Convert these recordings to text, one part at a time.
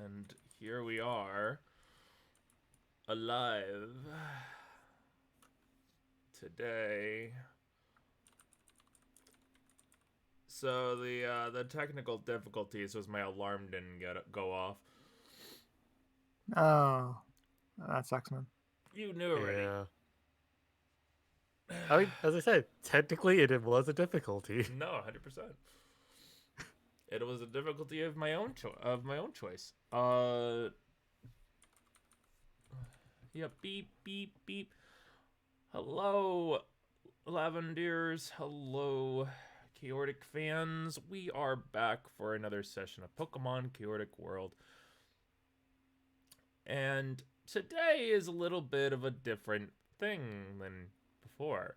And here we are, alive today. So the technical difficulties was my alarm didn't go off. Oh, that sucks, man. You knew already. Yeah. I mean, as I said, technically it was a difficulty. No, 100%. It was a difficulty of my own choice. Yeah, beep beep beep. Hello, Lavenders. Hello, Chaotic fans. We are back for another session of Pokemon Chaotic World. And today is a little bit of a different thing than before.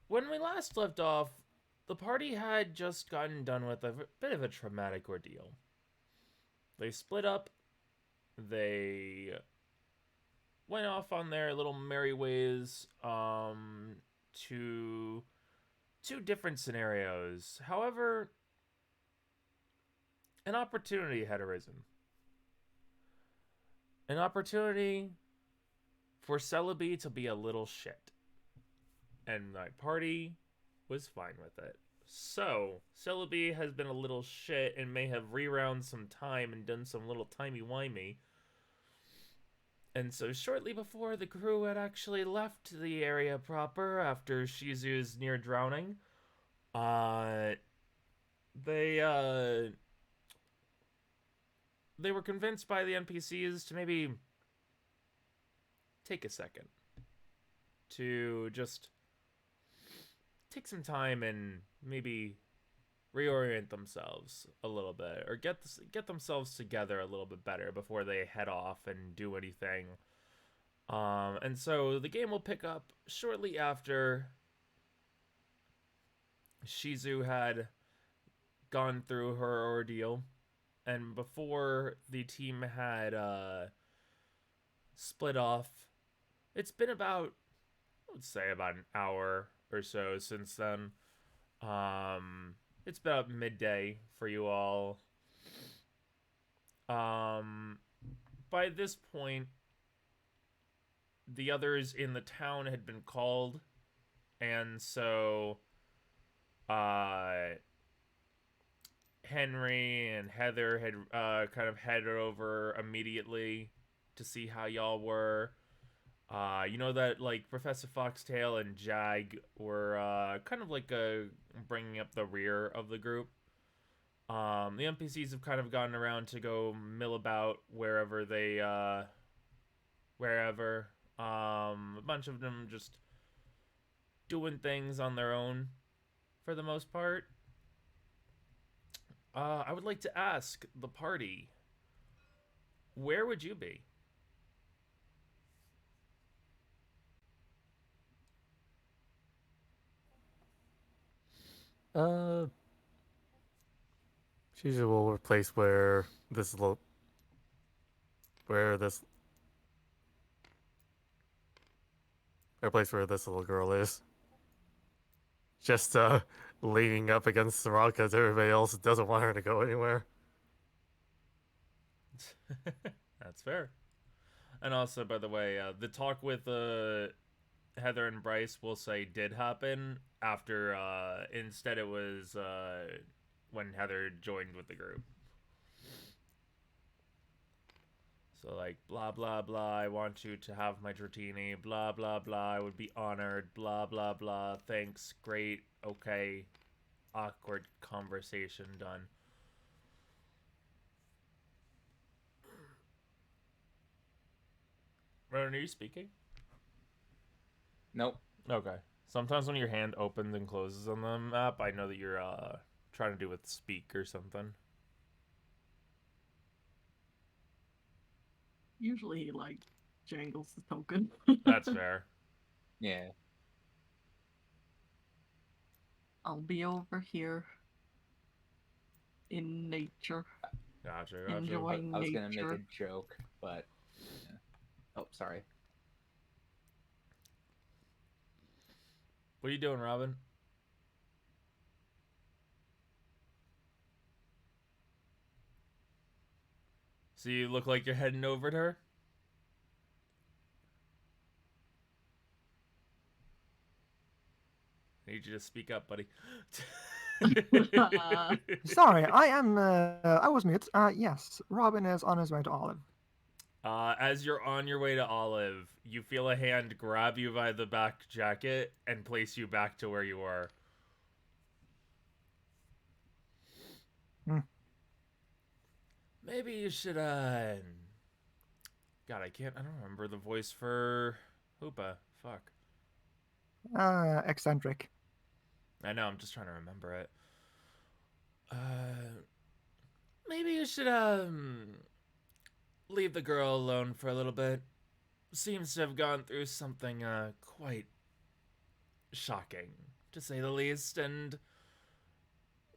When we last left off, the party had just gotten done with a bit of a traumatic ordeal. They split up, they went off on their little merry ways to two different scenarios. However, an opportunity had arisen. An opportunity for Celebi to be a little shit. And my party was fine with it. So, Celebi has been a little shit and may have rewound some time and done some little timey-wimey. And so shortly before the crew had actually left the area proper after Shizu's near drowning, uh, they, uh, they were convinced by the NPCs to maybe take a second to just take some time and maybe reorient themselves a little bit or get themselves together a little bit better before they head off and do anything. And so the game will pick up shortly after Shizu had gone through her ordeal and before the team had split off. It's been about, I would say, about an hour or so since then. It's about midday for you all. By this point, the others in the town had been called, and so, Henry and Heather had kind of headed over immediately to see how y'all were. You know that like Professor Foxtail and Jag were kind of like bringing up the rear of the group. The NPCs have kind of gotten around to go mill about wherever they wherever. A bunch of them just doing things on their own for the most part. I would like to ask the party, where would you be? Uh, she's a little place where this little, where this, a place where this little girl is. Just leaning up against the rock because everybody else doesn't want her to go anywhere. That's fair. And also, by the way, the talk with Heather and Bryce will say did happen after instead it was when Heather joined with the group. So like blah blah blah, I want you to have my Dratini, blah blah blah, I would be honored, blah blah blah, thanks, great, okay. Awkward conversation done. Ronan, are you speaking? Nope. Okay. Sometimes when your hand opens and closes on the map, I know that you're trying to do with speak or something. Usually he like jangles the token. That's fair. Yeah. I'll be over here in nature, Gotcha. enjoying I was gonna nature. make a joke, but yeah. Oh, sorry. What are you doing, Robin? So you look like you're heading over to her? I need you to speak up, buddy. Sorry, I am. I was mute. Yes, Robin is on his way to Olive. As you're on your way to Olive, you feel a hand grab you by the back jacket and place you back to where you were. Maybe you should, God, I don't remember the voice for Hoopa. Fuck. Eccentric. I know, I'm just trying to remember it. Maybe you should, leave the girl alone for a little bit. Seems to have gone through something, quite shocking, to say the least, and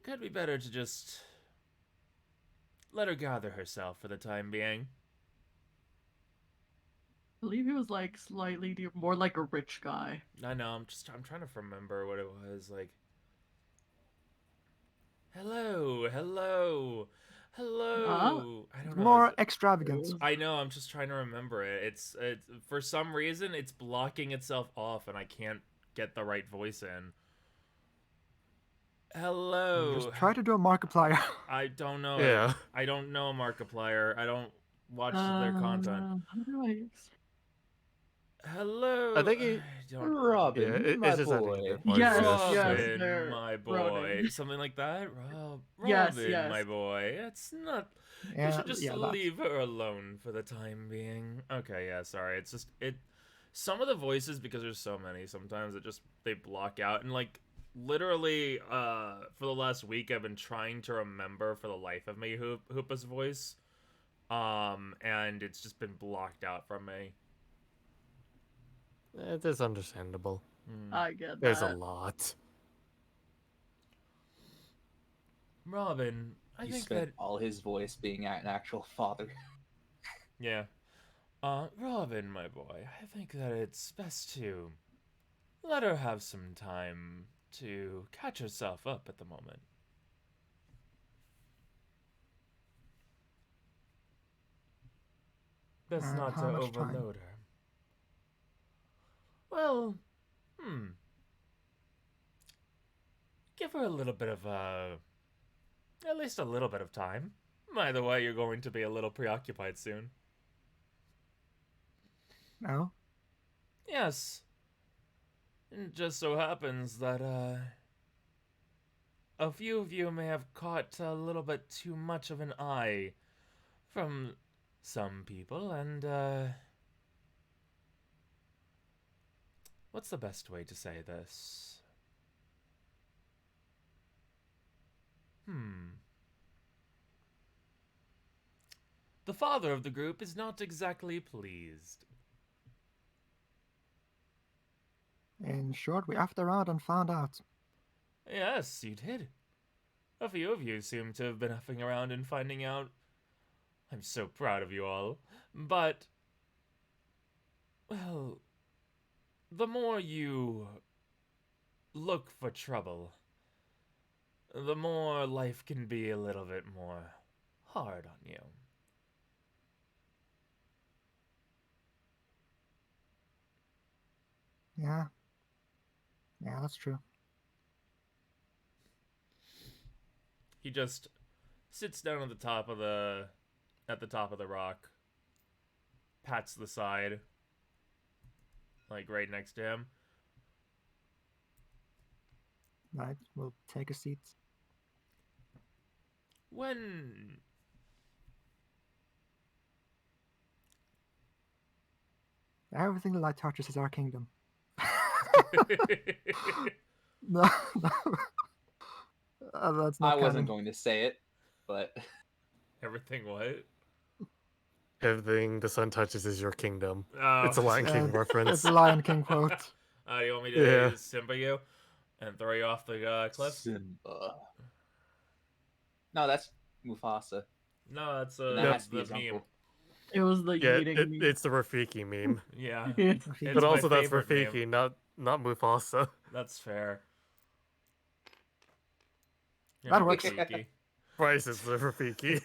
could be better to just let her gather herself for the time being. I believe he was like slightly more like a rich guy. I know, I'm trying to remember what it was, like... Hello. I don't know. More extravagant. I know, I'm just trying to remember it. It's for some reason it's blocking itself off and I can't get the right voice in. Hello. Just try to do a Markiplier. I don't know. Yeah. I don't know Markiplier. I don't watch their content. How do I? Hello. I think he- don't- Robin, Yeah, my it's just boy. Yes, Robin, yes, they're my boy. Ronan. Something like that. Robin, Yes, yes. my boy. It's not. Yeah, You should just yeah, leave her alone for the time being. Okay, yeah, sorry. It's just some of the voices, because there's so many, sometimes they block out, and like literally for the last week I've been trying to remember for the life of me Hoopa's voice. And it's just been blocked out from me. It is understandable. I get that. There's a lot. Robin, I He think spent that all his voice being an actual father. yeah. Robin, my boy, I think that it's best to let her have some time to catch herself up at the moment. Best not to how much time? overload her. Well, give her a little bit of, at least a little bit of time. By the way, you're going to be a little preoccupied soon. No? Yes. It just so happens that, a few of you may have caught a little bit too much of an eye from some people, and, what's the best way to say this? The father of the group is not exactly pleased. In short, we effed around and found out. Yes, you did. A few of you seem to have been effing around and finding out. I'm so proud of you all. But, well, the more you look for trouble, the more life can be a little bit more hard on you. Yeah. Yeah, that's true. He just sits down at the top of the rock, pats the side, like right next to him. Right, we'll take a seat. When Everything the light touches is our kingdom. No, no. That's not I wasn't canon. going to say it, but Everything what? Everything the sun touches is your kingdom. Oh, It's a Lion King It's reference. a Lion King quote. You want me to Yeah. Simba you and throw you off the cliff? Simba. No, that's Mufasa. No, that's And that No. has to be the his meme. uncle. It was the Yeah, eating me. it's the Rafiki meme. Yeah, Yeah. It's But my also that's favorite meme. Rafiki, not Mufasa. That's fair. You're That my works. Rafiki. Bryce is the Rafiki.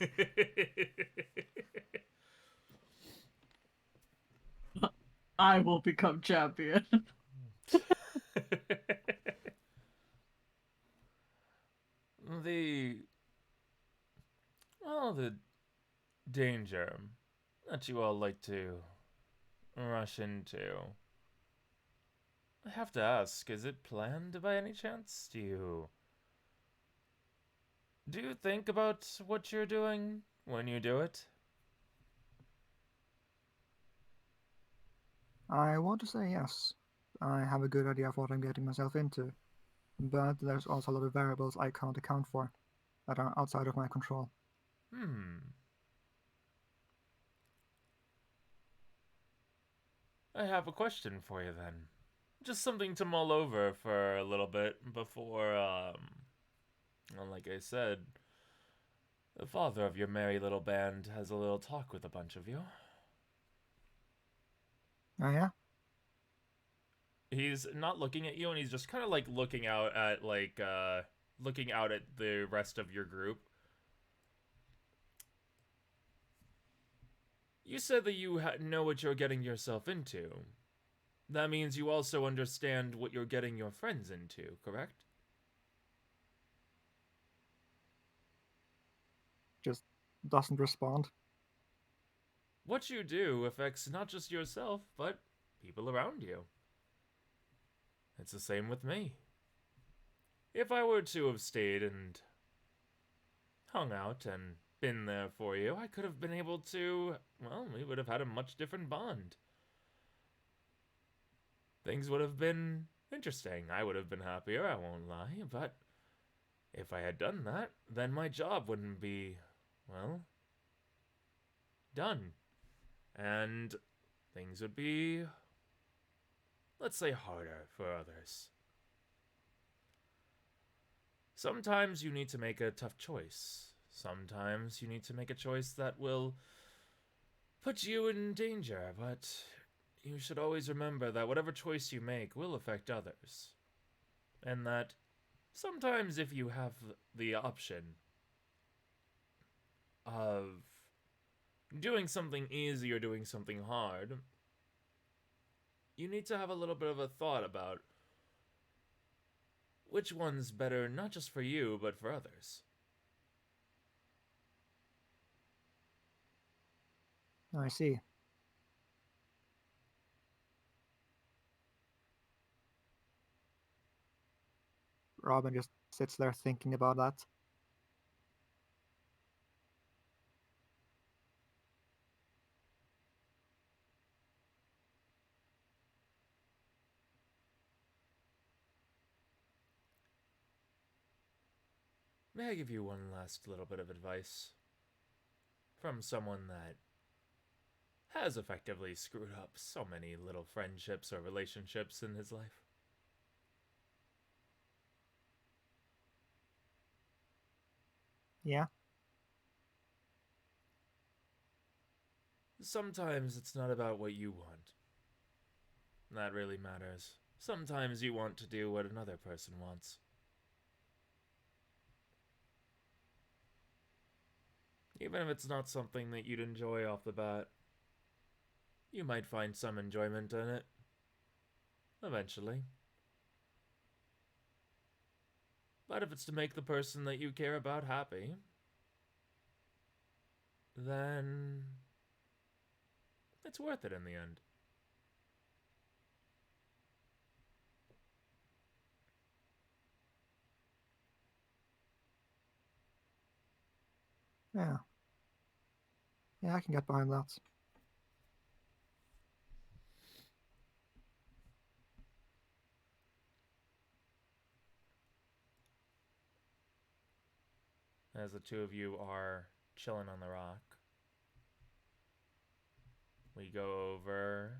I will become champion. the the danger that you all like to rush into. I have to ask, is it planned by any chance? Do you think about what you're doing when you do it? I want to say yes. I have a good idea of what I'm getting myself into, but there's also a lot of variables I can't account for that are outside of my control. I have a question for you then. Just something to mull over for a little bit before, well, like I said, the father of your merry little band has a little talk with a bunch of you. Oh yeah? He's not looking at you, and he's just kind of like looking out at the rest of your group. You said that you know what you're getting yourself into. That means you also understand what you're getting your friends into, correct? Just doesn't respond. What you do affects not just yourself, but people around you. It's the same with me. If I were to have stayed and hung out and been there for you, I could have been able to, well, we would have had a much different bond. Things would have been interesting. I would have been happier, I won't lie, but if I had done that, then my job wouldn't be, well, done. And things would be, let's say, harder for others. Sometimes you need to make a tough choice. Sometimes you need to make a choice that will put you in danger, but you should always remember that whatever choice you make will affect others. And that sometimes if you have the option of doing something easy or doing something hard, you need to have a little bit of a thought about which one's better not just for you, but for others. I see. Robin just sits there thinking about that. May I give you one last little bit of advice? From someone that has effectively screwed up so many little friendships or relationships in his life. Yeah? Sometimes it's not about what you want. That really matters. Sometimes you want to do what another person wants. Even if it's not something that you'd enjoy off the bat, you might find some enjoyment in it. Eventually. But if it's to make the person that you care about happy, then it's worth it in the end. Yeah. Yeah, I can get behind that. As the two of you are chilling on the rock, we go over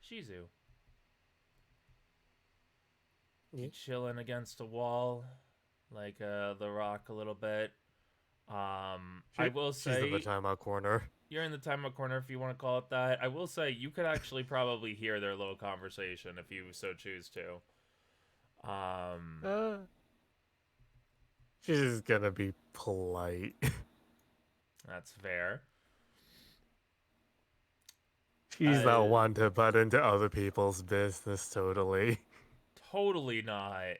Shizu. Yeah. Chilling against a wall, like the rock a little bit. I will She's in the say timeout corner. you're in the timeout corner if you want to call it that. I will say you could actually probably hear their little conversation if you so choose to. Uh, She's just gonna be polite. That's fair. She's not one to butt into other people's business totally. Totally not.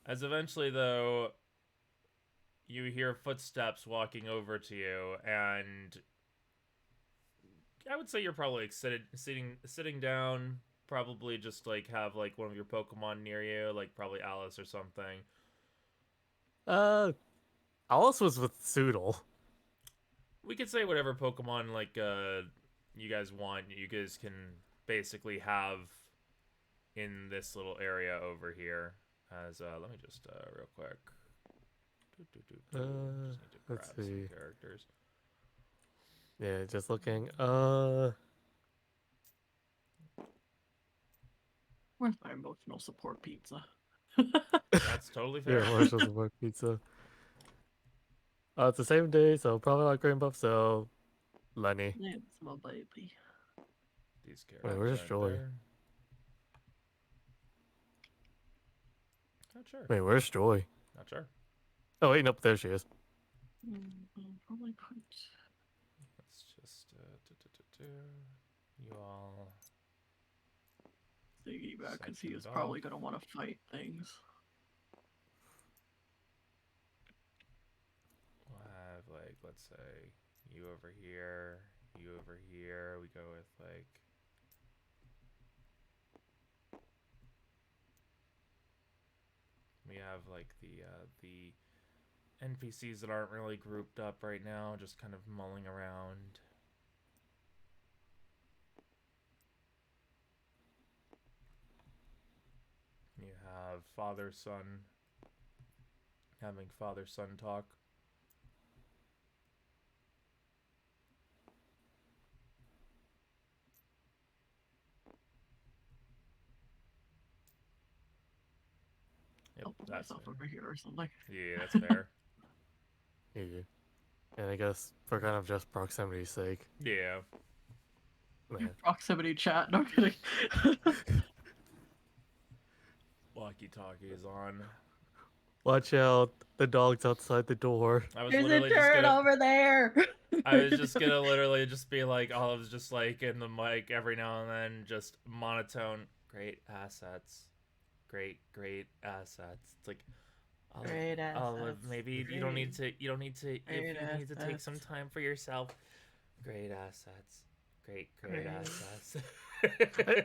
As eventually, though, you hear footsteps walking over to you, and I would say you're probably like sitting down. Probably just like have like one of your Pokemon near you, like probably Alice or something. Alice was with Soodle. We could say whatever Pokemon like you guys want. You guys can basically have in this little area over here. As let me just real quick. Just need to grab Let's some see. characters. Yeah, just looking. Where's my emotional support pizza? That's totally fair. Yeah, Marshall's work pizza. It's the same day, so probably like Green Buff, so Lenny. It's my baby. These characters. where's aren't Joy? there. Not sure. Wait, where's Joy? Not sure. Oh wait, nope, there she is. Probably put. Let's just you all. Thinking back because he Second is probably off. going to want to fight things. We'll have like let's say you over here, you over here. We go with like. We have like the NPCs that aren't really grouped up right now, just kind of mulling around. You have father-son having father-son talk. Yep, I'll put that's myself fair. over here or something. Yeah, that's fair. Yeah. And I guess for kind of just proximity's sake. Yeah. Man. Proximity chat. No kidding. Walkie-talkie is on. Watch out, the dog's outside the door. I was There's a literally just turret gonna. over there. I was just gonna literally just be like, I was just like in the mic every now and then, just monotone. Great assets, great assets. It's like, Great assets. maybe you don't need to. You don't need to. If you need to take some time for yourself. Great assets, great assets.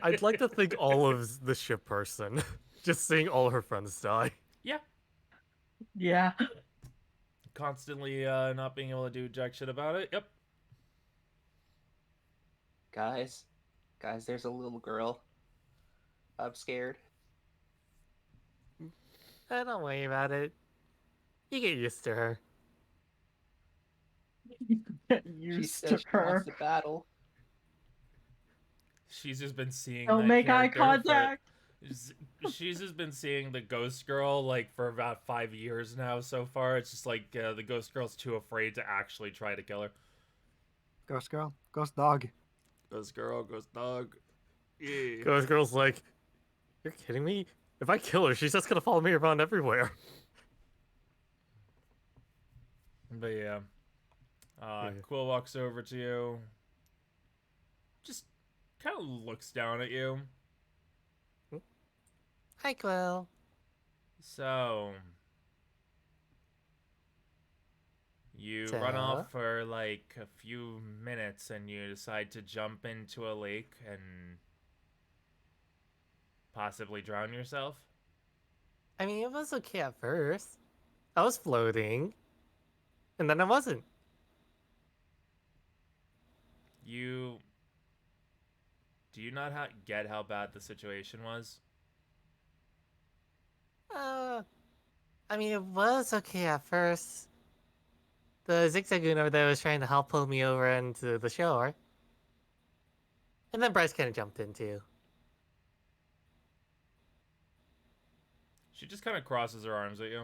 I'd like to think all of the ship person, just seeing all her friends die. Yeah. Yeah. Constantly not being able to do jack shit about it. Yep. Guys, there's a little girl. I'm scared. Don't worry about it. You get used to her. Get She used says to she wants her. to battle. She's just been seeing. Don't that make eye character contact. She's just been seeing the Ghost Girl like for about 5 years now so far. It's just like the Ghost Girl's too afraid to actually try to kill her. Ghost girl, ghost dog. Ghost Girl, Ghost Dog. Yeah. Ghost Girl's like, you're kidding me? If I kill her, she's just gonna follow me around everywhere. But yeah. Quill walks over to you. Just kind of looks down at you. Hi, Quill. So you run off for like a few minutes and you decide to jump into a lake and possibly drown yourself. I mean, it was okay at first. I was floating, and then I wasn't. Do you not get how bad the situation was? I mean, it was okay at first. The Zigzagoon over there was trying to help pull me over into the shore. And then Bryce kind of jumped in too. She just kind of crosses her arms at you.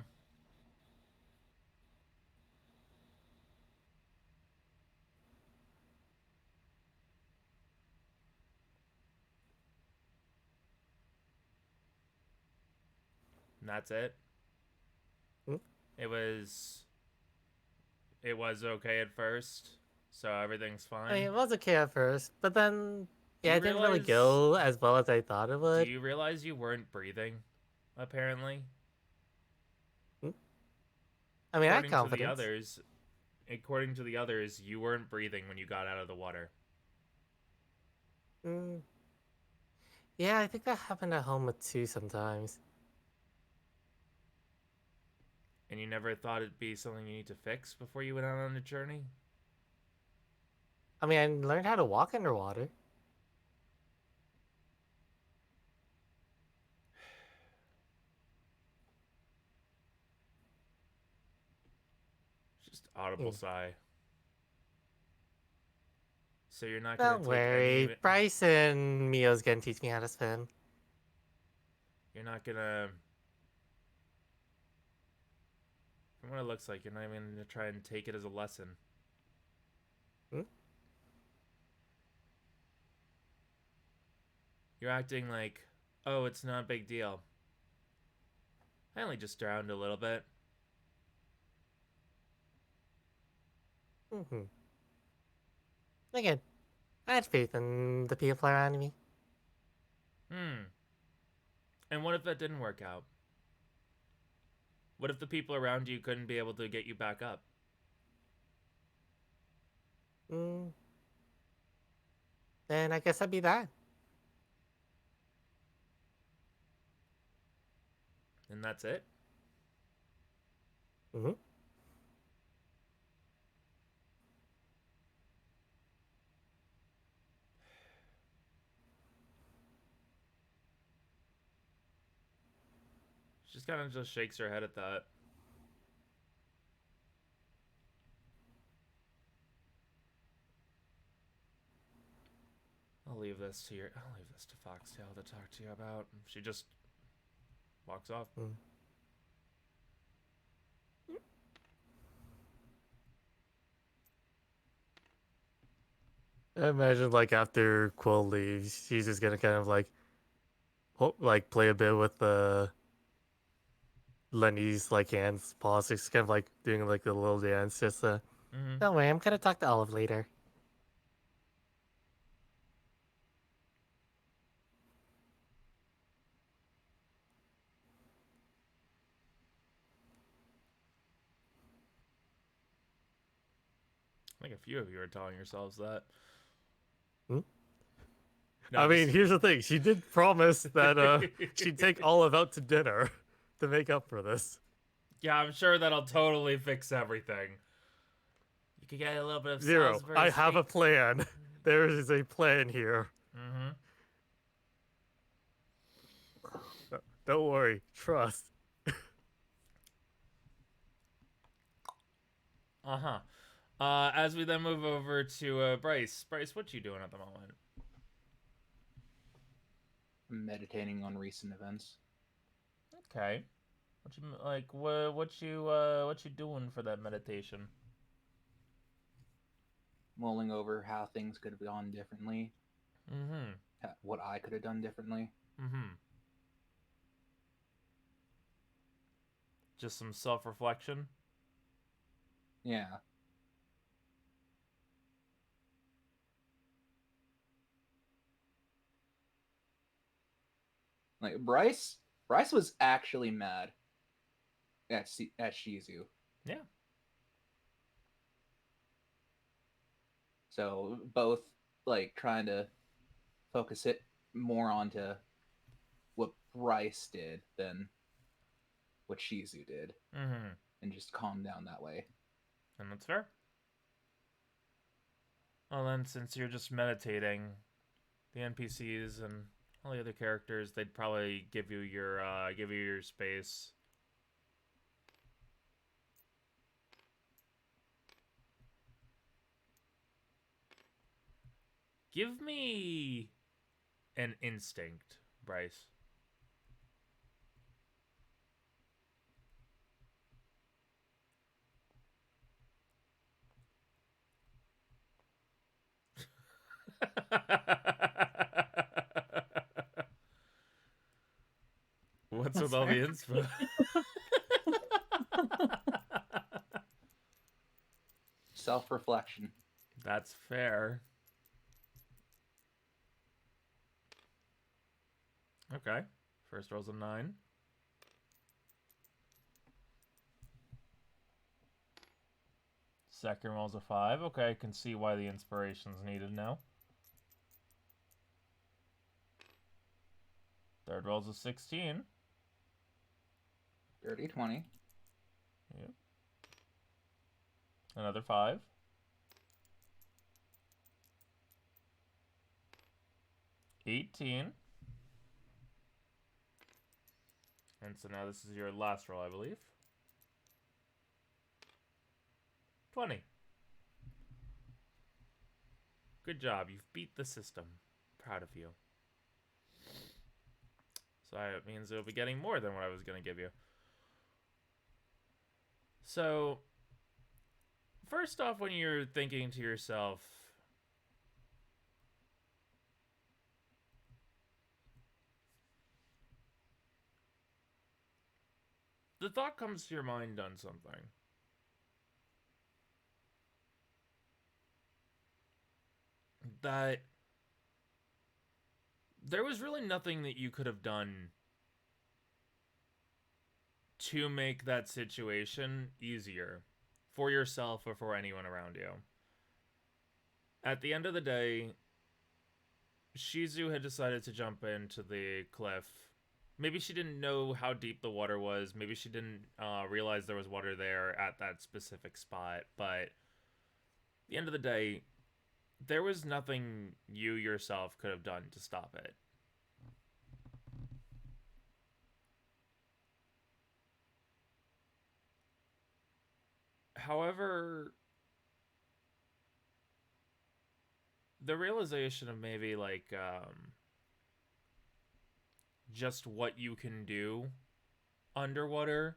And that's it. Hmm? It was okay at first, so everything's fine. I mean, it was okay at first, but then Do yeah, you it didn't really realize- go as well as I thought it Do would. you realize you weren't breathing? Apparently, I mean, I had according to the confidence. others, you weren't breathing when you got out of the water. Mm. Yeah, I think that happened at home with two sometimes. And you never thought it'd be something you need to fix before you went out on a journey? I mean, I learned how to walk underwater. Just audible Hmm. sigh. So you're not gonna Don't take worry, any. Bryce and Mio's gonna teach me how to swim. You're not gonna. From what it looks like, you're not even gonna try and take it as a lesson. Hmm? You're acting like, oh, it's not a big deal. I only just drowned a little bit. Mm-hmm. Again, I had faith in the people around me. And what if that didn't work out? What if the people around you couldn't be able to get you back up? Mm. Then I guess that'd be that. And that's it? Mm-hmm. She just kind of just shakes her head at that. I'll leave this to Foxtail to talk to you about. She just walks off. Mm. I imagine like after Quill leaves, she's just gonna kind of like, play a bit with Lenny's like hands, paws, just kind of like doing like a little dance. Just Mm-hmm. don't worry, I'm gonna talk to Olive later. I think a few of you are telling yourselves that. Hmm? No, I mean, just- here's the thing: she did promise that she'd take Olive out to dinner to make up for this. Yeah, I'm sure that'll totally fix everything. You could get a little bit of Zero. Salisbury I have a steak. plan. There is a plan here. Mm-hmm. Don't worry. Trust. Uh-huh. As we then move over to Bryce. Bryce, what you doing at the moment? Meditating on recent events. Okay. What you like? What you doing for that meditation? Mulling over how things could have gone differently. Mm-hmm. What I could have done differently. Mm-hmm. Just some self-reflection. Yeah. Like Bryce was actually mad at Shizu. Yeah. So both like trying to focus it more onto what Bryce did than what Shizu did, Mm-hmm. and just calm down that way. And that's fair. Well then, since you're just meditating, the NPCs and all the other characters, they'd probably give you your space. Give me an instinct, Bryce. What's with That's all the fair. inspo. Self-reflection. That's fair. Okay. First roll's a 9. Second roll's a 5. Okay, I can see why the inspiration's needed now. Third roll's a 16. Dirty 20. Yep. Another 5. $18. And so now this is your last roll, I believe. 20. Good job. You've beat the system. Proud of you. So that means it'll be getting more than what I was going to give you. So, first off, when you're thinking to yourself, the thought comes to your mind on something. That there was really nothing that you could have done to make that situation easier for yourself or for anyone around you. At the end of the day, Shizu had decided to jump into the cliff. Maybe she didn't know how deep the water was. Maybe she didn't realize there was water there at that specific spot. But at the end of the day, there was nothing you yourself could have done to stop it. However, the realization of maybe like just what you can do underwater,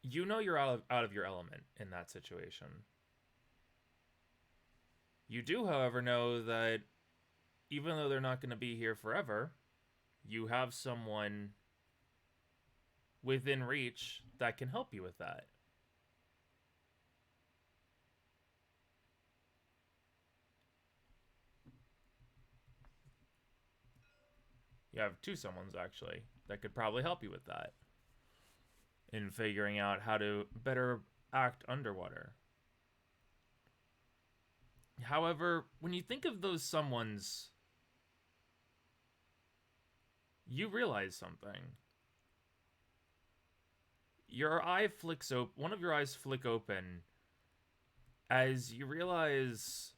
you know you're out of your element in that situation. You do, however, know that even though they're not going to be here forever, you have someone within reach that can help you with that. You have two someones, actually, that could probably help you with that. In figuring out how to better act underwater. However, when you think of those someones, you realize something. Your eye flicks open, one of your eyes flick open as you realize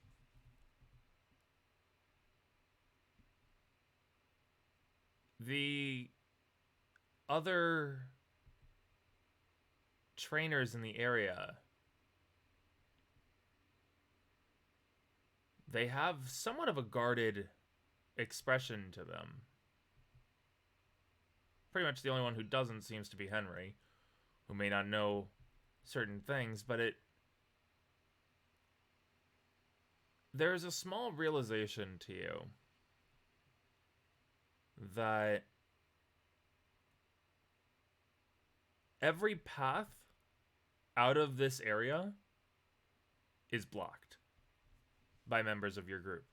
the other trainers in the area, they have somewhat of a guarded expression to them. Pretty much the only one who doesn't seems to be Henry, who may not know certain things, but there's a small realization to you that every path out of this area is blocked by members of your group.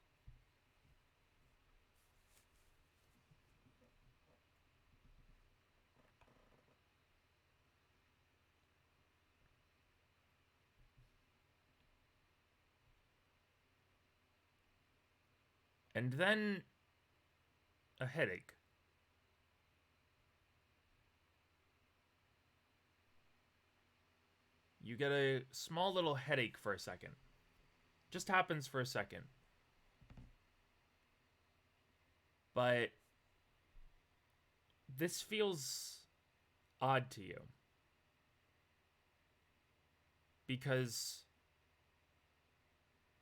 And then a headache. You get a small little headache for a second. Just happens for a second. But this feels odd to you. Because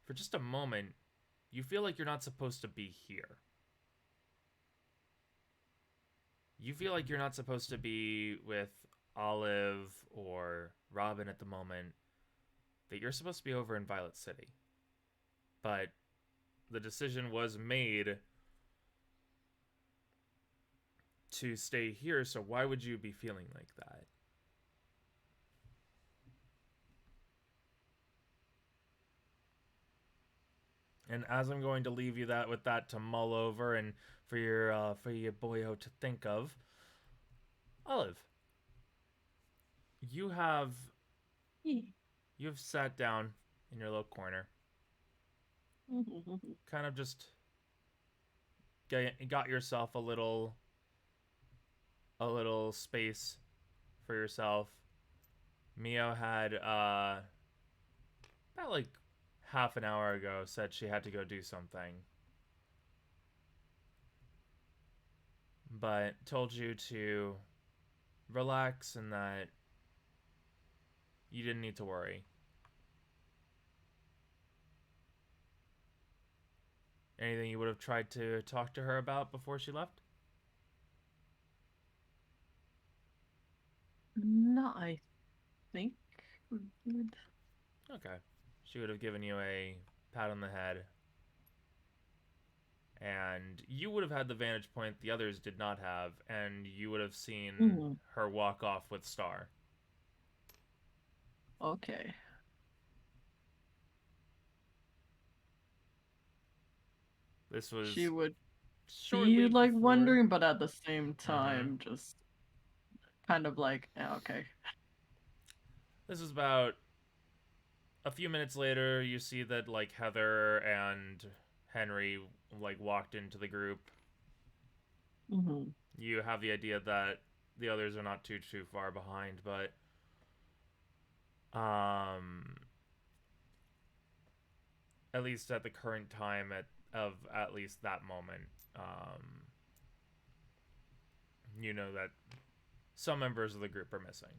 for just a moment, you feel like you're not supposed to be here. You feel like you're not supposed to be with Olive or Robin at the moment. That you're supposed to be over in Violet City. But the decision was made to stay here, so why would you be feeling like that? And as I'm going to leave you that with that to mull over and for your boyo to think of, Olive, you have you've sat down in your little corner, kind of just got yourself a little space for yourself. Mio had about like half an hour ago said she had to go do something, but told you to relax and that you didn't need to worry. Anything you would have tried to talk to her about before she left? No, I think we're good. Okay. She would have given you a pat on the head. And you would have had the vantage point the others did not have, and you would have seen her walk off with Star. Okay. This was She would shortly be like before... wondering, but at the same time, just kind of like, yeah, okay. This was about a few minutes later. You see that like Heather and Henry like walked into the group. You have the idea that the others are not too far behind, but at least at the current time at least that moment, you know that some members of the group are missing.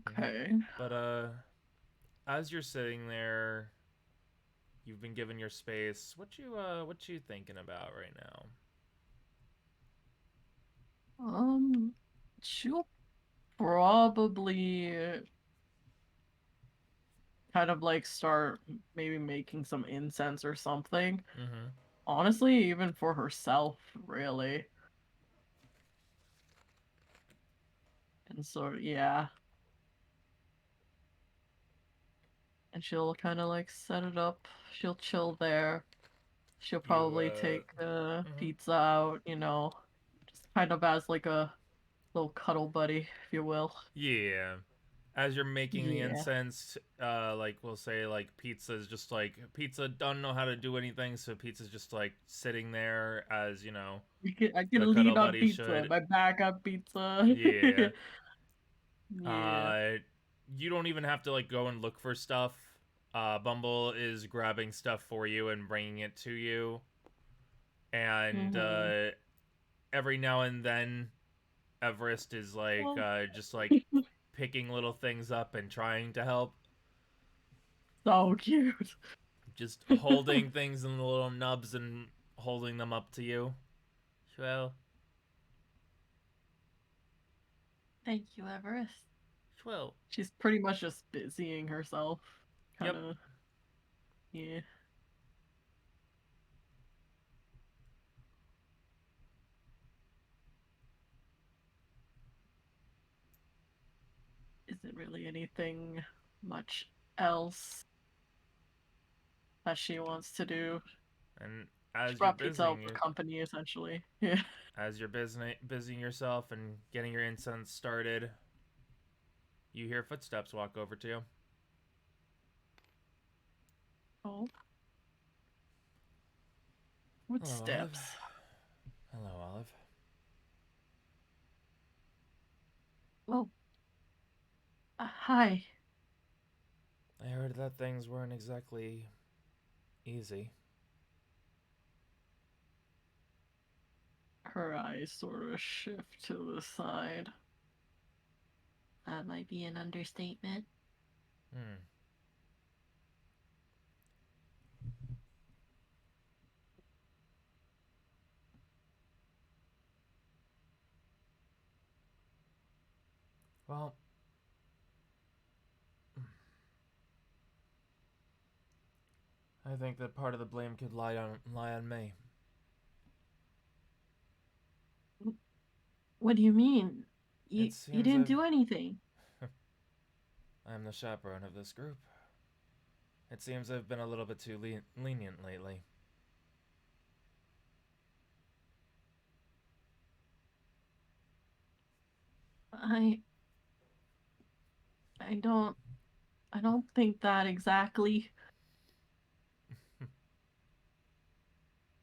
Okay. But as you're sitting there, you've been given your space. What you thinking about right now? She'll probably kind of like start maybe making some incense or something. Honestly, even for herself, really. And so, yeah. And she'll kind of like set it up. She'll chill there. She'll probably take pizza out, you know, just kind of as like a little cuddle buddy, if you will. Yeah. As you're making the Yeah. incense, like we'll say like Pizza's just like Pizza doesn't know how to do anything, so Pizza's just like sitting there as, you know, I can the lean cuddle on buddy pizza, should. my back on pizza. Yeah. Yeah. You don't even have to like go and look for stuff. Bumble is grabbing stuff for you and bringing it to you. And every now and then Everest is like just like picking little things up and trying to help. So cute. Just holding things in the little nubs and holding them up to you. Well. Thank you, Everest. Well. She's pretty much just busying herself. Kinda. Yep. Yeah. Isn't really anything much else that she wants to do. And as She you're brought pizza out busying for company, essentially. Yeah. as you're busying yourself and getting your incense started, you hear footsteps walk over to you. Oh. Footsteps. Hello, Olive. Oh. Hi. I heard that things weren't exactly easy. Her eyes sort of shift to the side. That might be an understatement. Well, I think that part of the blame could lie on me. What do you mean? It You seems didn't do anything. I'm the chaperone of this group. It seems I've been a little bit too lenient lately. I I don't I don't think that exactly.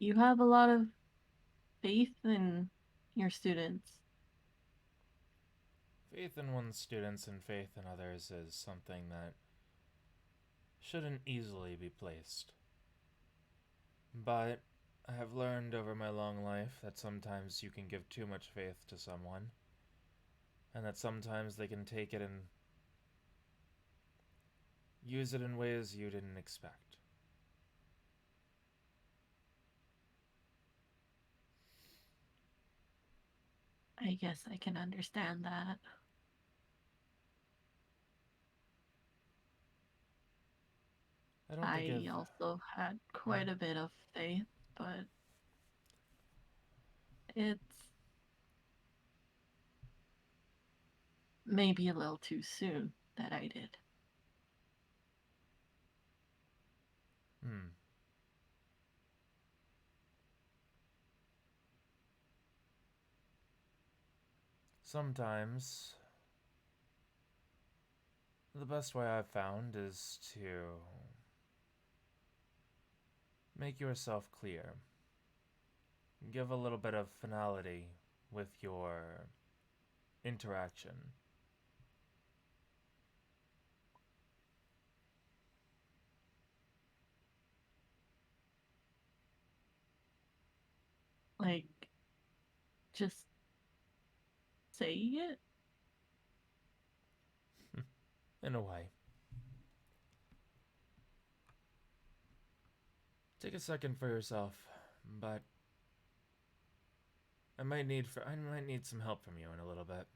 You have a lot of faith in your students. Faith in one's students and faith in others is something that shouldn't easily be placed. But I have learned over my long life that sometimes you can give too much faith to someone, and that sometimes they can take it and use it in ways you didn't expect. I guess I can understand that. I don't think I also had quite a bit of faith, but it's maybe a little too soon that I did. Hmm. Sometimes the best way I've found is to make yourself clear. Give a little bit of finality with your interaction. Like, just say it? In a way. Take a second for yourself, but I might need some help from you in a little bit.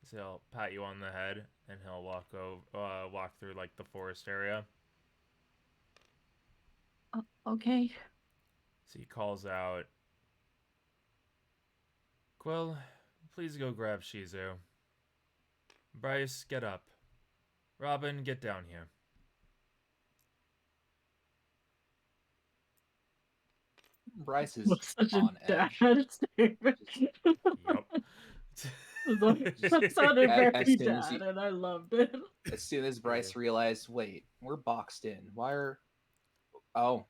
So he'll pat you on the head, and he'll walk through like the forest area. Okay. So he calls out, "Quill, please go grab Shizu. Bryce, get up. Robin, get down here." Bryce is What's such on a edge. dad statement? Yup. That sounded As very soon as dad, he- and I loved it. As soon as Bryce realized, wait, we're boxed in. Why are... Oh,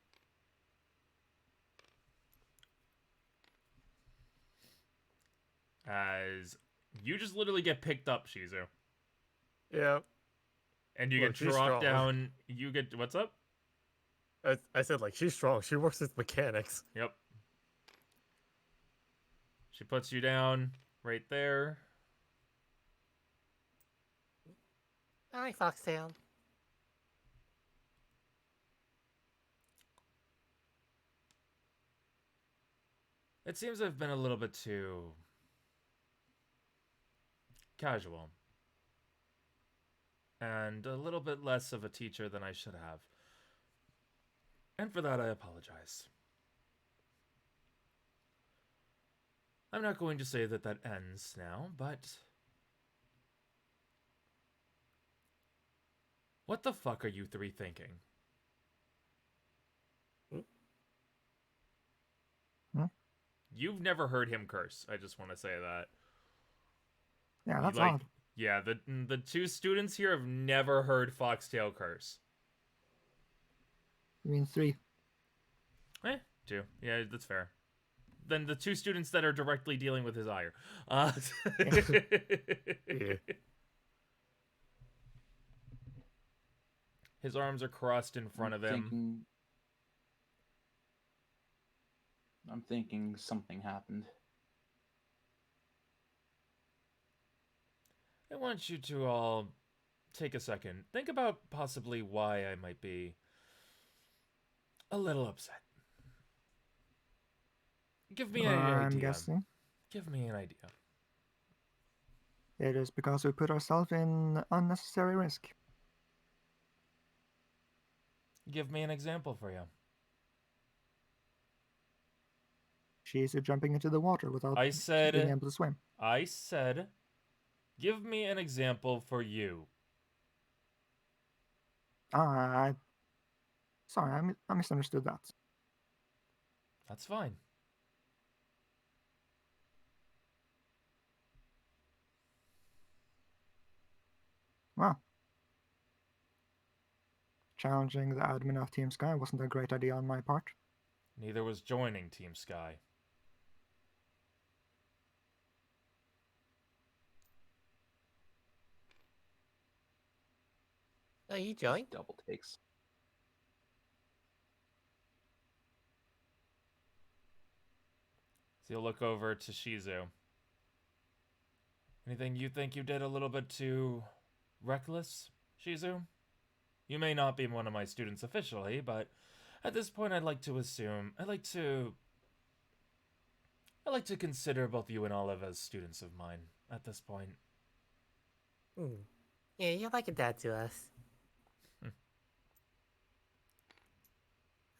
As you just literally get picked up, Shizu. Yeah. And you Look, get she's dropped strong. down. You get... What's up? I said, like, she's strong. She works with mechanics. Yep. She puts you down right there. Hi, Foxtail. It seems I've been a little bit too casual. And a little bit less of a teacher than I should have. And for that, I apologize. I'm not going to say that that ends now, but... What the fuck are you three thinking? Hmm? You've never heard him curse. I just want to say that. Yeah, that's like, odd. yeah, the two students here have never heard Foxtail curse. You mean 3? Two. Yeah, that's fair. Then the two students that are directly dealing with his ire. Yeah. His arms are crossed in front of him. I'm thinking something happened. I want you to all take a second. Think about possibly why I might be a little upset. Give me an idea. I'm guessing Give me an idea. it is because we put ourselves in unnecessary risk. Give me an example for you. She's jumping into the water without I being said, able to swim. give me an example for you. Sorry, I misunderstood that. That's fine. Well, challenging the admin of Team Sky wasn't a great idea on my part. Neither was joining Team Sky. Oh, you joined? Double takes. So you'll look over to Shizu. Anything you think you did a little bit too reckless, Shizu? You may not be one of my students officially, but at this point I'd like to consider both you and Olive as students of mine at this point. Yeah, you're like a dad to us.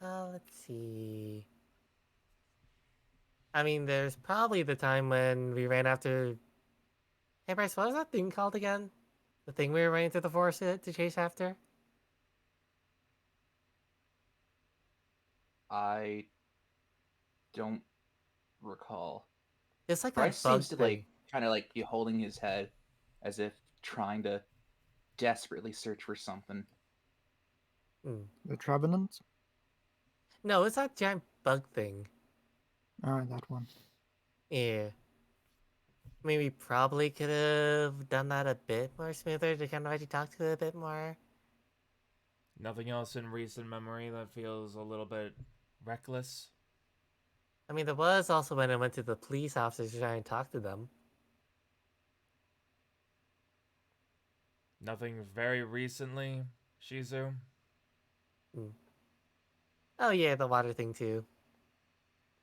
Let's see. I mean, there's probably the time when we ran after... Hey, Bryce, what was that thing called again? The thing we were running through the forest to chase after? I don't recall. It's like Bryce that bug seems to thing. kind of be holding his head as if trying to desperately search for something. The Trevenant? No, it's that giant bug thing. That one. Yeah. I mean, we probably could have done that a bit more smoother to kind of actually talk to it a bit more. Nothing else in recent memory that feels a little bit reckless? I mean, there was also when I went to the police officers to try and talk to them. Nothing very recently, Shizu? Oh yeah, the water thing too.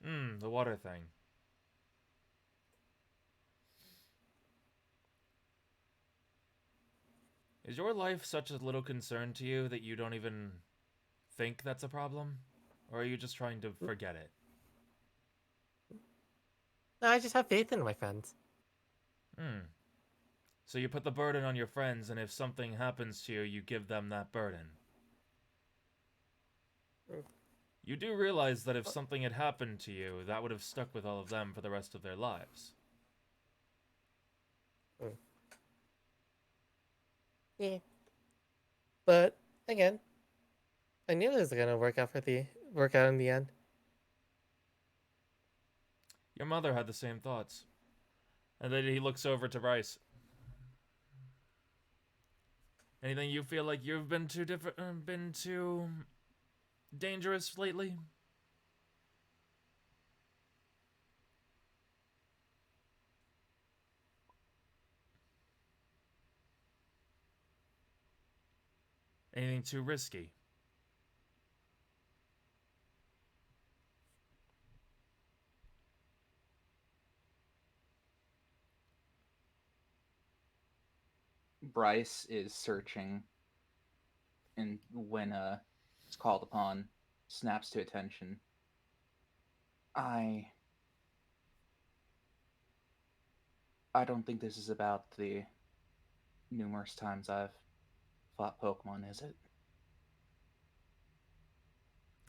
The water thing. Is your life such a little concern to you that you don't even think that's a problem? Or are you just trying to forget it? No, I just have faith in my friends. So you put the burden on your friends, and if something happens to you, you give them that burden. You do realize that if something had happened to you, that would have stuck with all of them for the rest of their lives. Yeah. But again, I knew it was gonna work out in the end. Your mother had the same thoughts. And then he looks over to Bryce. Anything you feel like you've been too dangerous lately? Anything too risky? Bryce is searching, and when it's called upon, snaps to attention. I don't think this is about the numerous times I've fought Pokemon, is it?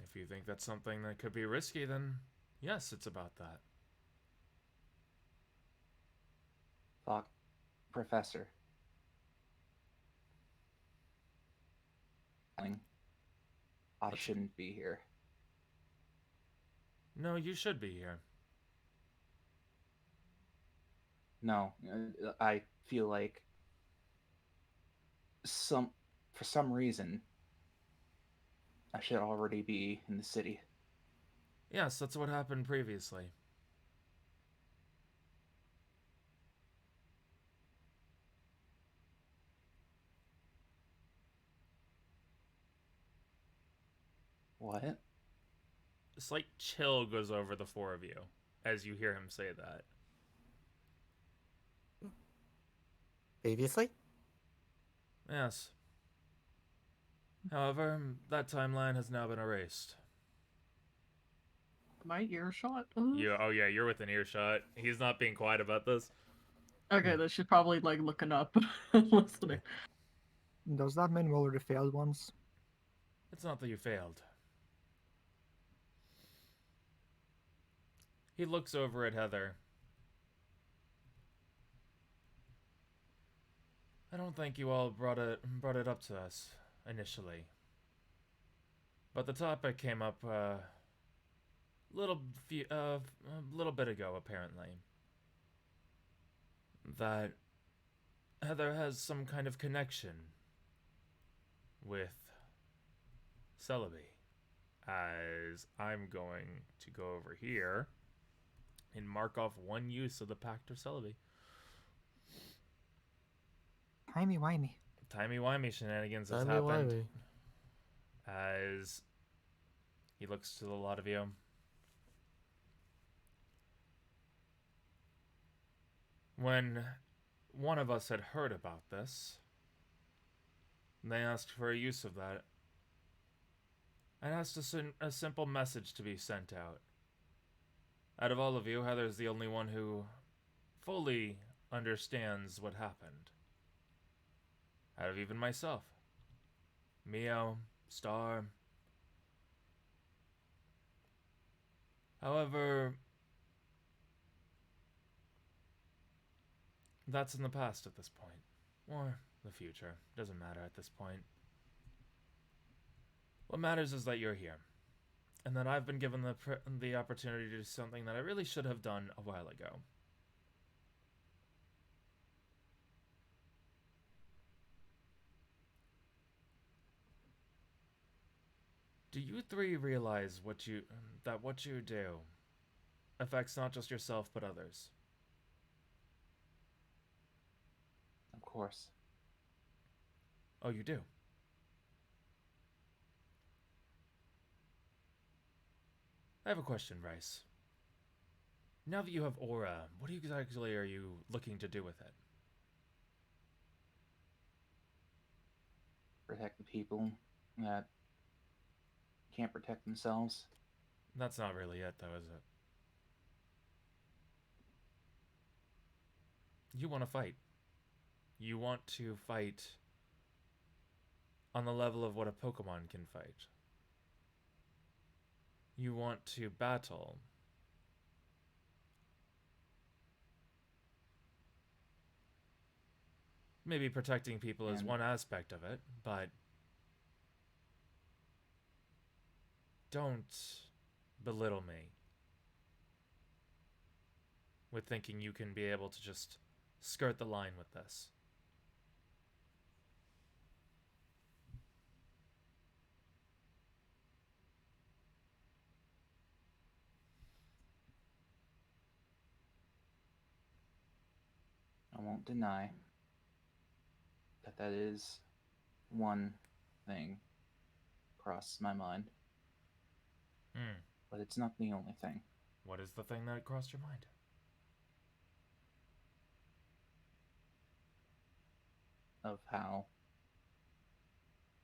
If you think that's something that could be risky, then yes, it's about that. Professor. I shouldn't be here. No, you should be here. No, I feel like for some reason I should already be in the city. Yes, that's what happened previously. What? A slight chill goes over the four of you as you hear him say that. Previously? Yes. However, that timeline has now been erased. My earshot? Oh yeah, you're within earshot. He's not being quiet about this. Okay, then she's probably like looking up, listening. Does that mean we already failed once? It's not that you failed. He looks over at Heather. I don't think you all brought it up to us initially, but the topic came up a little bit ago, apparently. That Heather has some kind of connection with Celebi. As I'm going to go over here and mark off one use of the Pact of Celebi. Timey-wimey. Timey-wimey shenanigans has happened. As he looks to the lot of you. When one of us had heard about this, they asked for a use of that. I asked a simple message to be sent out. Out of all of you, Heather's the only one who fully understands what happened. Out of even myself. Mio, Star. However, that's in the past at this point. Or the future. Doesn't matter at this point. What matters is that you're here. And that I've been given the opportunity to do something that I really should have done a while ago. Do you three realize that what you do affects not just yourself but others? Of course. Oh, you do? I have a question, Bryce. Now that you have aura, what exactly are you looking to do with it? Protect the people that can't protect themselves. That's not really it, though, is it? You want to fight. You want to fight on the level of what a Pokemon can fight. You want to battle. Maybe protecting people is one aspect of it, but don't belittle me with thinking you can be able to just skirt the line with this. I won't deny that is one thing crossed my mind. But it's not the only thing. What is the thing that crossed your mind? Of how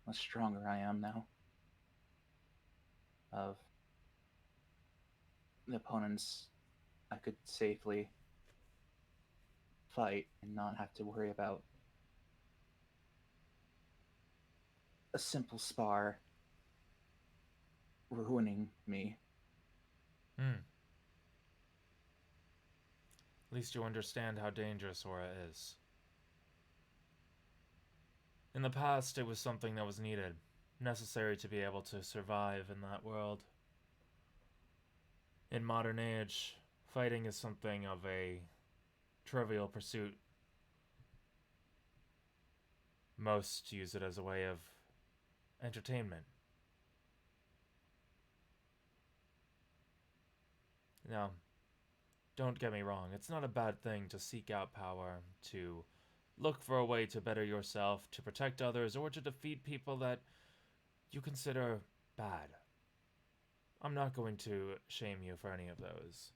much stronger I am now. Of the opponents I could safely fight and not have to worry about a simple spar ruining me. At least you understand how dangerous aura is. In the past, it was something that was needed, necessary to be able to survive in that world. In modern age, fighting is something of a trivial pursuit. Most use it as a way of entertainment. Now, don't get me wrong, it's not a bad thing to seek out power, to look for a way to better yourself, to protect others, or to defeat people that you consider bad. I'm not going to shame you for any of those.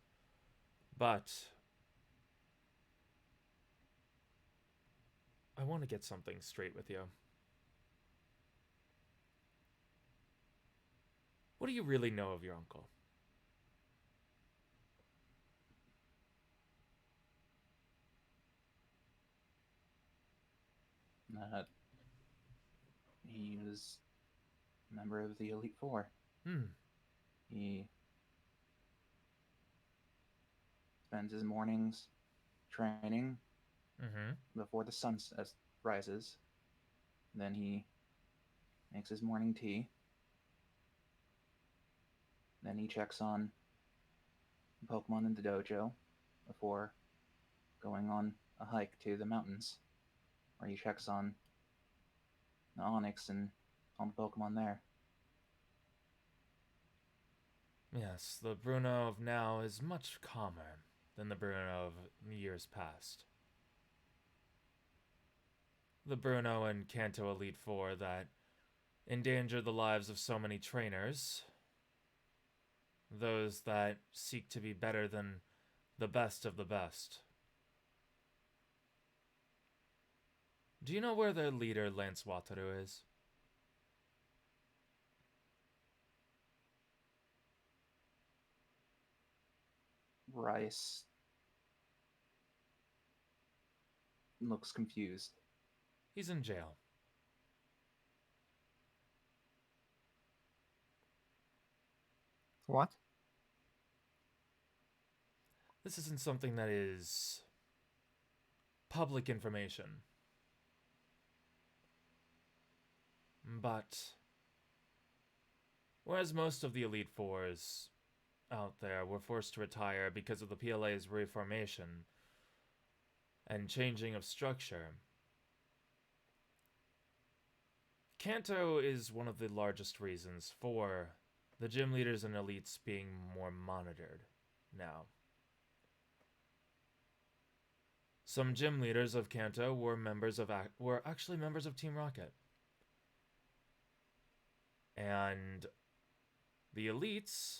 But I want to get something straight with you. What do you really know of your uncle? That he was a member of the Elite Four. He spends his mornings training before the sun rises. Then he makes his morning tea. Then he checks on Pokemon in the dojo before going on a hike to the mountains, where he checks on the Onyx and all the Pokemon there. Yes, the Bruno of now is much calmer than the Bruno of years past. The Bruno in Kanto Elite Four that endangered the lives of so many trainers. Those that seek to be better than the best of the best. Do you know where their leader, Lance Wataru, is? Bryce looks confused. He's in jail. What? This isn't something that is public information. But whereas most of the Elite Fours out there were forced to retire because of the PLA's reformation and changing of structure, Kanto is one of the largest reasons for the gym leaders and elites being more monitored now. Some gym leaders of Kanto were actually members of Team Rocket. And the elites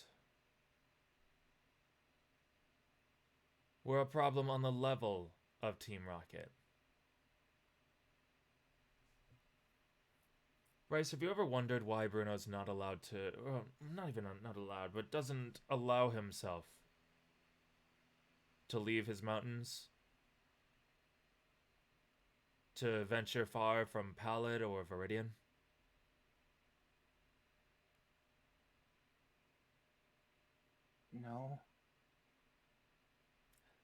were a problem on the level of Team Rocket. Bryce, have you ever wondered why Bruno's not allowed to, or not even not allowed, but doesn't allow himself to leave his mountains? To venture far from Pallet or Viridian? No.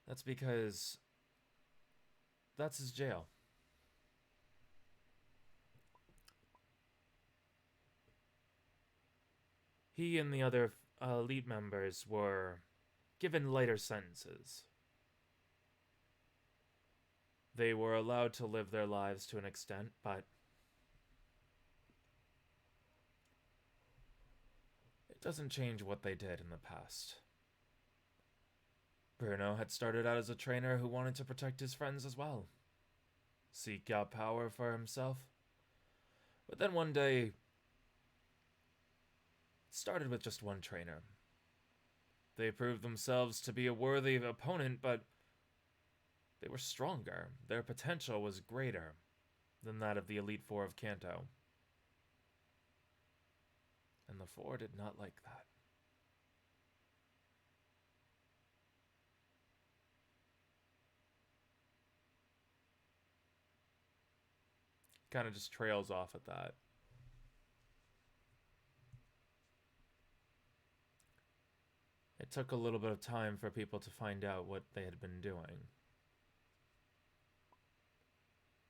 That's because that's his jail. He and the other elite members were given lighter sentences. They were allowed to live their lives to an extent, but it doesn't change what they did in the past. Bruno had started out as a trainer who wanted to protect his friends as well. Seek out power for himself. But then one day, it started with just one trainer. They proved themselves to be a worthy opponent, but they were stronger. Their potential was greater than that of the Elite Four of Kanto. And the Four did not like that. Kind of just trails off at that. It took a little bit of time for people to find out what they had been doing.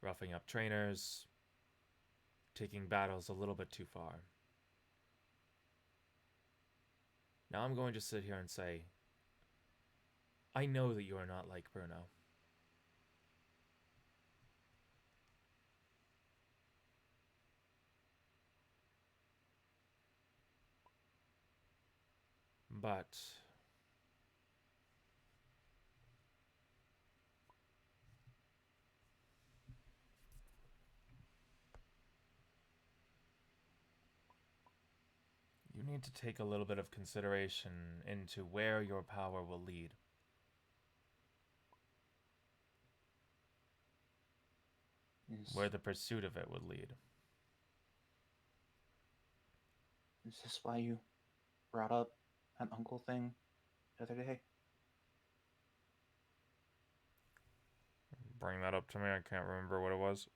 Roughing up trainers, taking battles a little bit too far. Now I'm going to sit here and say, I know that you are not like Bruno. But you need to take a little bit of consideration into where your power will lead. Where the pursuit of it would lead. Is this why you brought up an uncle thing the other day? Bring that up to me. I can't remember what it was.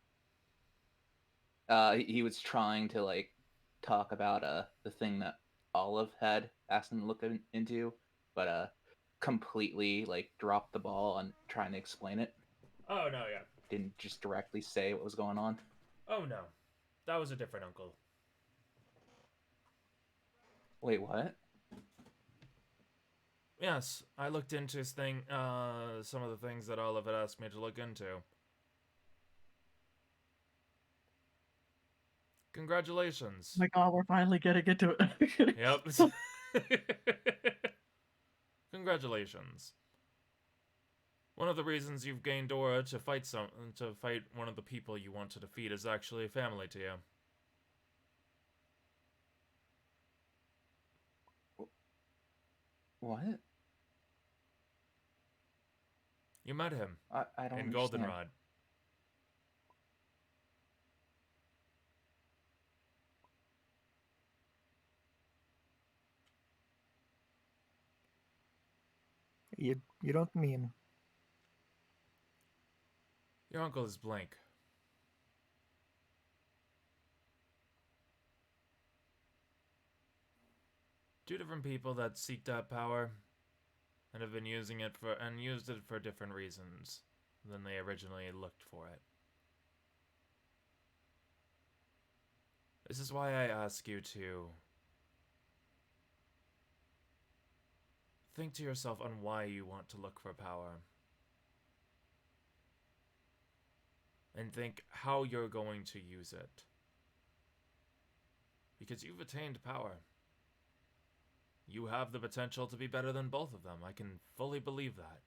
He was trying to like talk about the thing that Olive had asked him to look into, but completely like dropped the ball on trying to explain it. Oh, no, yeah. Didn't just directly say what was going on. Oh, no. That was a different uncle. Wait, what? Yes, I looked into some of the things that Olive had asked me to look into. Congratulations. Oh my god, we're finally getting into it. Yep. Congratulations. One of the reasons you've gained aura to fight one of the people you want to defeat is actually family to you. What? You met him I don't in understand. Goldenrod. You don't mean? Your uncle is blank. Two different people that seek that power and have been used it for different reasons than they originally looked for it. This is why I ask you to think to yourself on why you want to look for power. And think how you're going to use it. Because you've attained power. You have the potential to be better than both of them. I can fully believe that.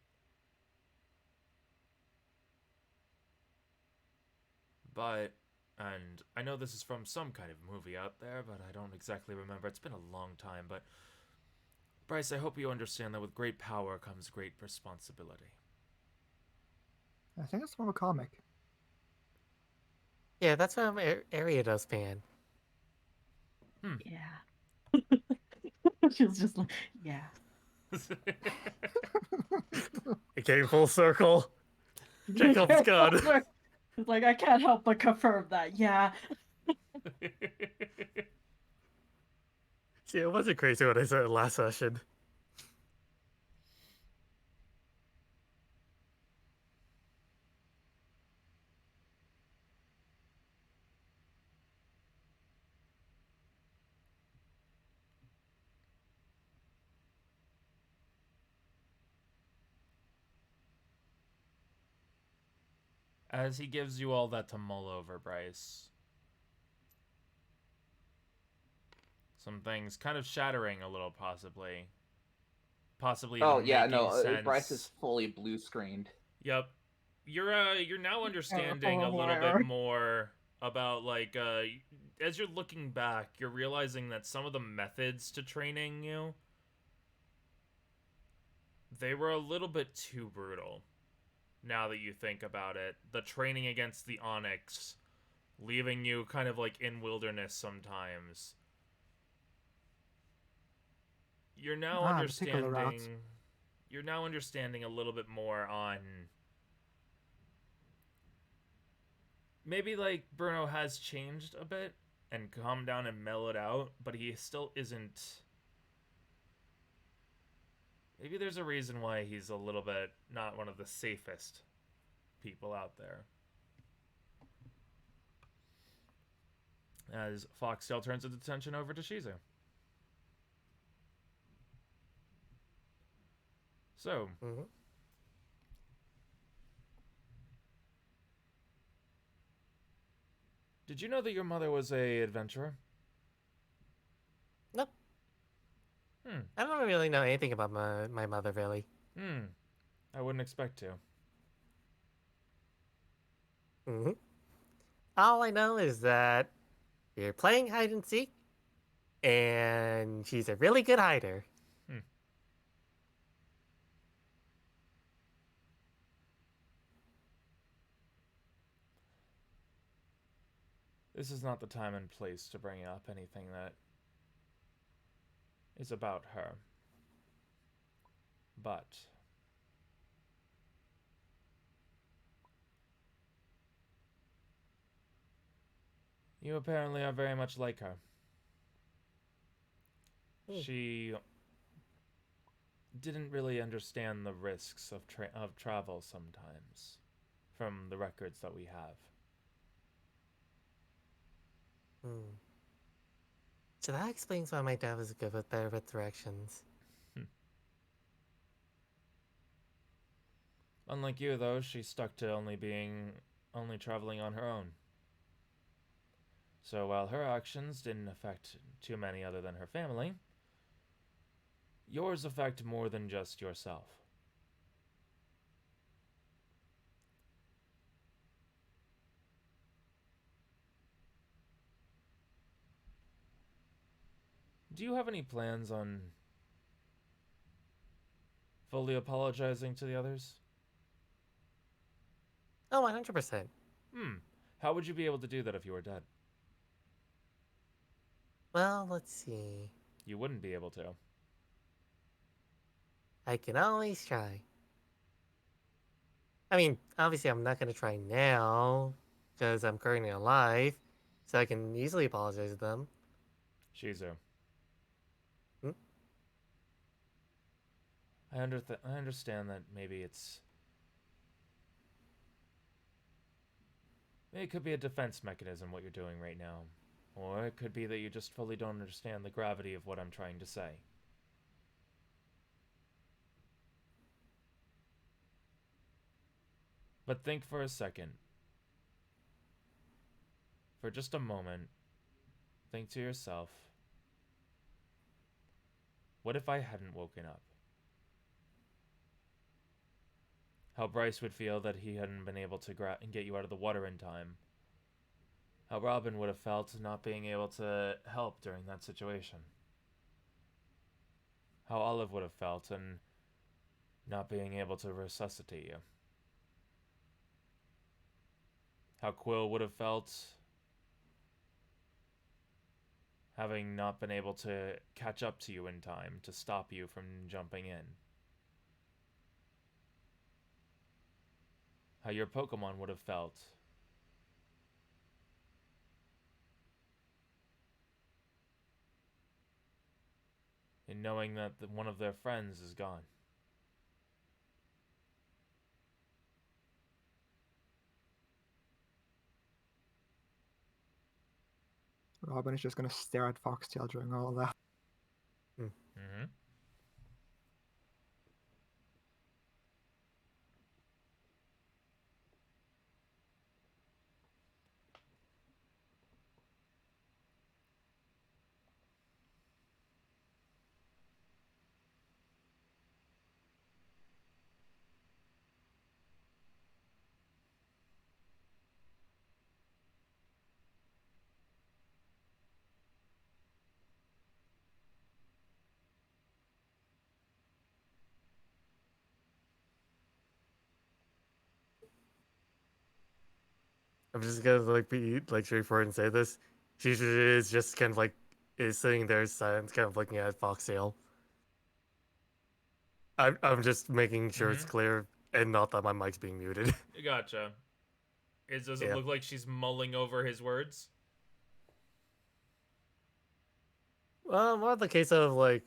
But, and I know this is from some kind of movie out there, but I don't exactly remember. It's been a long time, but Bryce, I hope you understand that with great power comes great responsibility. I think it's from a comic. Yeah, that's from Ariado's fan. Yeah. She was just like, yeah. It came full circle. Chekhov's gun. It's like, I can't help but confirm that, yeah. See, it wasn't crazy what I said last session. As he gives you all that to mull over, Bryce, some things kind of shattering a little, possibly. Possibly Oh even yeah, making no. sense. Bryce is fully blue screened. Yep. You're now understanding a little bit more about as you're looking back, you're realizing that some of the methods to training you, they were a little bit too brutal. Now that you think about it, the training against the Onyx, leaving you kind of like in wilderness sometimes. You're now understanding. You're now understanding a little bit more on. Maybe like Bruno has changed a bit and calmed down and mellowed out, but he still isn't. Maybe there's a reason why he's a little bit not one of the safest people out there. As Foxtail turns its attention over to Shizu. So, did you know that your mother was a adventurer? Nope. I don't really know anything about my mother, really. I wouldn't expect to. All I know is that you're playing hide and seek, and she's a really good hider. This is not the time and place to bring up anything that is about her. But you apparently are very much like her. She didn't really understand the risks of travel sometimes, from the records that we have. So that explains why my dad was good with better with directions. Unlike you, though, she stuck to only traveling on her own. So while her actions didn't affect too many other than her family, yours affect more than just yourself. Do you have any plans on fully apologizing to the others? Oh, 100%. How would you be able to do that if you were dead? Well, let's see. You wouldn't be able to. I can always try. I mean, obviously I'm not going to try now, because I'm currently alive, so I can easily apologize to them. Shizu. Hmm? I understand that maybe it could be a defense mechanism what you're doing right now. Or it could be that you just fully don't understand the gravity of what I'm trying to say. But think for a second. For just a moment, think to yourself, what if I hadn't woken up? How Bryce would feel that he hadn't been able to get you out of the water in time. How Robin would have felt not being able to help during that situation. How Olive would have felt and not being able to resuscitate you. How Quill would have felt having not been able to catch up to you in time to stop you from jumping in. How your Pokemon would have felt in knowing that one of their friends is gone. Robin is just going to stare at Foxtail during all of that. Mm-hmm. I'm just gonna like be like straightforward and say this. She is just kind of like is sitting there silent, kind of looking at Foxtail. I'm just making sure it's clear and not that my mic's being muted. Gotcha. Does it Yeah. look like she's mulling over his words? Well, more the case of like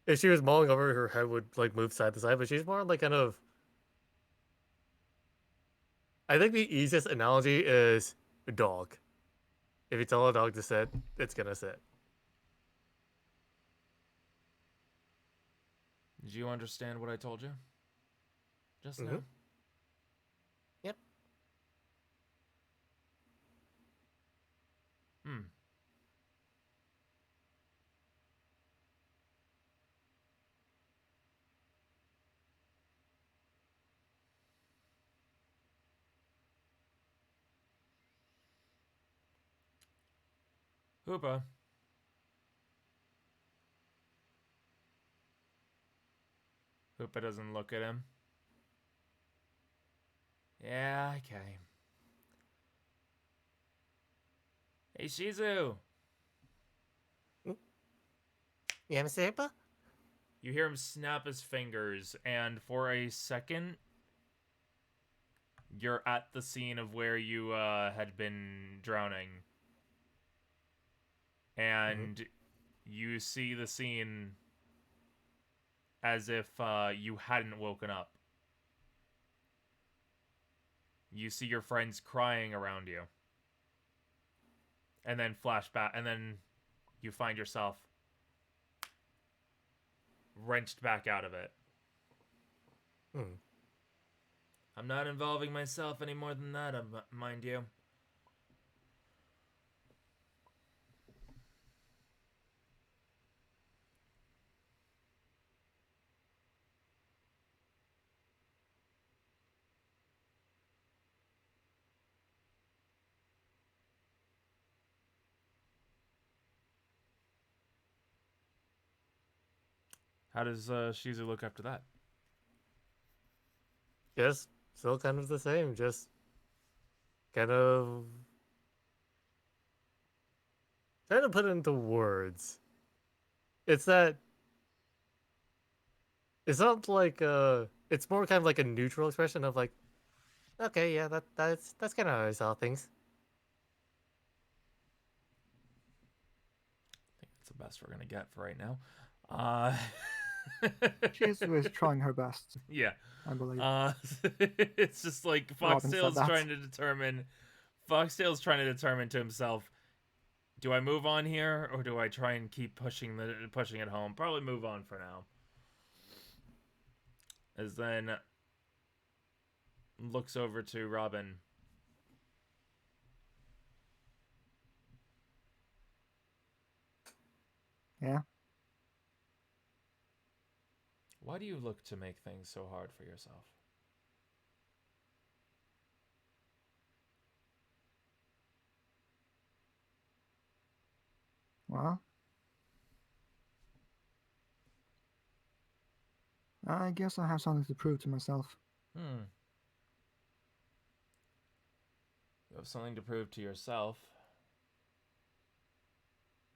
if she was mulling over, her head would like move side to side, but she's more like kind of. I think the easiest analogy is a dog. If you tell a dog to sit, it's gonna sit. Did you understand what I told you? Just now? Yep. Hmm. Hoopa. Hoopa doesn't look at him. Yeah, okay. Hey, Shizu! Yeah, Mr. Hippo? You hear him snap his fingers, and for a second, you're at the scene of where you had been drowning. And you see the scene as if you hadn't woken up. You see your friends crying around you. And then flashback, and then you find yourself wrenched back out of it. I'm not involving myself any more than that, mind you. How does Shizu look after that? Just still kind of the same. Just kind of trying to put it into words. It's that. It's not like it's more kind of like a neutral expression of like, okay, yeah, that's kind of how I saw things. I think that's the best we're gonna get for right now. Shizu is trying her best, Yeah. I believe. It's just like Robin said Foxtail's that. trying to determine. Foxtail's trying to determine to himself, do I move on here or do I try and keep pushing it home? Probably move on for now. As then looks over to Robin. Yeah? Why do you look to make things so hard for yourself? Well, I guess I have something to prove to myself. You have something to prove to yourself.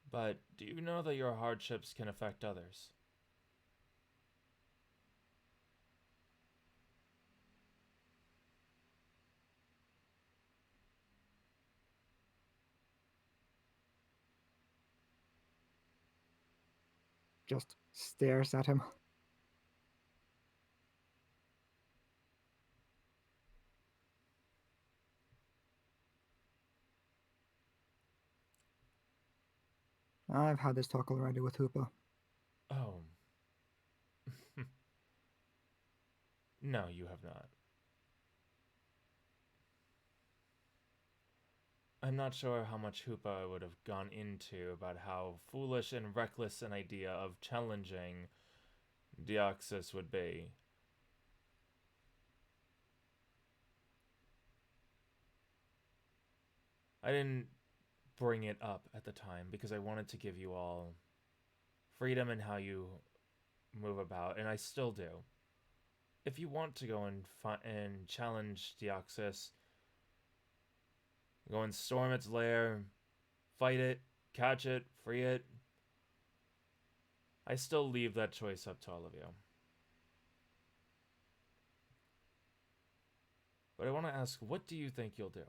But do you know that your hardships can affect others? Just stares at him. I've had this talk already with Hoopa. Oh. No, you have not. I'm not sure how much Hoopa would have gone into about how foolish and reckless an idea of challenging Deoxys would be. I didn't bring it up at the time because I wanted to give you all freedom in how you move about, and I still do. If you want to go and challenge Deoxys, go and storm its lair, fight it, catch it, free it, I still leave that choice up to all of you. But I want to ask, what do you think you'll do?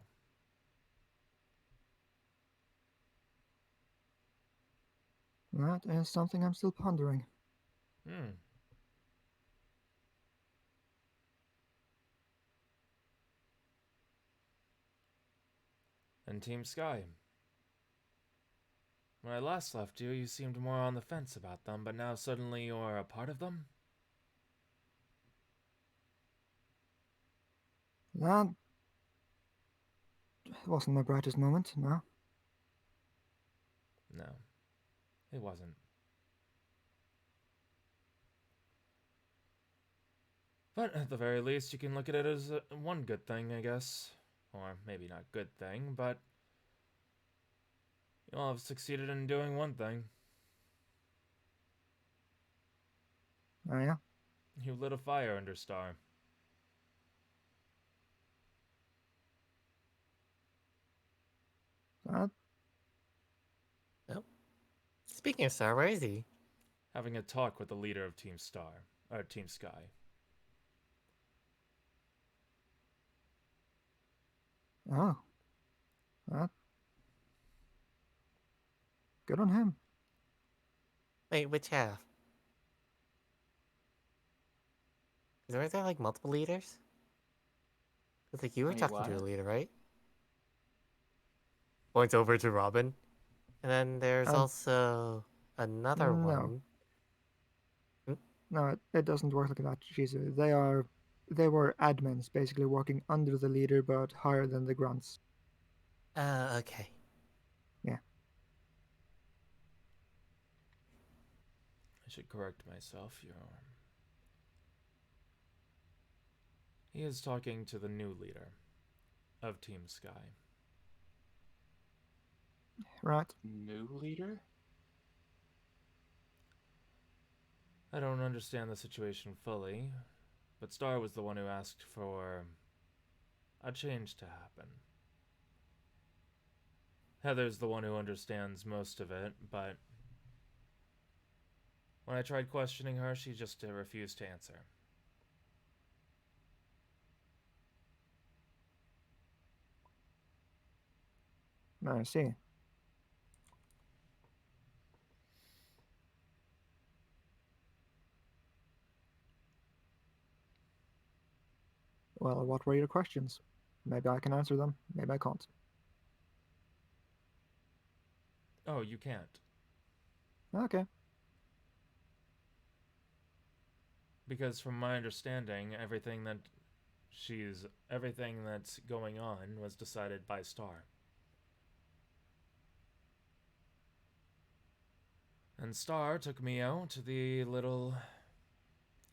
That is something I'm still pondering. And Team Sky. When I last left you, you seemed more on the fence about them, but now suddenly you're a part of them? That wasn't my brightest moment, no. No, it wasn't. But at the very least, you can look at it as one good thing, I guess. Or maybe not good thing, but you'll have succeeded in doing one thing. Oh yeah? You lit a fire under Star. That Speaking of Star, where is he? Having a talk with the leader of Team Star, or Team Sky. Oh. That. Good on him. Wait, which half? Is there like multiple leaders? It's like you were Wait, talking what? to a leader, right? Points over to Robin. And then there's also another No. one. No, it doesn't work like that, Shizu. They were admins, basically working under the leader, but higher than the grunts. Okay. Yeah. I should correct myself. He is talking to the new leader of Team Sky. Right. New leader? I don't understand the situation fully, but Star was the one who asked for a change to happen. Heather's the one who understands most of it, but when I tried questioning her, she just refused to answer. I see. Well, what were your questions? Maybe I can answer them, maybe I can't. Oh, you can't. Okay. Because from my understanding, everything that's going on was decided by Star. And Star took me out to the little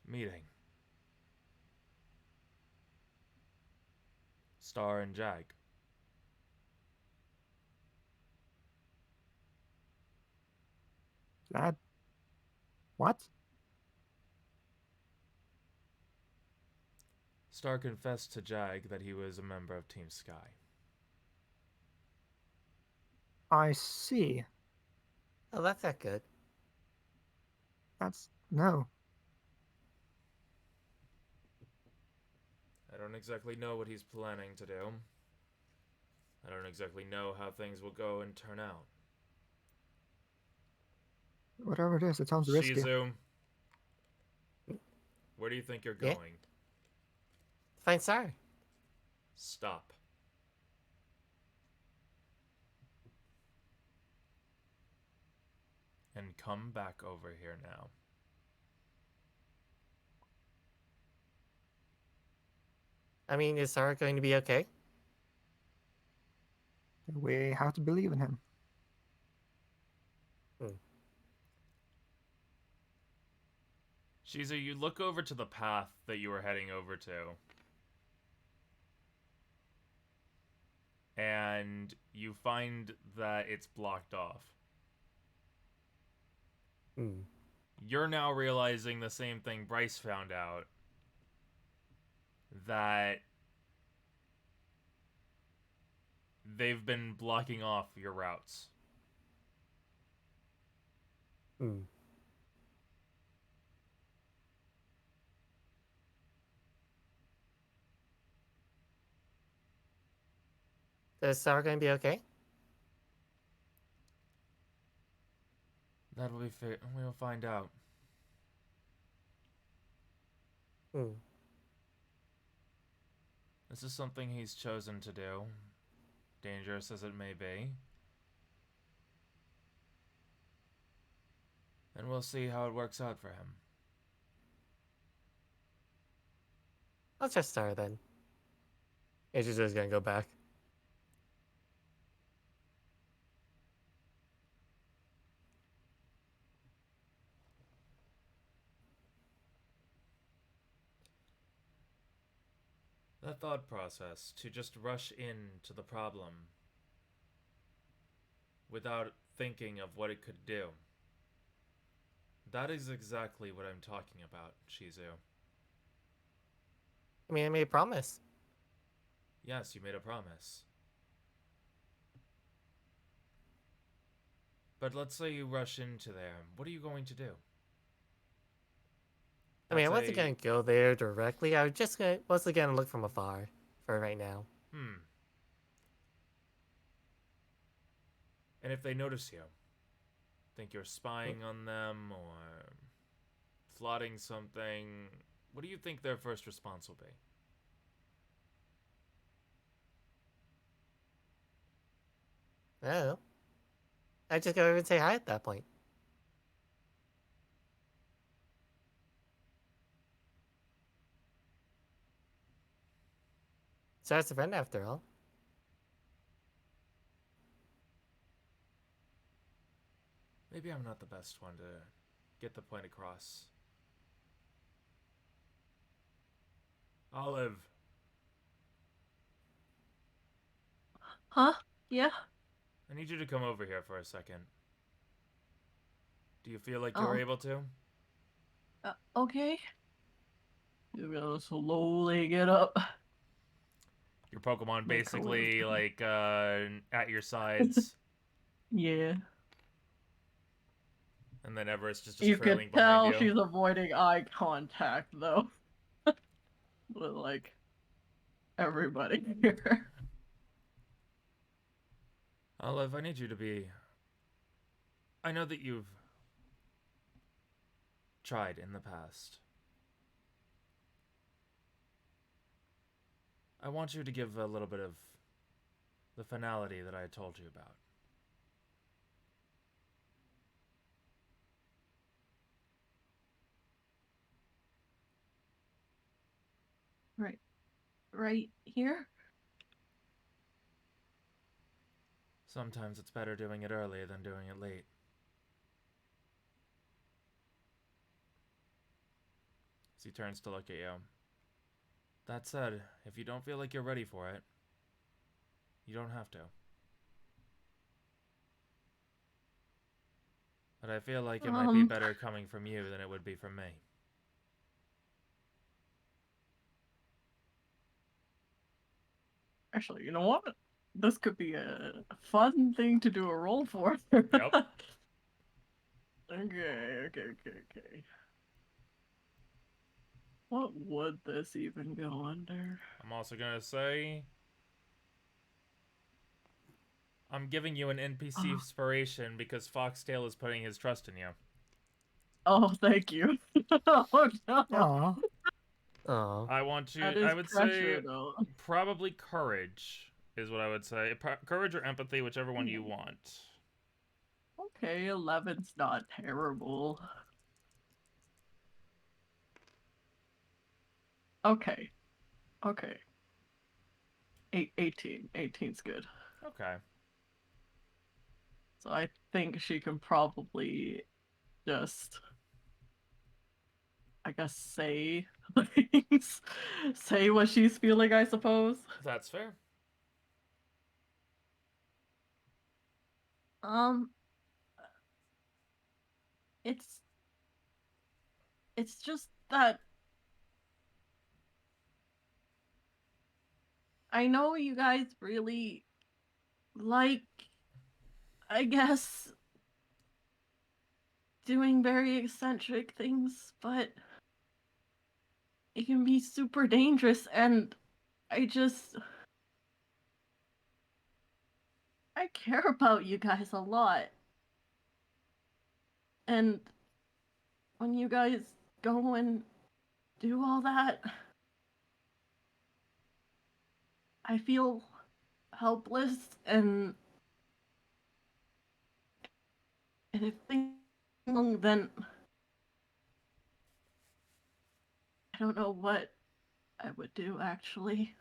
meeting. Star and Jag. That. What? Star confessed to Jag that he was a member of Team Sky. I see. Oh, that's not good. That's. No. I don't exactly know what he's planning to do. I don't exactly know how things will go and turn out. Whatever it is, it sounds risky. Shizu, where do you think you're Yeah? going? Fine, sorry. Stop. And come back over here now. I mean, is Sarah going to be okay? We have to believe in him. Shizu, you look over to the path that you were heading over to. And you find that it's blocked off. You're now realizing the same thing Bryce found out. That they've been blocking off your routes. Is Sarah going to be okay? That'll be fair. We'll find out. This is something he's chosen to do, dangerous as it may be. And we'll see how it works out for him. I'll trust Sarah then. And she's just going to go back. That thought process, to just rush into the problem without thinking of what it could do. That is exactly what I'm talking about, Shizu. I mean, I made a promise. Yes, you made a promise. But let's say you rush into there. What are you going to do? I mean, I That's wasn't gonna go there directly. I was just mostly gonna look from afar for right now. And if they notice you, think you're spying on them or plotting something, what do you think their first response will be? I don't know. I just go over and say hi at that point. So that's a friend after all. Maybe I'm not the best one to get the point across. Olive. Huh? Yeah? I need you to come over here for a second. Do you feel like you're able to? Okay. You're gonna slowly get up. Your Pokemon Make her way basically, over. like, at your sides. Yeah. And then Everest is just You can trailing behind tell you. she's avoiding eye contact, though. With, like, everybody here. Olive, I need you to be... I know that you've tried in the past. I want you to give a little bit of the finality that I told you about. Right here? Sometimes it's better doing it early than doing it late. As he turns to look at you. That said, if you don't feel like you're ready for it, you don't have to. But I feel like it might be better coming from you than it would be from me. Actually, you know what? This could be a fun thing to do a roll for. Yep. Okay. What would this even go under? I'm also gonna say... I'm giving you an NPC inspiration because Foxtail is putting his trust in you. Oh, thank you. Oh no. Aw. Oh. I want you... That is I would pressure, say though. probably courage is what I would say. Courage or empathy, whichever one you want. Okay, 11's not terrible. Okay. 18. 18's good. Okay. So I think she can probably just, I guess, say things. Say what she's feeling, I suppose. That's fair. Um, it's just that I know you guys really like, I guess, doing very eccentric things, but it can be super dangerous, and I care about you guys a lot. And when you guys go and do all that, I feel helpless, and if things go wrong, then I don't know what I would do, actually.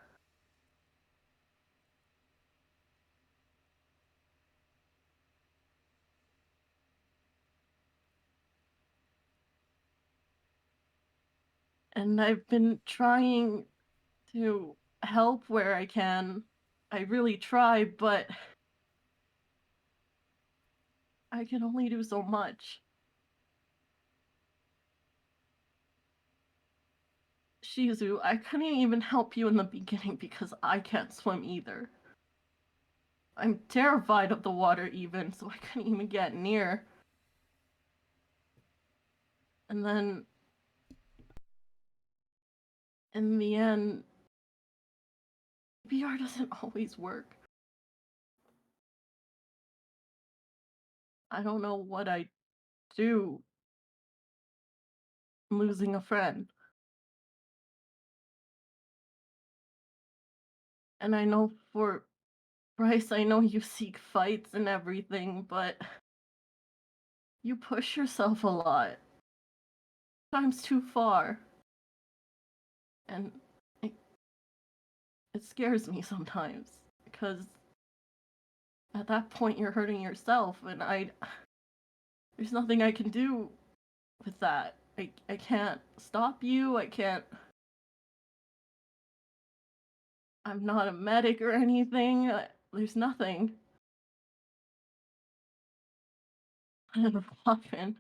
And I've been trying to help where I can. I really try, but I can only do so much. Shizu, I couldn't even help you in the beginning because I can't swim either. I'm terrified of the water even, so I couldn't even get near. And then in the end, VR doesn't always work. I don't know what I do losing a friend. And I know for Bryce, I know you seek fights and everything, but you push yourself a lot. Sometimes too far. And it scares me sometimes. Because at that point you're hurting yourself, and there's nothing I can do with that. I can't stop you, I'm not a medic or anything. There's nothing. And Robin,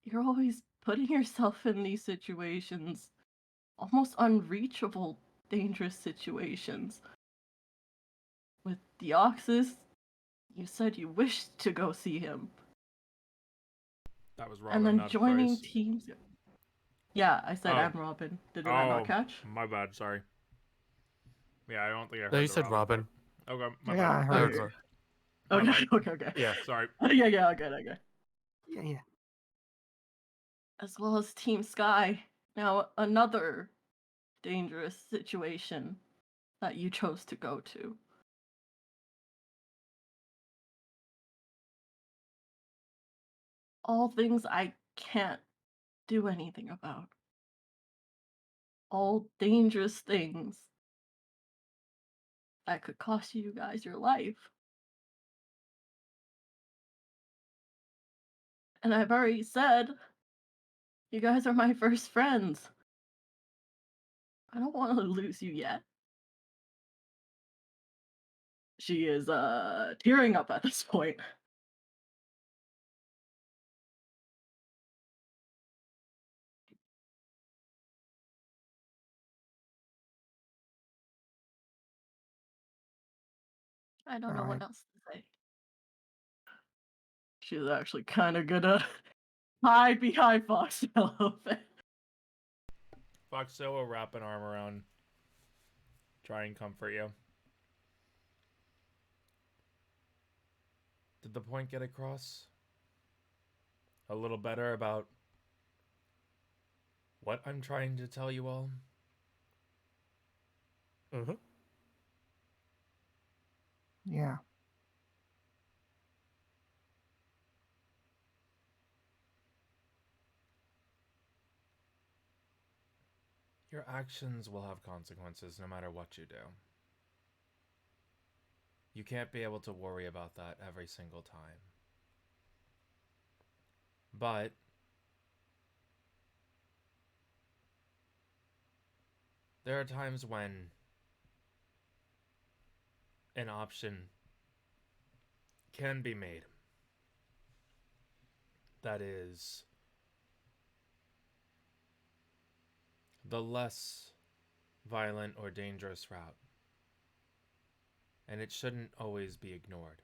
you're always putting yourself in these situations, almost unreachable, dangerous situations. With Deoxys, you said you wished to go see him. That was Robin, And then not joining Bryce. teams. Yeah, I said Oh. and Robin. Did I not catch? My bad, sorry. Yeah, I don't think I heard No, you the said Robin. part. Okay, my Yeah, bad. I I heard. heard. My Okay, bad. okay. Yeah. Sorry. Yeah, okay. Yeah. As well as Team Sky. Now, another dangerous situation that you chose to go to. All things I can't do anything about. All dangerous things that could cost you guys your life. And I've already said, you guys are my first friends. I don't want to lose you yet. She is tearing up at this point. I don't know what else to say. She's actually kind of gonna hide behind Foxtail a little bit. Foxtail will wrap an arm around, try and comfort you. Did the point get across? A little better about what I'm trying to tell you all? Mm-hmm. Yeah. Your actions will have consequences no matter what you do. You can't be able to worry about that every single time. But there are times when an option can be made that is the less violent or dangerous route. And it shouldn't always be ignored.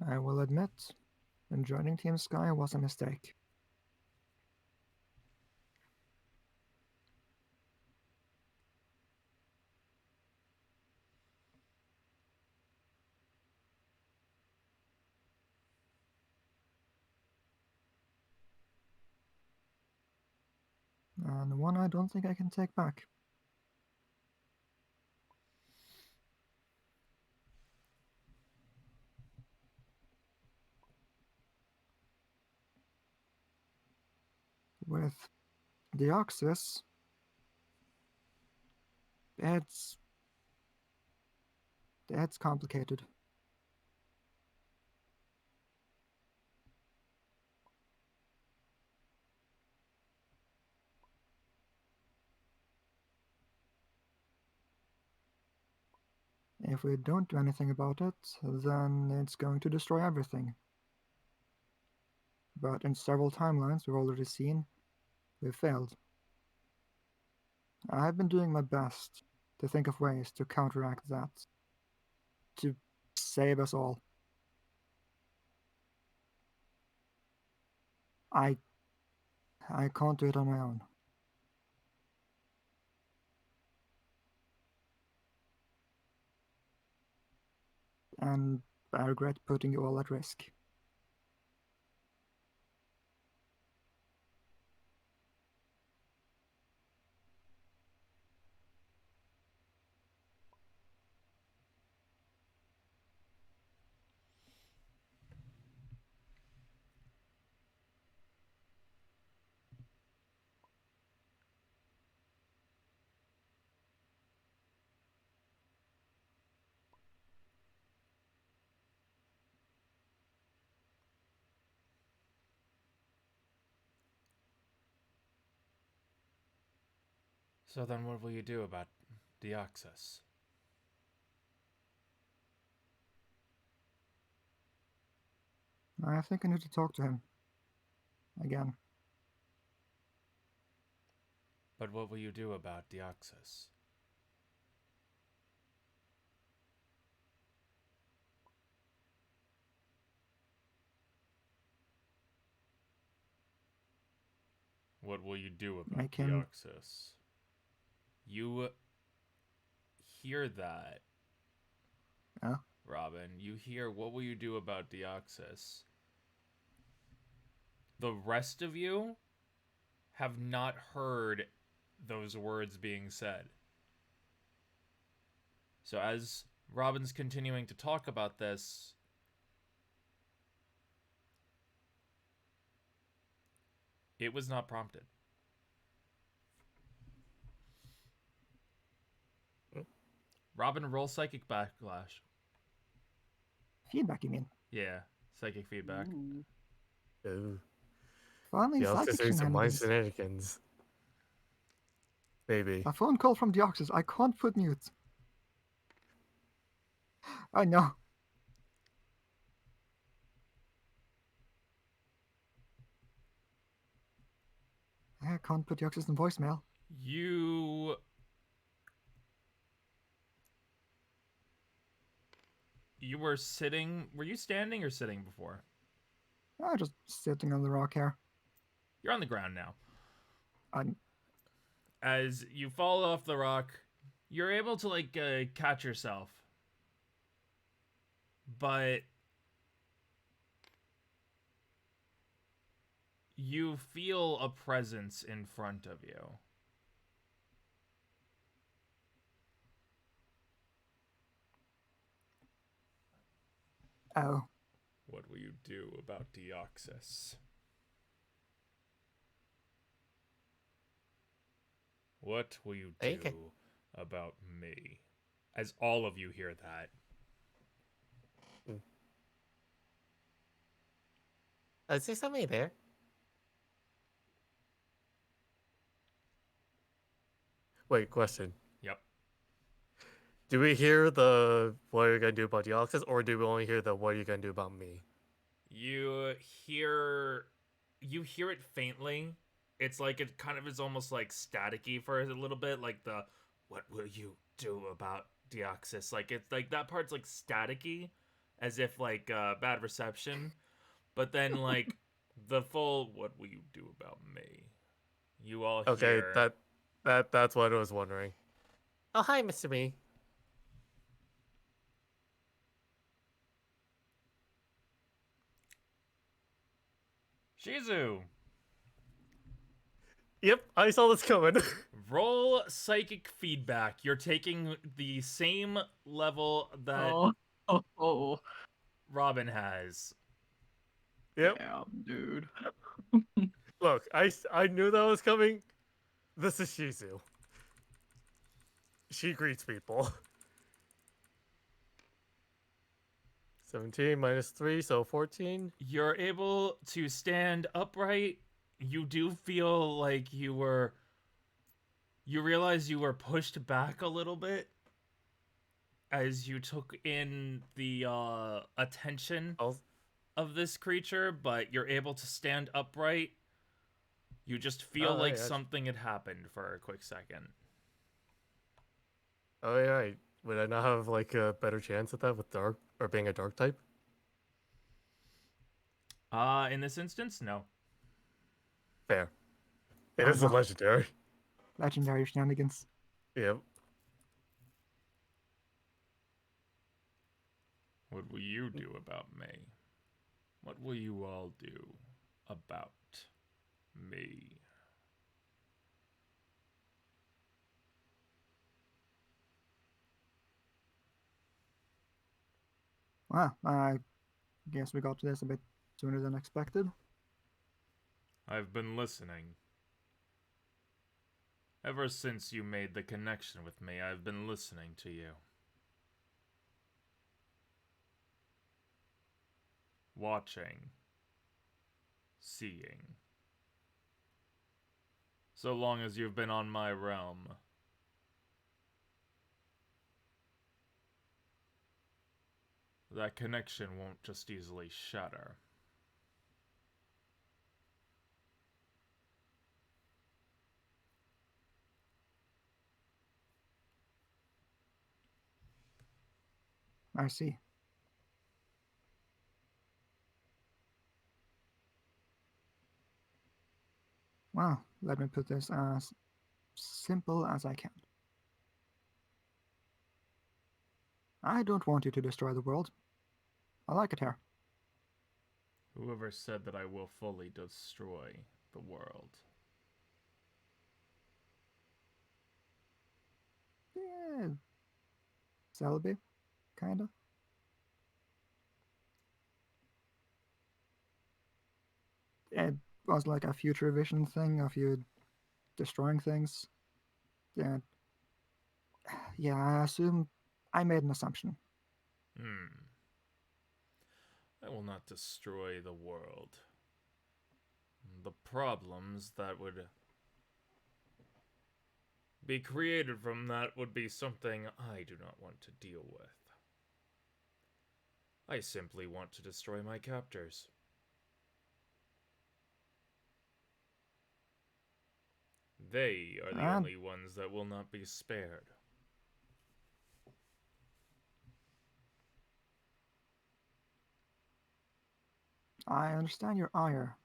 I will admit, joining Team Sky was a mistake. And one I don't think I can take back. With Deoxys, it's complicated. If we don't do anything about it, then it's going to destroy everything. But in several timelines we've already seen, we've failed. I've been doing my best to think of ways to counteract that. To save us all. I can't do it on my own. And I regret putting you all at risk. So then what will you do about Deoxys? I think I need to talk to him. Again. But what will you do about Deoxys? What will you do about Make him- Deoxys? You hear that, Yeah? Robin. You hear, what will you do about Deoxys? The rest of you have not heard those words being said. So as Robin's continuing to talk about this, it was not prompted. Robin, roll psychic backlash. Feedback, you mean? Yeah, psychic feedback. Ooh. Oh. Finally, Deoxys psychic doing some mind shenanigans. shenanigans. Maybe. A phone call from Deoxys. I can't put mute. I know. I can't put Deoxys in voicemail. You were sitting... Were you standing or sitting before? I'm just sitting on the rock here. You're on the ground now. I'm... As you fall off the rock, you're able to, like, catch yourself. But... you feel a presence in front of you. Oh. What will you do about Deoxys? What will you do Okay. about me? As all of you hear that. Is there somebody there? Wait, question. Yep. Do we hear the what are you gonna do about Deoxys, or do we only hear the what are you gonna do about me? You hear it faintly. It's like it kind of is almost like staticky for a little bit, like the what will you do about Deoxys? Like it's like that part's like staticky, as if like bad reception. But then like the full what will you do about me? You all Okay, hear that's what I was wondering. Oh, hi, Mr. Me. Shizu. Yep, I saw this coming. Roll psychic feedback. You're taking the same level that Oh. Robin has. Yep. Damn, dude. Look, I knew that was coming. This is Shizu. She greets people. 17 minus 3, so 14. You're able to stand upright. You do feel like you realize you were pushed back a little bit as you took in the attention of this creature, but you're able to stand upright. You just feel like something had happened for a quick second. Oh, yeah. would I not have like a better chance at that with dark or being a dark type? In this instance, no. Fair. It Oh, is a wow. legendary. Legendary shenanigans. Yep. What will you do about me? What will you all do about me? Well, I guess we got to this a bit sooner than expected. I've been listening. Ever since you made the connection with me, I've been listening to you. Watching. Seeing. So long as you've been on my realm. That connection won't just easily shatter. I see. Well, let me put this as simple as I can. I don't want you to destroy the world. I like it here. Whoever said that I will fully destroy the world? Yeah, Celebi, kinda. It was like a future vision thing of you destroying things. Yeah, yeah, I assume I made an assumption. I will not destroy the world. The problems that would be created from that would be something I do not want to deal with. I simply want to destroy my captors. They are the And only ones that will not be spared. I understand your ire,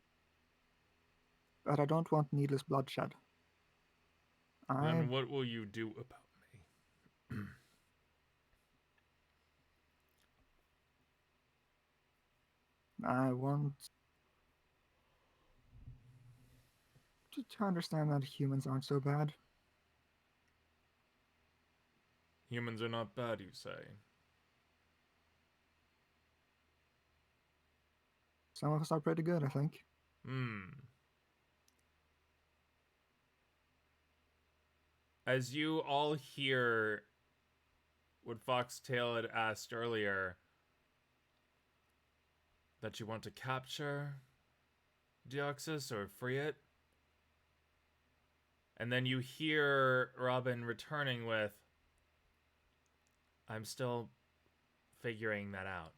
but I don't want needless bloodshed. Then what will you do about me? I want to understand that humans aren't so bad. Humans are not bad, you say? Some of us are pretty good, I think. As you all hear what Foxtail had asked earlier, that you want to capture Deoxys or free it, and then you hear Robin returning with, I'm still figuring that out.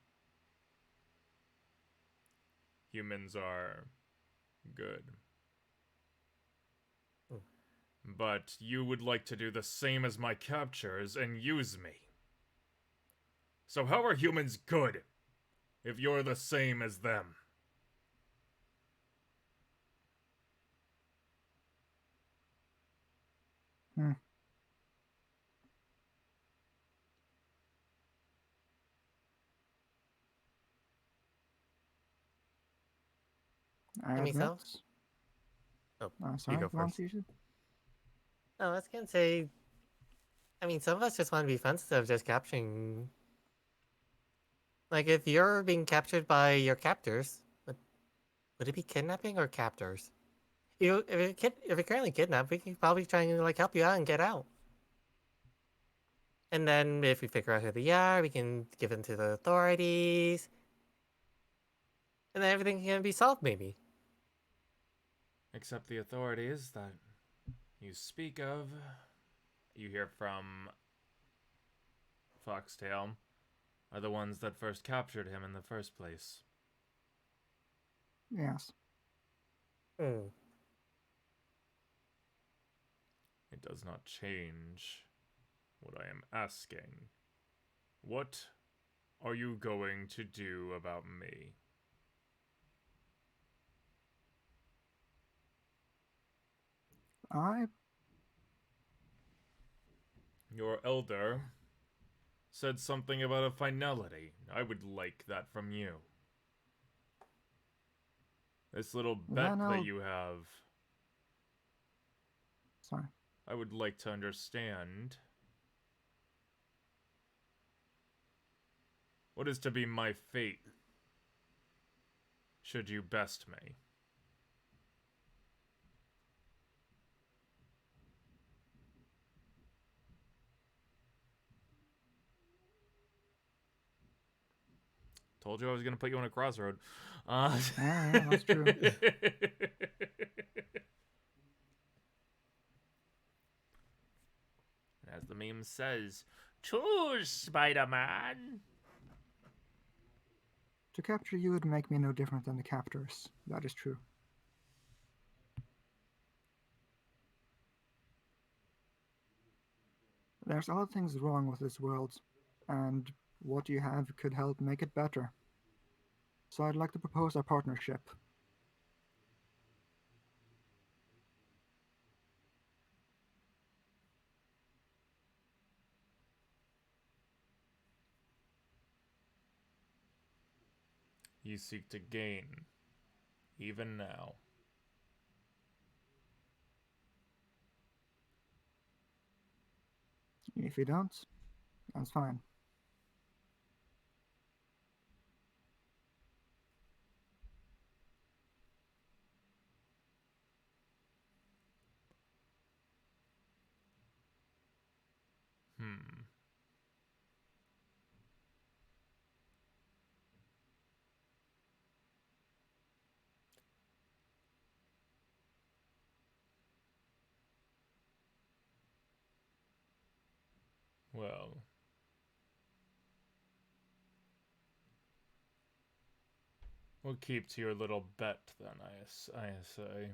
Humans are good. But you would like to do the same as my captures and use me. So how are humans good if you're the same as them? I I mean, admit. Oh, you Sorry, go go on, first. Shizu. No, I was gonna say. I mean, some of us just want to be fun instead of just capturing. Like, if you're being captured by your captors, would it be kidnapping or captors? If you're currently kidnapped, we can probably try and like help you out and get out. And then if we figure out who they are, we can give them to the authorities, and then everything can be solved, maybe. Except the authorities that you speak of, you hear from Foxtail, are the ones that first captured him in the first place. Yes. It does not change What I am asking, what are you going to do about me? Your elder said something about a finality. I would like that from you. This little bet Then that I'll... you have, Sorry. I would like to understand. What is to be my fate, should you best me? Told you I was going to put you on a crossroad. Yeah, that's true. As the meme says, choose, Spider-Man! To capture you would make me no different than the captors. That is true. There's a lot of things wrong with this world, and what you have could help make it better. So I'd like to propose a partnership. You seek to gain, even now. If you don't, that's fine. Well, we'll keep to your little bet then, I say.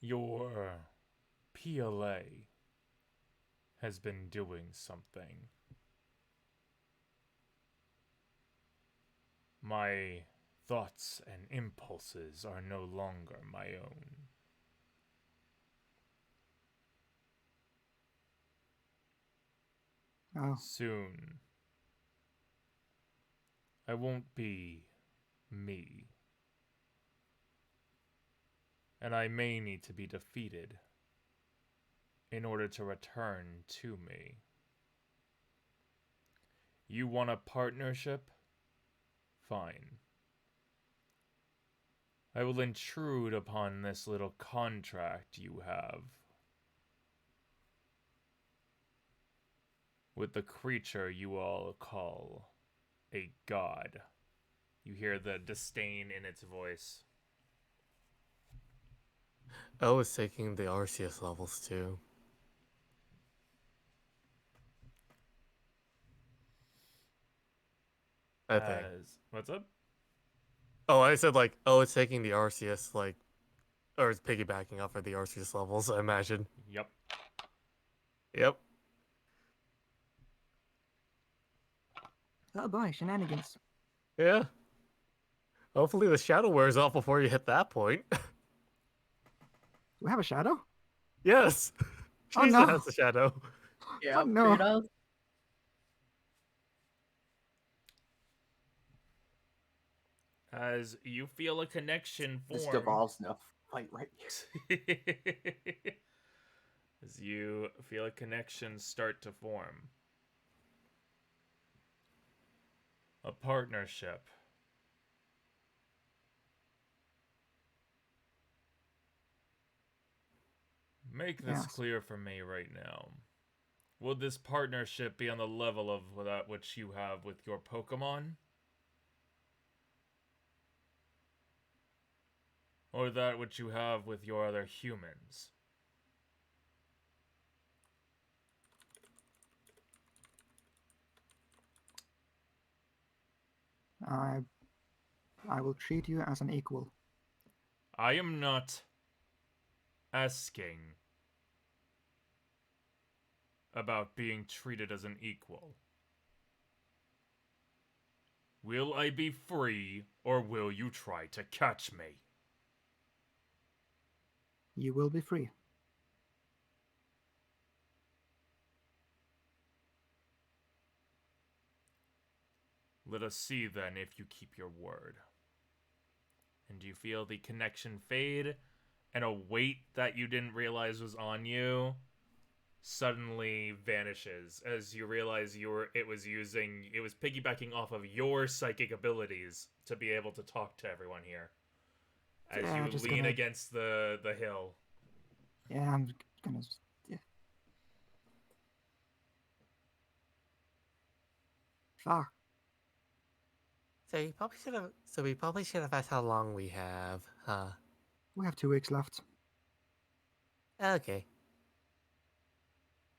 Your PLA has been doing something. My thoughts and impulses are no longer my own. Oh, Soon, I won't be me. And I may need to be defeated in order to return to me. You want a partnership? Fine. I will intrude upon this little contract you have with the creature you all call a god. You hear the disdain in its voice. I was taking the RCS levels too. I think. What's up? Oh, I said like, oh, it's taking the RCS like, or it's piggybacking off of the RCS levels. I imagine. Yep. Yep. oh boy, shenanigans. Yeah. Hopefully the shadow wears off before you hit that point. Do we have a shadow? Yes. Oh, Shizu no. has the shadow. Yeah, Oh, no. Frida. As you feel a connection This form. devolves into a fight right here. As you feel a connection start to form. A partnership. Make this Yes. clear for me right now. Will this partnership be on the level of that which you have with your Pokemon? Or that which you have with your other humans? I will treat you as an equal. I am not asking about being treated as an equal. Will I be free, or will you try to catch me? You will be free. Let us see then if you keep your word. And you feel the connection fade, and a weight that you didn't realize was on you suddenly vanishes as you realize it was piggybacking off of your psychic abilities to be able to talk to everyone here. As Yeah, you just lean gonna- against the hill. Yeah, I'm gonna. Yeah. Fuck. So we probably should have asked how long we have, huh? We have 2 weeks left. Okay.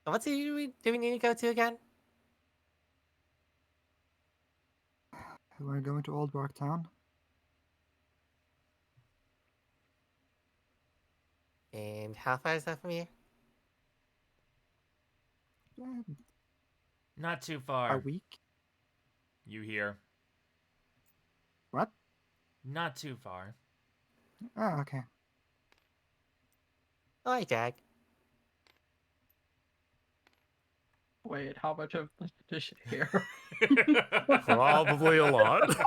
What city do we need to go to again? We're going to Old Bark Town. And how far is that from here? Not too A far. week. You hear. What? Not too far. Oh, okay. Alright, Jack. Wait, how much of the shit here? Probably a lot.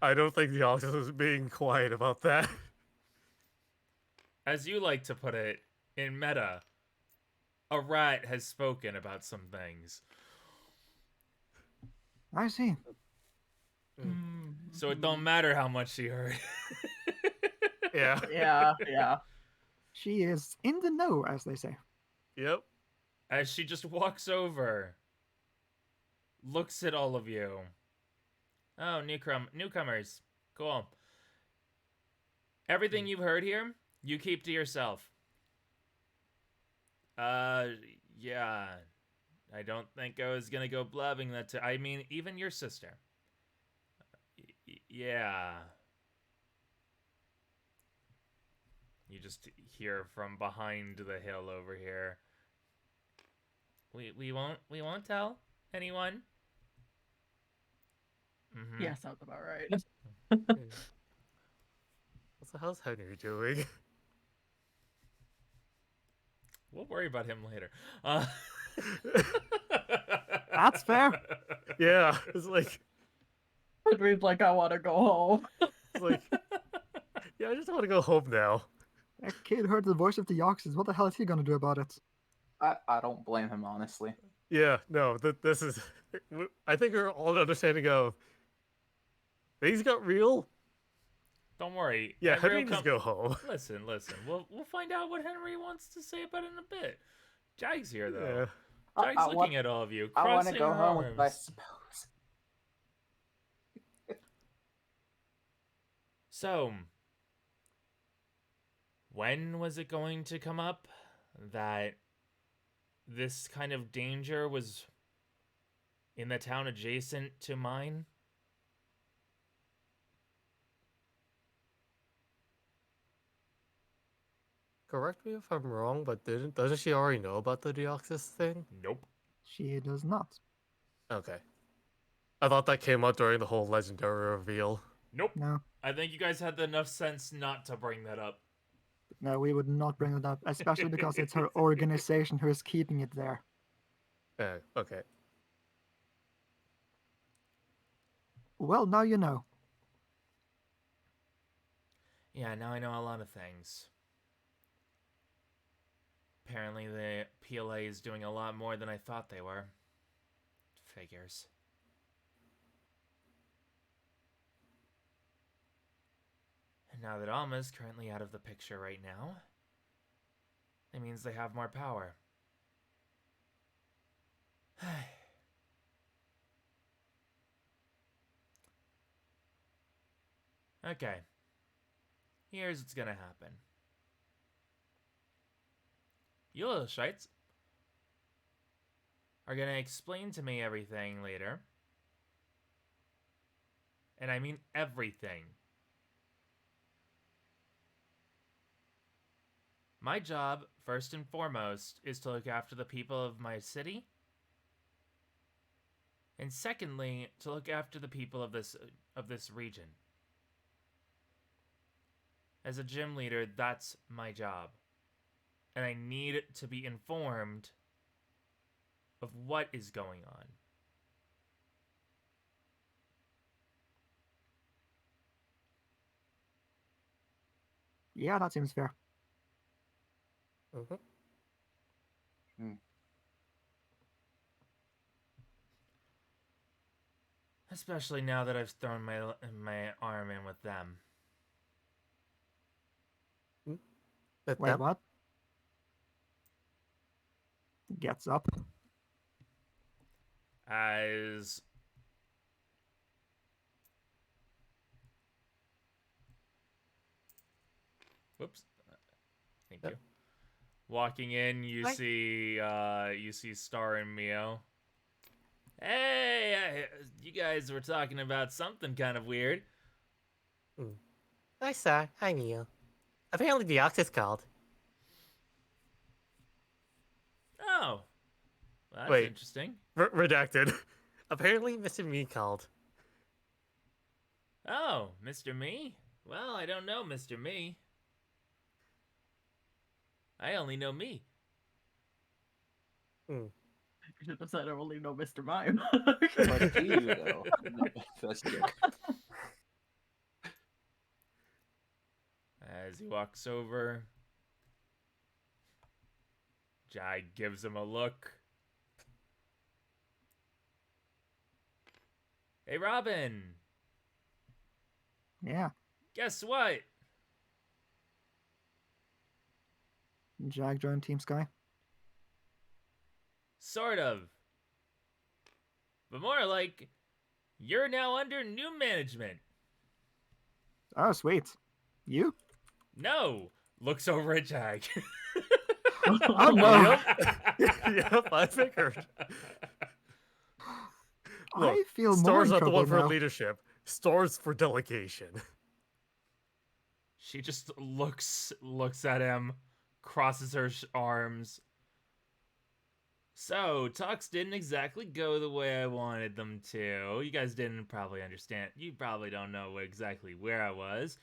I don't think the officer was being quiet about that. As you like to put it, in meta, a rat has spoken about some things. I see. So it don't matter how much she heard. Yeah. Yeah. She is in the know, as they say. Yep. As she just walks over, looks at all of you. Oh, newcomers. Cool. Everything you've heard here, you keep to yourself. Yeah. I don't think I was gonna go blabbing that to... I mean, even your sister. Yeah. You just hear from behind the hill over here. We won't tell anyone. Mm-hmm. Yeah, sounds about right. So how's Henry doing? We'll worry about him later. That's fair. Yeah, it's like Henry's like, I want to go home. it's like yeah, I just want to go home now. That kid heard the voice of the Yoxes. What the hell is he gonna do about it? I don't blame him, honestly. Yeah, no, this is. I think we're all understanding of. Things got real. Don't worry. Yeah, Henry Henry will just go home. Listen. We'll find out what Henry wants to say about it in a bit. Jag's here though. Yeah. Jag's I looking want- at all of you, I want crossing to go her home with my arms. suppose. So, when was it going to come up that this kind of danger was in the town adjacent to mine? Correct me if I'm wrong, but doesn't she already know about the Deoxys thing? Nope. She does not. Okay. I thought that came out during the whole legendary reveal. Nope. No. I think you guys had enough sense not to bring that up. No, we would not bring it up, especially because it's her organization who is keeping it there. Okay. Well, now you know. Yeah, now I know a lot of things. Apparently the PLA is doing a lot more than I thought they were. Figures. And now that Alma's currently out of the picture right now, it means they have more power. Okay. Here's what's gonna happen. You little shites are gonna explain to me everything later. And I mean everything. My job, first and foremost, is to look after the people of my city. And secondly, to look after the people of this region. As a gym leader, that's my job. And I need to be informed of what is going on. Yeah, that seems fair. Mm-hmm. Especially now that I've thrown my arm in with them. With Wait, them? what? Gets up. As whoops. Thank you. Walking in, you Hi. see Star and Mio. Hey, you guys were talking about something kind of weird. Hi, Star. Hi, Neo. Apparently the Ox is called. Oh, well, that's Wait. interesting. Redacted. Apparently Mr. Me called. Oh, Mr. Me? Well, I don't know Mr. Me. I only know me. You should have said I only know Mr. Mime. What do you know? That's a joke. As he walks over, Jai gives him a look. Hey, Robin. Yeah. Guess what? Jag joined Team Sky. Sort of. But more like, you're now under new management. Oh, sweet. You? No. Looks over at Jag. Oh, no. Yep, I figured. Look, I feel more Star's in not the trouble one for now. leadership. Star's for delegation. She just looks at him, crosses her arms. So, talks didn't exactly go the way I wanted them to. You guys didn't probably understand. You probably don't know exactly where I was.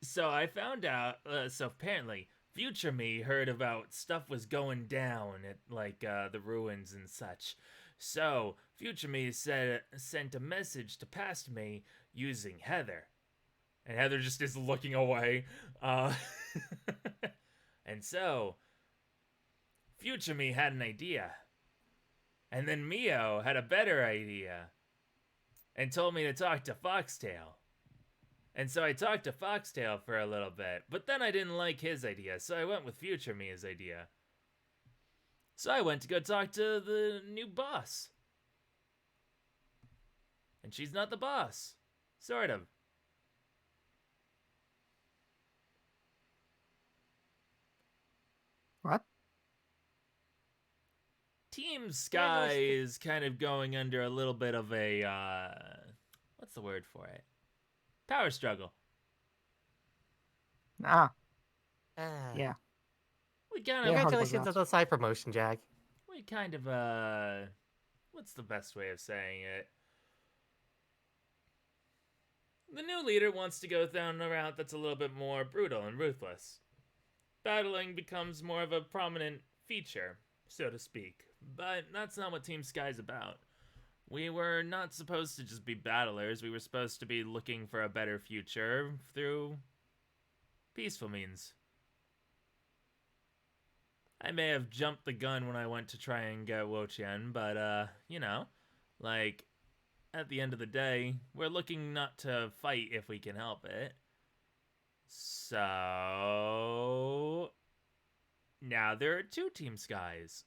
So I found out, so apparently, future me heard about stuff was going down at, like, the ruins and such. So, future me sent a message to past me using Heather. And Heather just is looking away. And so, future me had an idea. And then Mio had a better idea. And told me to talk to Foxtail. And so I talked to Foxtail for a little bit, but then I didn't like his idea, so I went with future me's idea. So I went to go talk to the new boss. And she's not the boss. Sort of. What? Team Sky is kind of going under a little bit of a, what's the word for it? Power struggle. Ah, Ah. yeah. We kind of, Yeah, hard Congratulations was on the side promotion, Jag. we kind of, what's the best way of saying it? The new leader wants to go down a route that's a little bit more brutal and ruthless. Battling becomes more of a prominent feature, so to speak. But that's not what Team Sky's about. We were not supposed to just be battlers. We were supposed to be looking for a better future through peaceful means. I may have jumped the gun when I went to try and get Wotian, but, you know, like, at the end of the day, we're looking not to fight if we can help it. So, now there are two Team Skies.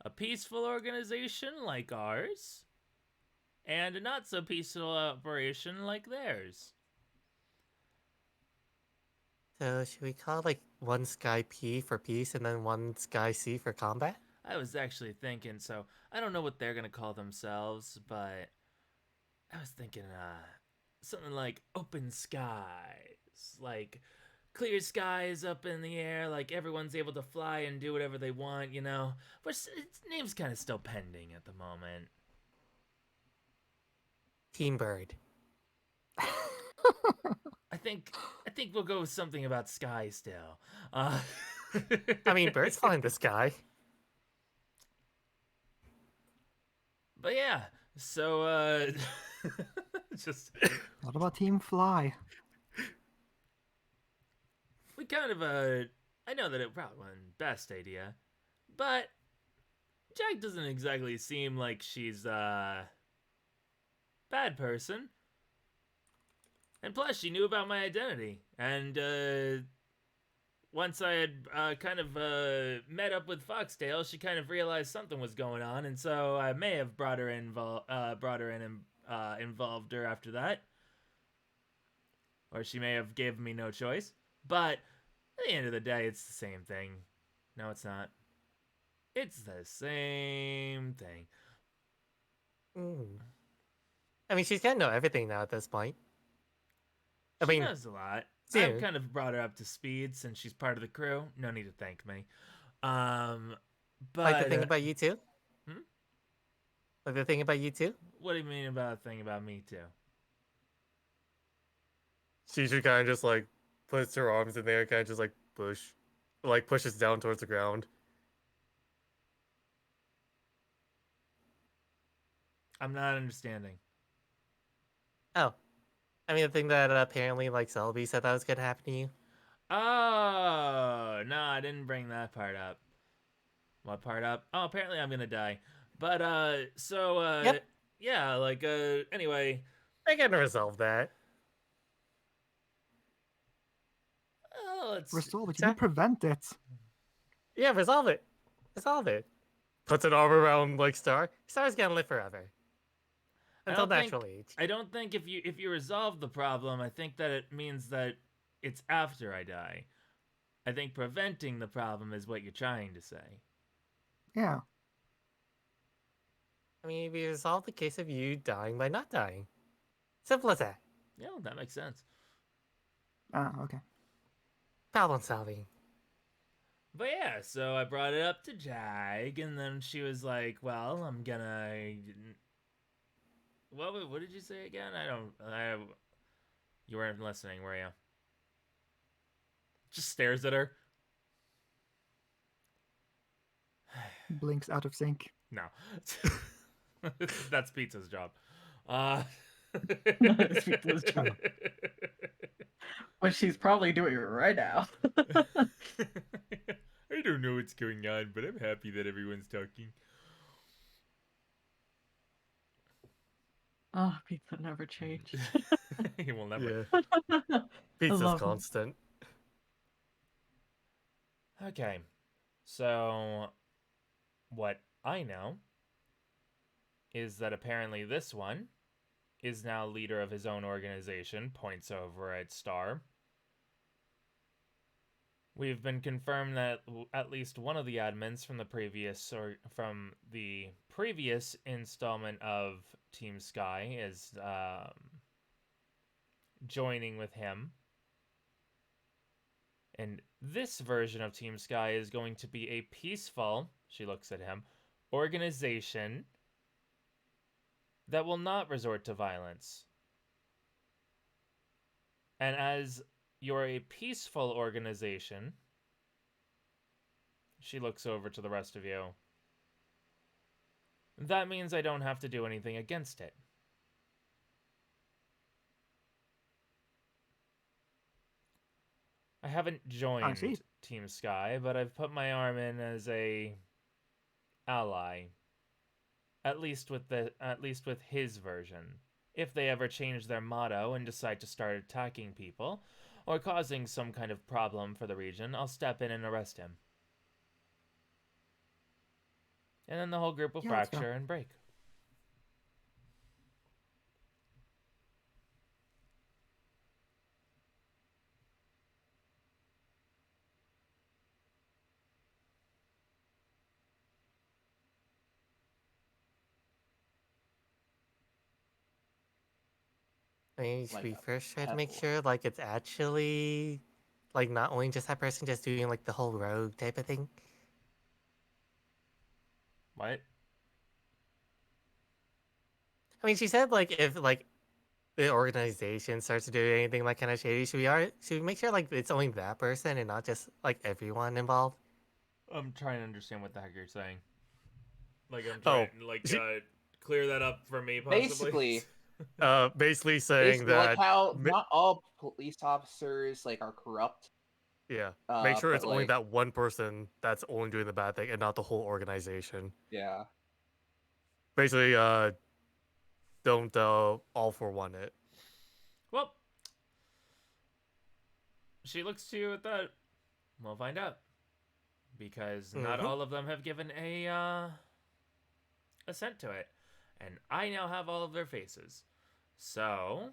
A peaceful organization like ours, and a not so peaceful operation like theirs. So should we call like one Sky P for peace and then one Sky C for combat? I was actually thinking, so I don't know what they're gonna call themselves, but I was thinking, something like open skies, like clear skies up in the air, like everyone's able to fly and do whatever they want, you know. But its name's kind of still pending at the moment. Team Bird. I think we'll go with something about sky still. I mean, birds fly in the sky. But yeah, so just What about Team Fly? we kind of I know that it probably wasn't the best idea, but Jack doesn't exactly seem like she's bad person. And plus, she knew about my identity. And once I had kind of met up with Foxtail, she kind of realized something was going on, and so I may have brought her in and involved her after that, or she may have given me no choice. But at the end of the day, it's the same thing. No, it's not. It's the same thing. I mean, she's gonna know everything now at this point. She knows a lot. soon. I've kind of brought her up to speed since she's part of the crew. No need to thank me. But like the thing about you too? Hmm? Like the thing about you too? What do you mean about a thing about me too? She should kind of just like puts her arms in there, kind of just like pushes down towards the ground. I'm not understanding. Oh, I mean the thing that apparently like Selby said that was gonna happen to you. Oh no, I didn't bring that part up. What part up? Oh, apparently I'm gonna die. But Yep. yeah, like anyway. They're gonna resolve that. Let's Resolve it. You can prevent it. Yeah, resolve it. Resolve it. Puts an arm around like Star. Star's gonna live forever. Until natural age. I don't think if you resolve the problem, I think that it means that it's after I die. I think preventing the problem is what you're trying to say. Yeah. I mean, we resolve the case of you dying by not dying. Simple as that. Yeah, that makes sense. Ah, okay. Problem solving. But yeah, so I brought it up to Jag, and then she was like, "Well, I'm gonna." What did you say again? You weren't listening, were you? Just stares at her. Blinks out of sync. No, that's Pizza's job. That's Pizza's job. But she's probably doing it right now. I don't know what's going on, but I'm happy that everyone's talking. Oh, Pizza never changed. He will never. Yeah. Pizza's love him. constant. Okay, so what I know is that apparently this one is now leader of his own organization, points over at Star. We've been confirmed that at least one of the admins from the previous installment of Team Sky is joining with him. And this version of Team Sky is going to be a peaceful, she looks at him, organization that will not resort to violence. And as you're a peaceful organization, she looks over to the rest of you, that means I don't have to do anything against it. I haven't joined Team Sky, but I've put my arm in as a ally. At least with his version. If they ever change their motto and decide to start attacking people or causing some kind of problem for the region, I'll step in and arrest him. And then the whole group will fracture and break. I mean, should Like we a first try to make pebble. sure, like, it's actually, like, not only just that person just doing, like, the whole rogue type of thing? What? I mean, she said, like, if, like, the organization starts to do anything, like, kind of shady, should we make sure, like, it's only that person and not just, like, everyone involved? I'm trying to understand what the heck you're saying. Like, I'm Oh, trying, like, she- clear that up for me, possibly. Basically, basically saying basically, like that, how not all police officers like are corrupt. yeah, make sure it's But only like, that one person that's only doing the bad thing and not the whole organization. yeah, Basically, don't all for one it. Well, she looks to you at that. We'll find out. Because not Mhm. all of them have given a assent to it. And I now have all of their faces. So,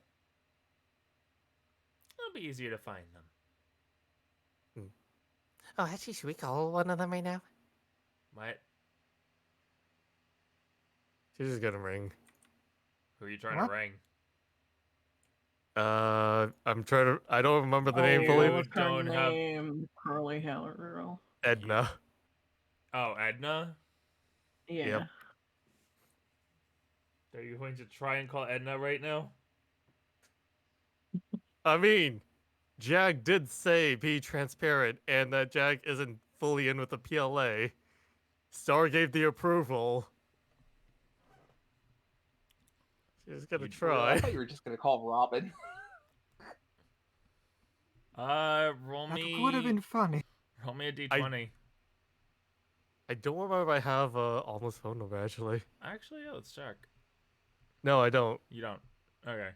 it'll be easier to find them. Oh, actually, should we call one of them right now? What? She's just gonna ring. Who are you trying What? to ring? I'm trying to. I don't remember the name You fully. what's her don't have- name? Curly hair girl. Edna. Oh, Edna? Yeah. Yep. Are you going to try and call Edna right now? I mean, Jag did say be transparent and that Jag isn't fully in with the PLA. Star gave the approval. She's gonna You- try. I thought you were just gonna call Robin. Roll That me. would have been funny. Roll me a d20. I don't remember if I have Almost phone number actually. Actually, yeah, let's check. No, I don't. You don't. Okay.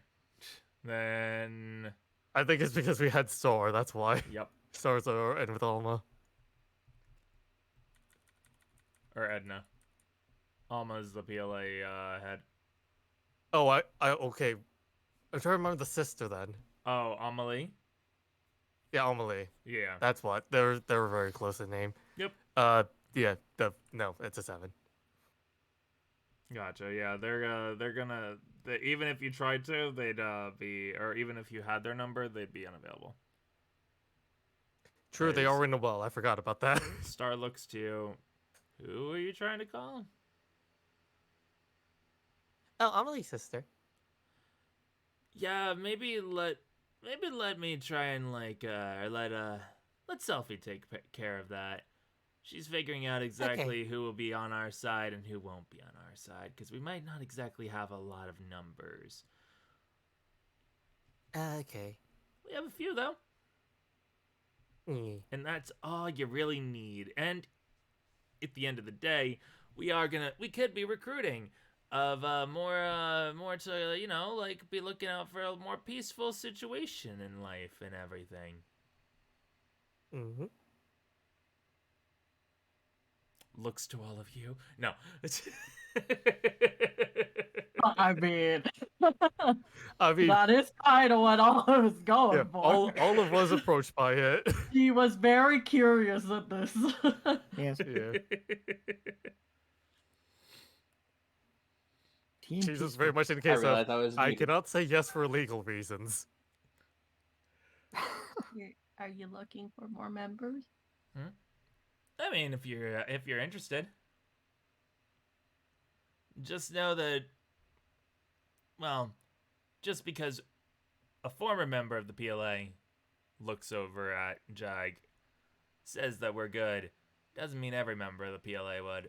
Then. I think it's because we had Star. That's why. Yep. Star's in with Alma. Or Edna. Alma's the PLA head. Oh, I okay. I'm trying to remember the sister then. Oh, Amelie? Yeah, Amelie. Yeah. That's what. They're very close in name. Yep. Yeah. No, it's a 7. Gotcha. Yeah, they're gonna even if you tried to, they'd be, or even if you had their number, they'd be unavailable. True, they Nice. are in the well. I forgot about that. Star looks to you. Who are you trying to call? Oh, Amelie's sister. Yeah, maybe let me try and let Selfie take care of that. She's figuring out exactly who will be on our side and who won't be on our side, because we might not exactly have a lot of numbers. Okay. We have a few though, Mm. and that's all you really need. And at the end of the day, we could be recruiting of more to like be looking out for a more peaceful situation in life and everything. Mm-hmm. Looks to all of you. No. I mean, I mean, that is kind of what I was going yeah, for. all of was approached by it. She was very curious at this. Yes. Yeah. Team She's just peaceful. very much in I case of realized I was I muted. cannot say yes for legal reasons. Are you looking for more members? I mean, if you're interested, just know that, well, just because a former member of the PLA looks over at Jag, says that we're good, doesn't mean every member of the PLA would.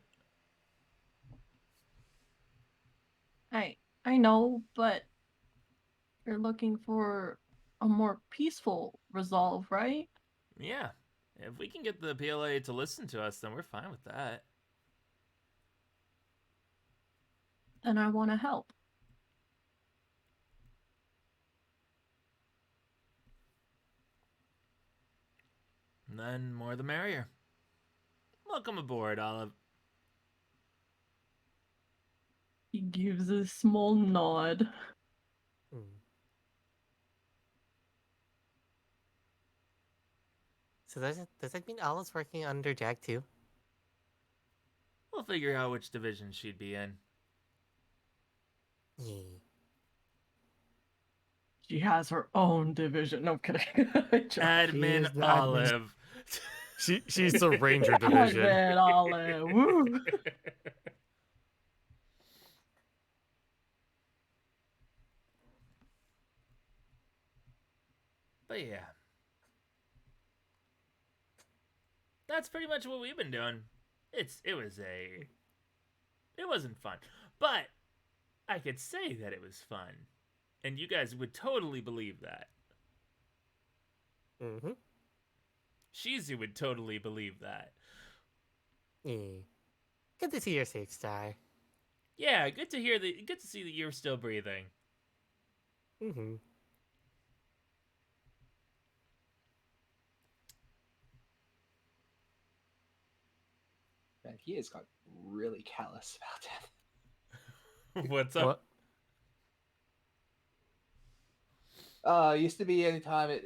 I know, but you're looking for a more peaceful resolve, right? Yeah, if we can get the PLA to listen to us, then we're fine with that. And I want to help. And then more the merrier. Welcome aboard, Olive. He gives a small nod. Mm. So does that mean Olive's working under Jag too? We'll figure out which division she'd be in. Yeah. She has her own division. No, I'm kidding. She Admin is the admin. Olive. She's the Ranger division. Admin Olive. Woo. But yeah. That's pretty much what we've been doing. It wasn't fun. But I could say that it was fun. And you guys would totally believe that. Mm-hmm. Shizu would totally believe that. Yeah. Good to see you're safe, Star. Yeah, good to see that you're still breathing. Mm-hmm. Man, he has got really callous about What's up? What? Used to be anytime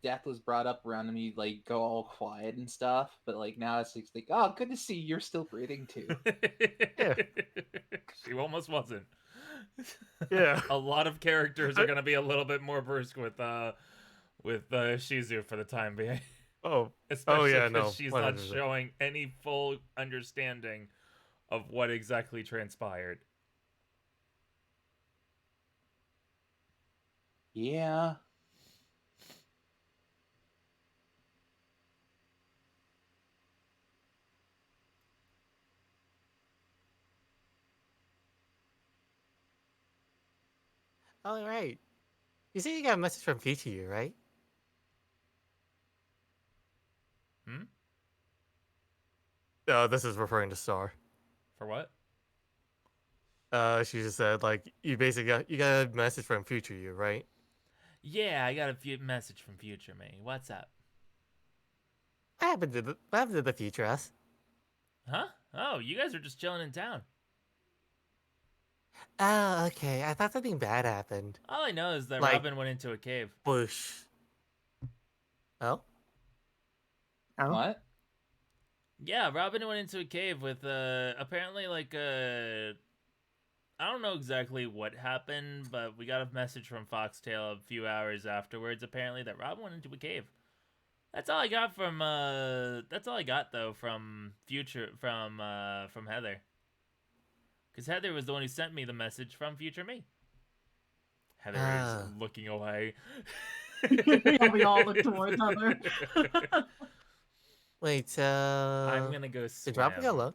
death was brought up around him, he'd like go all quiet and stuff. But like now it's like, oh, good to see you're still breathing too. Yeah. She almost wasn't. Yeah. A lot of characters are gonna be a little bit more brusque with Shizu for the time being. Oh. Especially yeah, because no, she's not 100%. showing any full understanding of what exactly transpired. Yeah. All right. You say you got a message from future you, right? Hmm? This is referring to Star. For what? She just said like you basically got a message from future you, right? Yeah, I got a message from future me. What's up? What happened to the future us? Huh? Oh, you guys are just chilling in town. Oh, okay. I thought something bad happened. All I know is that Like- Robin went into a cave. Bush. Oh? Oh, What? Yeah, Robin went into a cave with apparently like I don't know exactly what happened, but we got a message from Foxtail a few hours afterwards apparently that Robin went into a cave. That's all I got from that's all I got though from Heather. Cuz Heather was the one who sent me the message from future me. Heather is looking away. Yeah, we all look towards other. Wait, I'm going to go swim. did Robin go alone?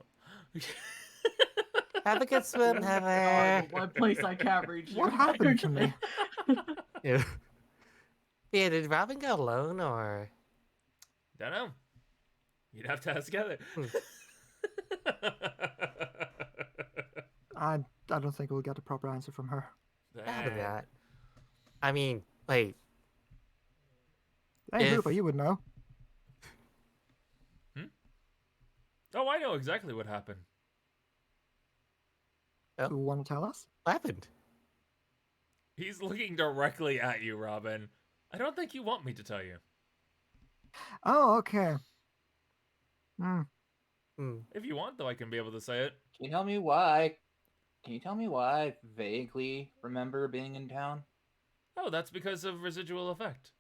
Have a good swim, Heather. One place I can't reach. what happened to me? Yeah. Yeah, did Robin go alone or? Don't know. You'd have to ask Heather. I don't think we'll get a proper answer from her. Probably not. I mean, wait. Hey, If- Rupa, you would know. Oh, I know exactly what happened. Oh. You want to tell us? What happened? He's looking directly at you, Robin. I don't think you want me to tell you. Oh, okay. Hmm. If you want, though, I can be able to say it. Can you tell me why? Can you tell me why I vaguely remember being in town? Oh, that's because of residual effect.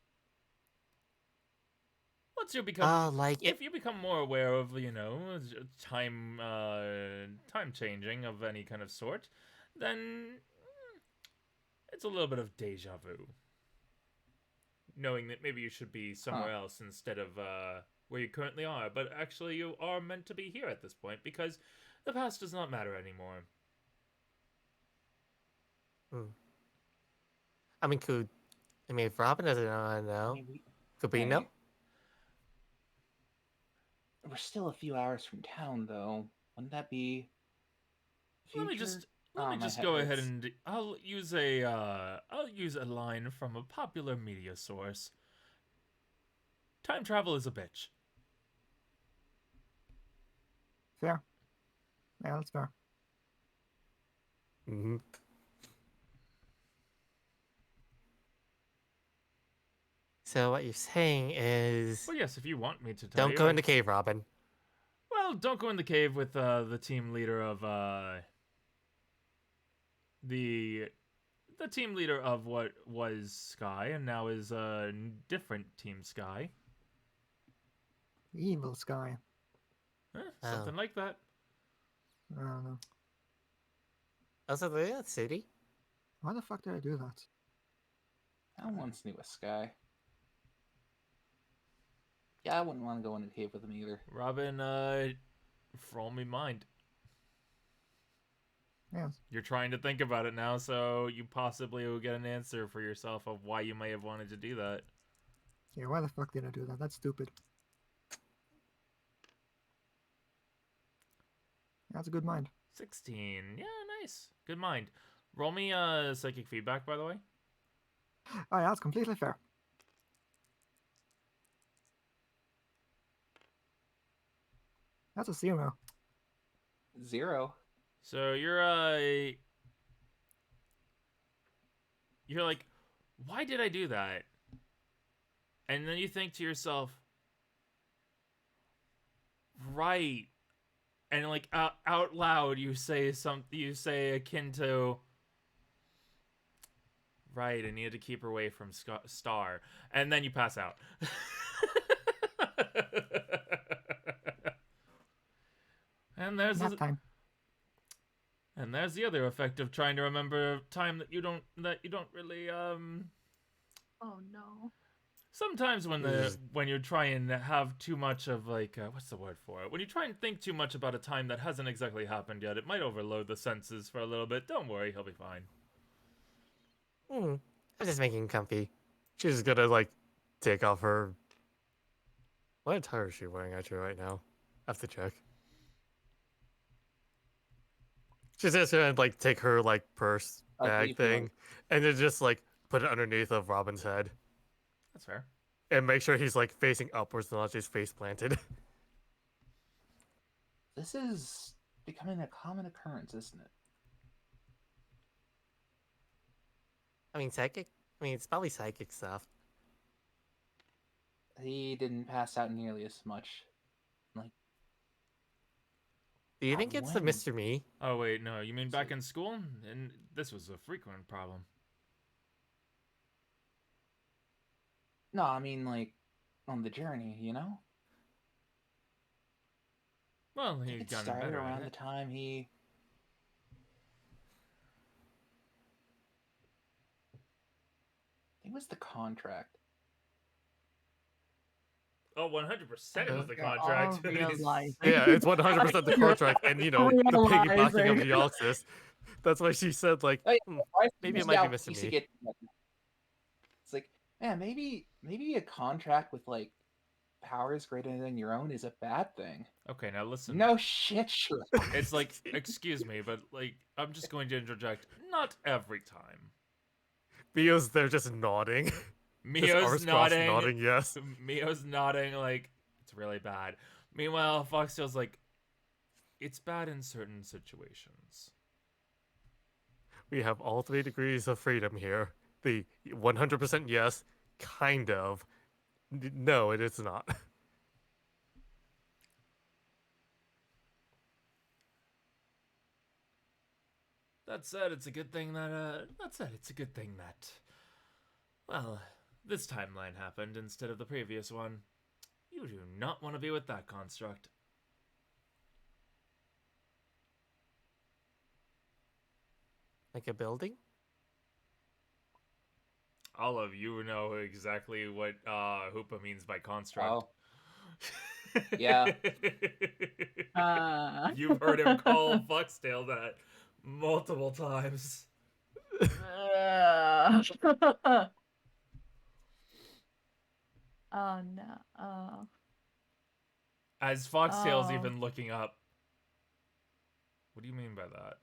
Once you become, Like if you become more aware of, time changing of any kind of sort, then it's a little bit of deja vu. Knowing that maybe you should be somewhere else instead of where you currently are, but actually you are meant to be here at this point because the past does not matter anymore. I mean, if Robin doesn't know, could we know? We're still a few hours from town, though. Wouldn't that be? Let me future? just go ahead and I'll use a line from a popular media source. Time travel is a bitch. Fair. Yeah, that's fair. Mm-hmm. So what you're saying is, Well, yes, if you want me to tell you. don't go in the cave, Robin. Well, don't go in the cave with the team leader of the the team leader of what was Sky and now is a different Team Sky. Evil Sky. Something like that. I don't know. Also, the city. Why the fuck did I do that? I once knew a Sky. Yeah, I wouldn't want to go in a cave with him either. Robin, roll me mind. Yes. You're trying to think about it now, so you possibly will get an answer for yourself of why you may have wanted to do that. Yeah, why the fuck did I do that? That's stupid. That's a good mind. 16. Yeah, nice. Good mind. Roll me psychic feedback, by the way. Oh, yeah, that's completely fair. That's a 0. 0. So you're like, why did I do that? And then you think to yourself, right. And like out loud you say akin to, right, I needed to keep her away from Star. And then you pass out. And there's Nap time. And there's the other effect of trying to remember time that you don't really Oh no. Sometimes when you try and have too much of like what's the word for it? When you try and think too much about a time that hasn't exactly happened yet, it might overload the senses for a little bit. Don't worry, he'll be fine. I'm just making him comfy. She's just gonna like take off her. What attire is she wearing actually right now? I have to check. She's just gonna like take her like purse bag thing, and then just like put it underneath of Robin's head. That's fair. And make sure he's like facing upwards, not just face planted. This is becoming a common occurrence, isn't it? I mean, psychic. I mean, it's probably psychic stuff. He didn't pass out nearly as much. Like, Do you think it's the when? Mr. Me? Oh wait, no, you mean back in school? And this was a frequent problem. No, I mean like on the journey, you know? Well, I think he'd it gotten started better around at the it. time he. I think it was the contract. Oh, 100% it was the You're contract. all realizing. Yeah, it's 100% the contract, and you know the piggybacking of the Oxus. That's why she said like, Oh, yeah, maybe it might be Mr. used to Me. get. It's like, man, maybe a contract with like powers greater than your own is a bad thing. Okay, now listen. No shit, sure. It's like, excuse me, but like, I'm just going to interject. Not every time. Mio's there just nodding. Mio's nodding. nodding. Yes. Mio's nodding like it's really bad. Meanwhile, Foxtail's like, it's bad in certain situations. We have all 3 degrees of freedom here. The 100% yes, kind of. No, it is not. That said, it's a good thing that well, this timeline happened instead of the previous one. You do not want to be with that construct. Like a building? All of you know exactly what Hoopa means by construct. Oh. Yeah. You've heard him call Foxtail that multiple times. Oh no. As Foxtail's even looking up. What do you mean by that?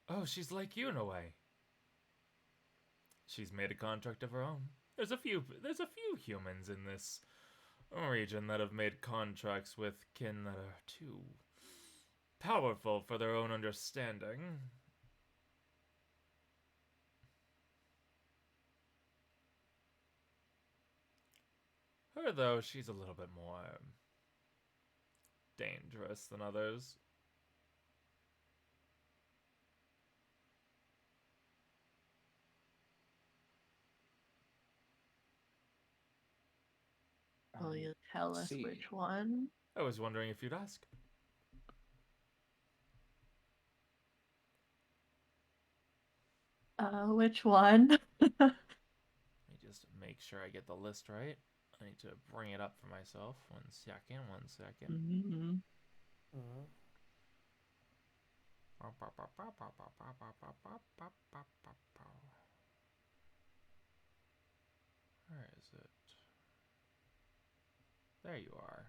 Oh, she's like you in a way. She's made a contract of her own. There's a few humans in this region that have made contracts with kin that are too powerful for their own understanding. Her, though, she's a little bit more dangerous than others. Will you tell let's us see. which one? I was wondering if you'd ask. Which one? Let me just make sure I get the list right. I need to bring it up for myself. 1 second, 1 second. Mm-hmm. Where is it? There you are.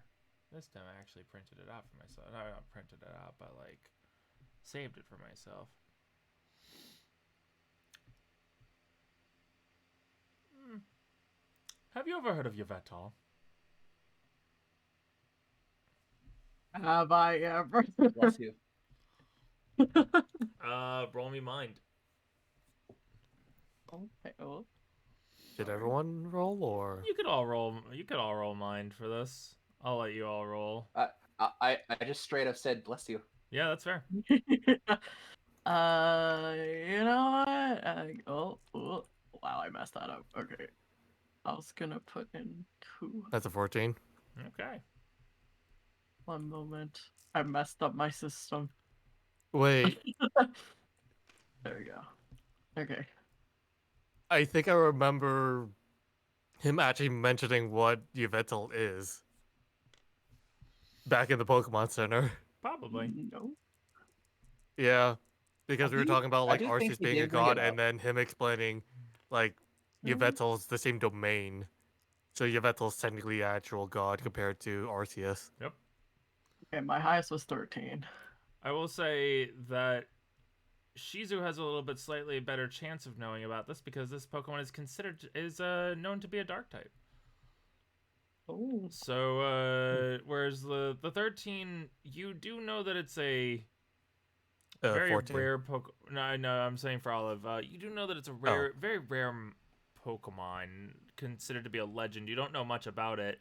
This time I actually printed it out for myself. No, not printed it out, but like saved it for myself. Have you ever heard of Yvettal? Have I ever? Bless you. Roll me mind. Okay. Oh. Did everyone roll or? You could all roll. You could all roll mind for this. I'll let you all roll. I just straight up said bless you. Yeah, that's fair. You know what? Oh, wow, I messed that up. Okay. I was gonna put in 2. That's a 14. Okay. One moment. I messed up my system. Wait, There we go. Okay. I think I remember him actually mentioning what Yveltal is back in the Pokemon Center. Probably. No. Yeah, because we were talking about I like do think Arceus he being a did bring it god, up. and then him explaining like Yveltal's the same domain, so Yveltal's technically an actual god compared to Arceus. Yep. Okay, my highest was 13. I will say that Shizu has a little bit slightly better chance of knowing about this because this Pokemon is known to be a dark type. Oh. So whereas the 13, you do know that it's a very 14. rare Pokemon. No, I'm saying for Olive. You do know that it's a rare, very rare Pokemon, considered to be a legend. You don't know much about it.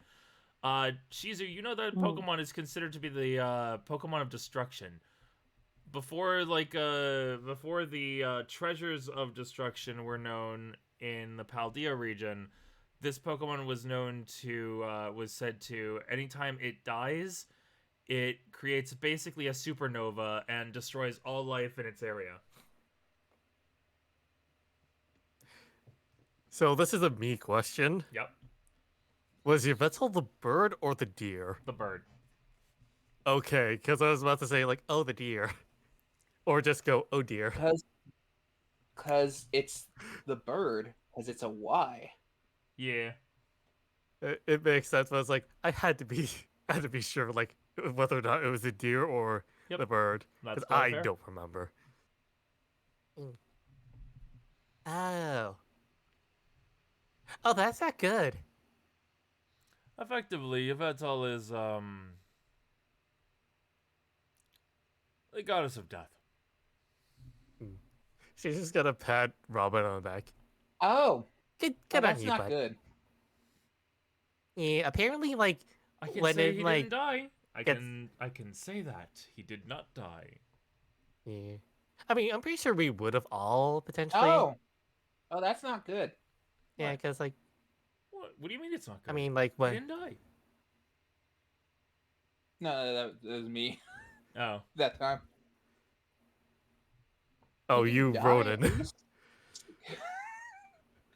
Shizu, you know that Pokemon is considered to be the Pokemon of destruction. Before the treasures of destruction were known in the Paldea region, this Pokemon was said to, anytime it dies, it creates basically a supernova and destroys all life in its area. So this is a me question. Yep, Was Yveltal the bird or the deer? the bird. Okay, because I was about to say like, oh, the deer, or just go, oh dear. Because it's the bird, because it's a Y. Yeah. It makes sense, but I was like, I had to be sure, like whether or not it was a deer or Yep. the bird, That's because I fair. don't remember. Oh, that's not good. Effectively, Yveltal is the goddess of death. She's just gonna pat Robin on the back. Oh, Good oh on that's you, not bud. good. Yeah, apparently, like I can when say it he like didn't die. I gets- can say that he did not die. yeah. I mean, I'm pretty sure we would have all potentially. Oh, that's not good. Yeah, What? because like What do you mean it's not good? I mean, like he when didn't die. No, that was me Oh. that time. oh He you didn't wrote die? it.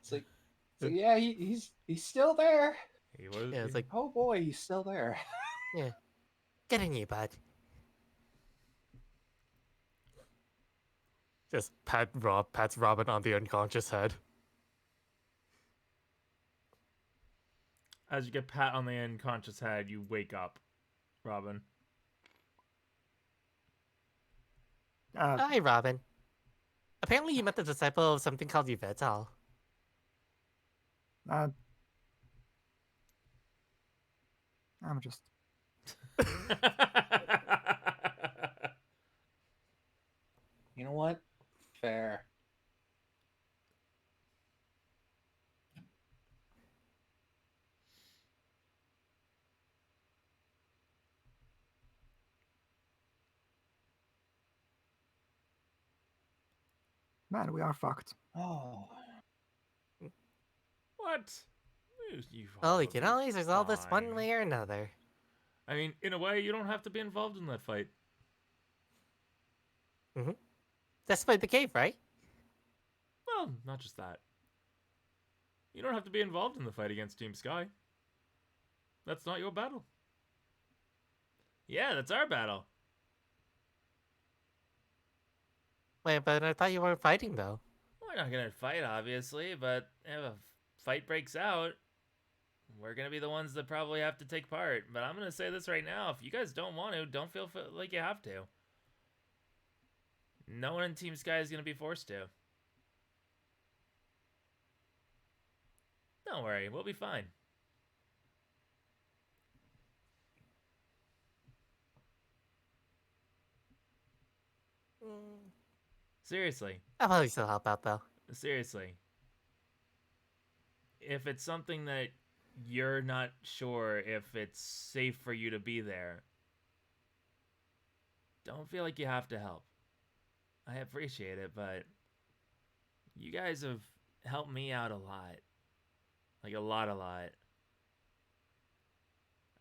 It's like yeah, he's still there. He was. Yeah, it's like Oh boy, he's still there. yeah, get in you, bud. Just pats Robin on the unconscious head. As you get pat on the unconscious head, you wake up, Robin. Hi, Robin. Apparently, you met the disciple of something called Yveltal. I'm just. You know what? Fair. Man, we are fucked. Oh, What? You Well, all we will can be always resolve this one fine. way or another. I mean, in a way, you don't have to be involved in that fight. That's by the cave, right? Well, not just that. You don't have to be involved in the fight against Team Sky. That's not your battle. Yeah, that's our battle. Wait, but I thought you weren't fighting, though. We're not gonna fight, obviously, but if a fight breaks out, we're gonna be the ones that probably have to take part. But I'm gonna say this right now: if you guys don't want to, don't feel like you have to. No one in Team Sky is gonna be forced to. Don't worry, we'll be fine. Seriously. I'll probably still help out, though. Seriously. If it's something that you're not sure if it's safe for you to be there, don't feel like you have to help. I appreciate it, but you guys have helped me out a lot. Like a lot.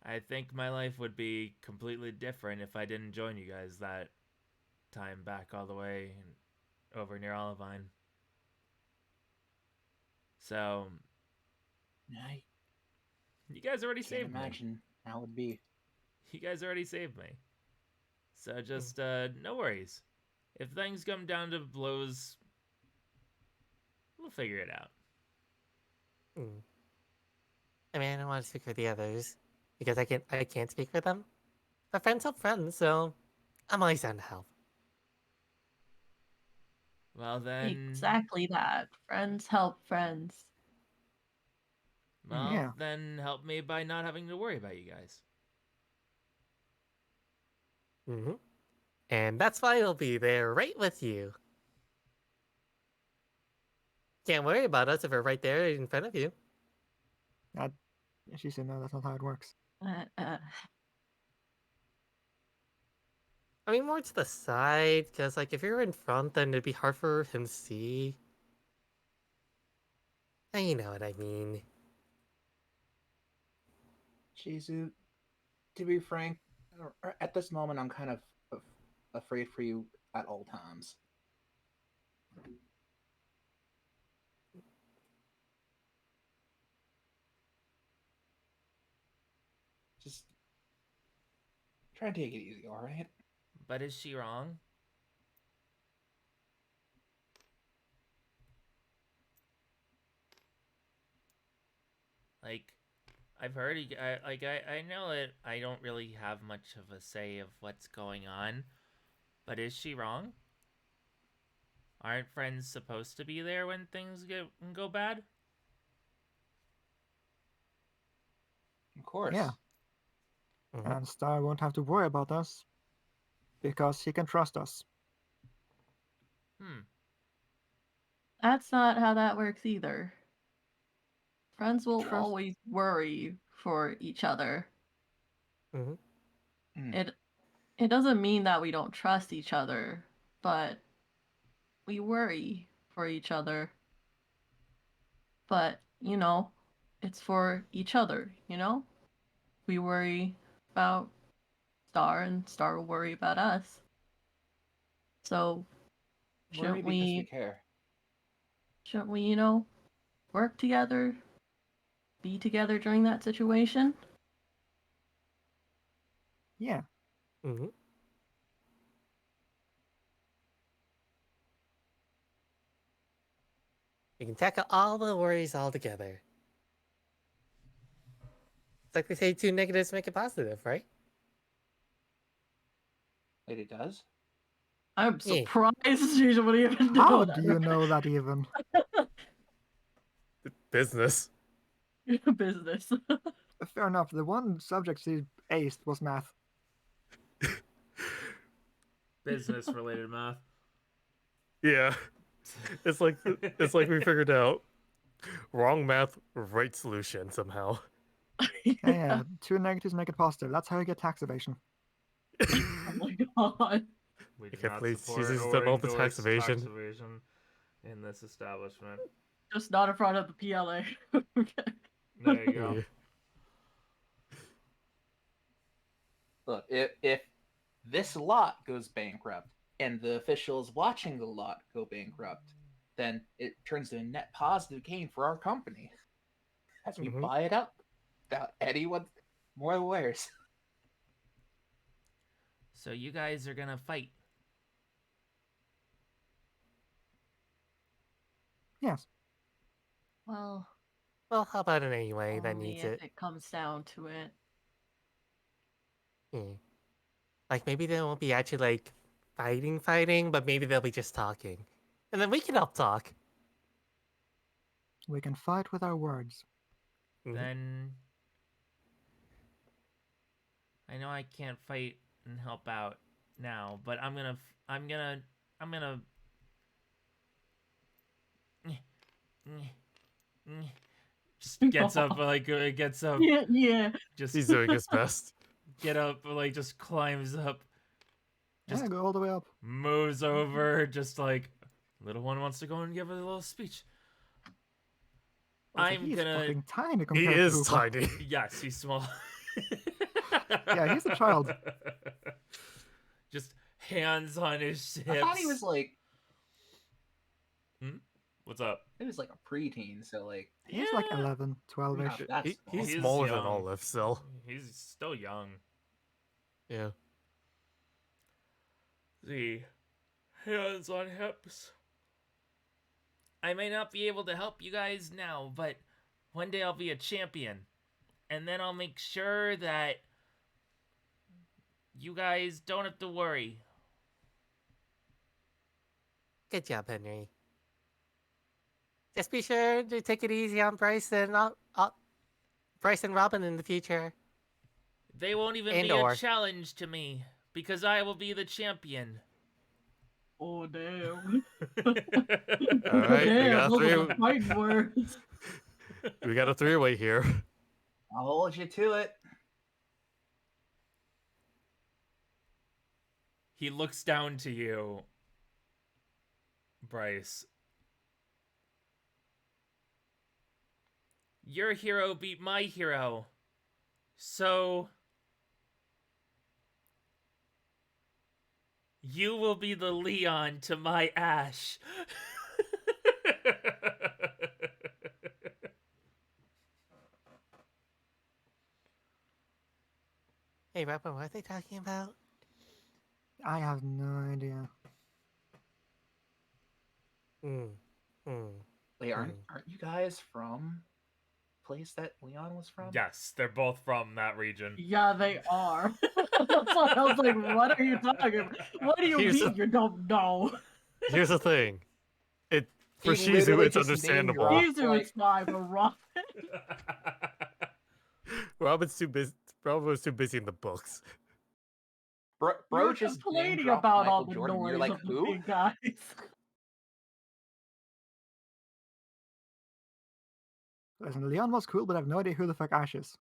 I think my life would be completely different if I didn't join you guys that time back all the way over near Olivine. So, you guys already Can't saved me. imagine how it would be. You guys already saved me. So just, no worries. If things come down to blows, we'll figure it out. I mean, I don't want to speak for the others, because I can't speak for them. But friends help friends, so I'm always down to help. Well then... Exactly that. Friends help friends. Well, Yeah. then help me by not having to worry about you guys. And that's why we'll be there right with you. Can't worry about us if we're right there in front of you. She said, no, that's not how it works. I mean, more to the side, because, like, if you're in front, then it'd be hard for him to see. And you know what I mean. Shizu, to be frank, at this moment, I'm kind of afraid for you at all times. Just try and take it easy, alright? But is she wrong? Like, I've heard, I know that I don't really have much of a say of what's going on, but is she wrong? Aren't friends supposed to be there when things go bad? Of course. Yeah. And Star won't have to worry about us because he can trust us. That's not how that works either. Friends will always worry for each other. It doesn't mean that we don't trust each other, but we worry for each other. But, you know, it's for each other, you know? We worry about Star, and Star will worry about us. So, Worry because we care. Shouldn't we, you know, work together? Be together during that situation? Yeah. You can tackle all the worries all together. It's like they say 2 negatives make a positive, right? Wait, it does? I'm surprised she would even know How that. do you know that even? Business. Business. Fair enough. The one subject she aced was math. Business-related math. Yeah. It's like we figured out wrong math, right solution somehow. Yeah, 2 negatives make it positive. That's how you get tax evasion. Oh my god. We do Okay, not please, support Jesus or done all the endorse tax evasion. tax evasion in this establishment. Just not in front of the PLA. Okay. There you go. Yeah. Look, if this lot goes bankrupt and the officials watching the lot go bankrupt, then it turns into a net positive gain for our company as we buy it up without anyone more wares. So you guys are gonna fight. Yes. Well, Well, how about it anyway? That only needs if it. it comes down to it. Yeah. Like maybe they won't be actually like fighting, but maybe they'll be just talking, and then we can help talk. We can fight with our words. Then I know I can't fight and help out now, but I'm gonna just gets up gets up, Yeah. just He's doing his best. get up, like just climbs up, just Yeah, go all the way up. moves over, just like little one wants to go and give a little speech. Also, I'm he's gonna. fucking tiny He compared to is Hooper. tiny. Yes, he's small. Yeah, he's a child. Just hands on his hips. I thought he was like, What's up? it was like a preteen, so like He's like 11, 12-ish. not that small. He's He's smaller than young. Olive, so He's still young. yeah. See, hands on hips. I may not be able to help you guys now, but one day I'll be a champion. And then I'll make sure that you guys don't have to worry. Good job, Henry. Just be sure to take it easy on Bryce and Bryce and Robin in the future. They won't even be a challenge to me, because I will be the champion. Oh damn. All right, we got those are three. the fighting words. We got a three-way here. I'll hold you to it. He looks down to you, Bryce. Your hero beat my hero. So you will be the Leon to my Ash. Hey, Robin, what are they talking about? I have no idea. Wait, aren't you guys from place that Leon was from? Yes, they're both from that region. Yeah, they are. That's why I was like, what are you talking about? What do you mean you don't know? Here's the thing. For He Shizu, literally it's just understandable. name-dropped, Shizu is fine, but Robin. Robin's too busy. Robin was too busy in the books. Bro You're just complaining name-dropped about Michael all the Jordan. noise You're like, of the who? big guys. Listen, Leon was cool, but I have no idea who the fuck Ash is.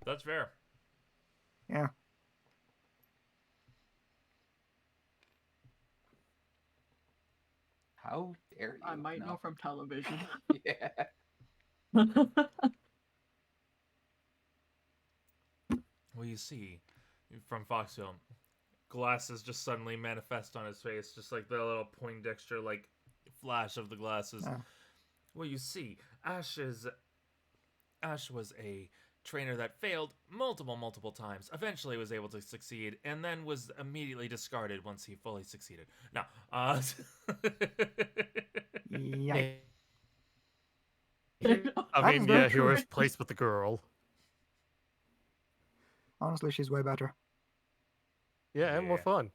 That's fair. Yeah. How dare you? I might know from television. Yeah. Well, you see, from Foxtail, glasses just suddenly manifest on his face, just like the little Poindexter, like, flash of the glasses. Oh. Well, you see, Ash was a trainer that failed multiple times, eventually was able to succeed, and then was immediately discarded once he fully succeeded. Now, Yeah. I mean, That is yeah, not he true. was placed with the girl. Honestly, she's way better. Yeah, and more Yeah. fun.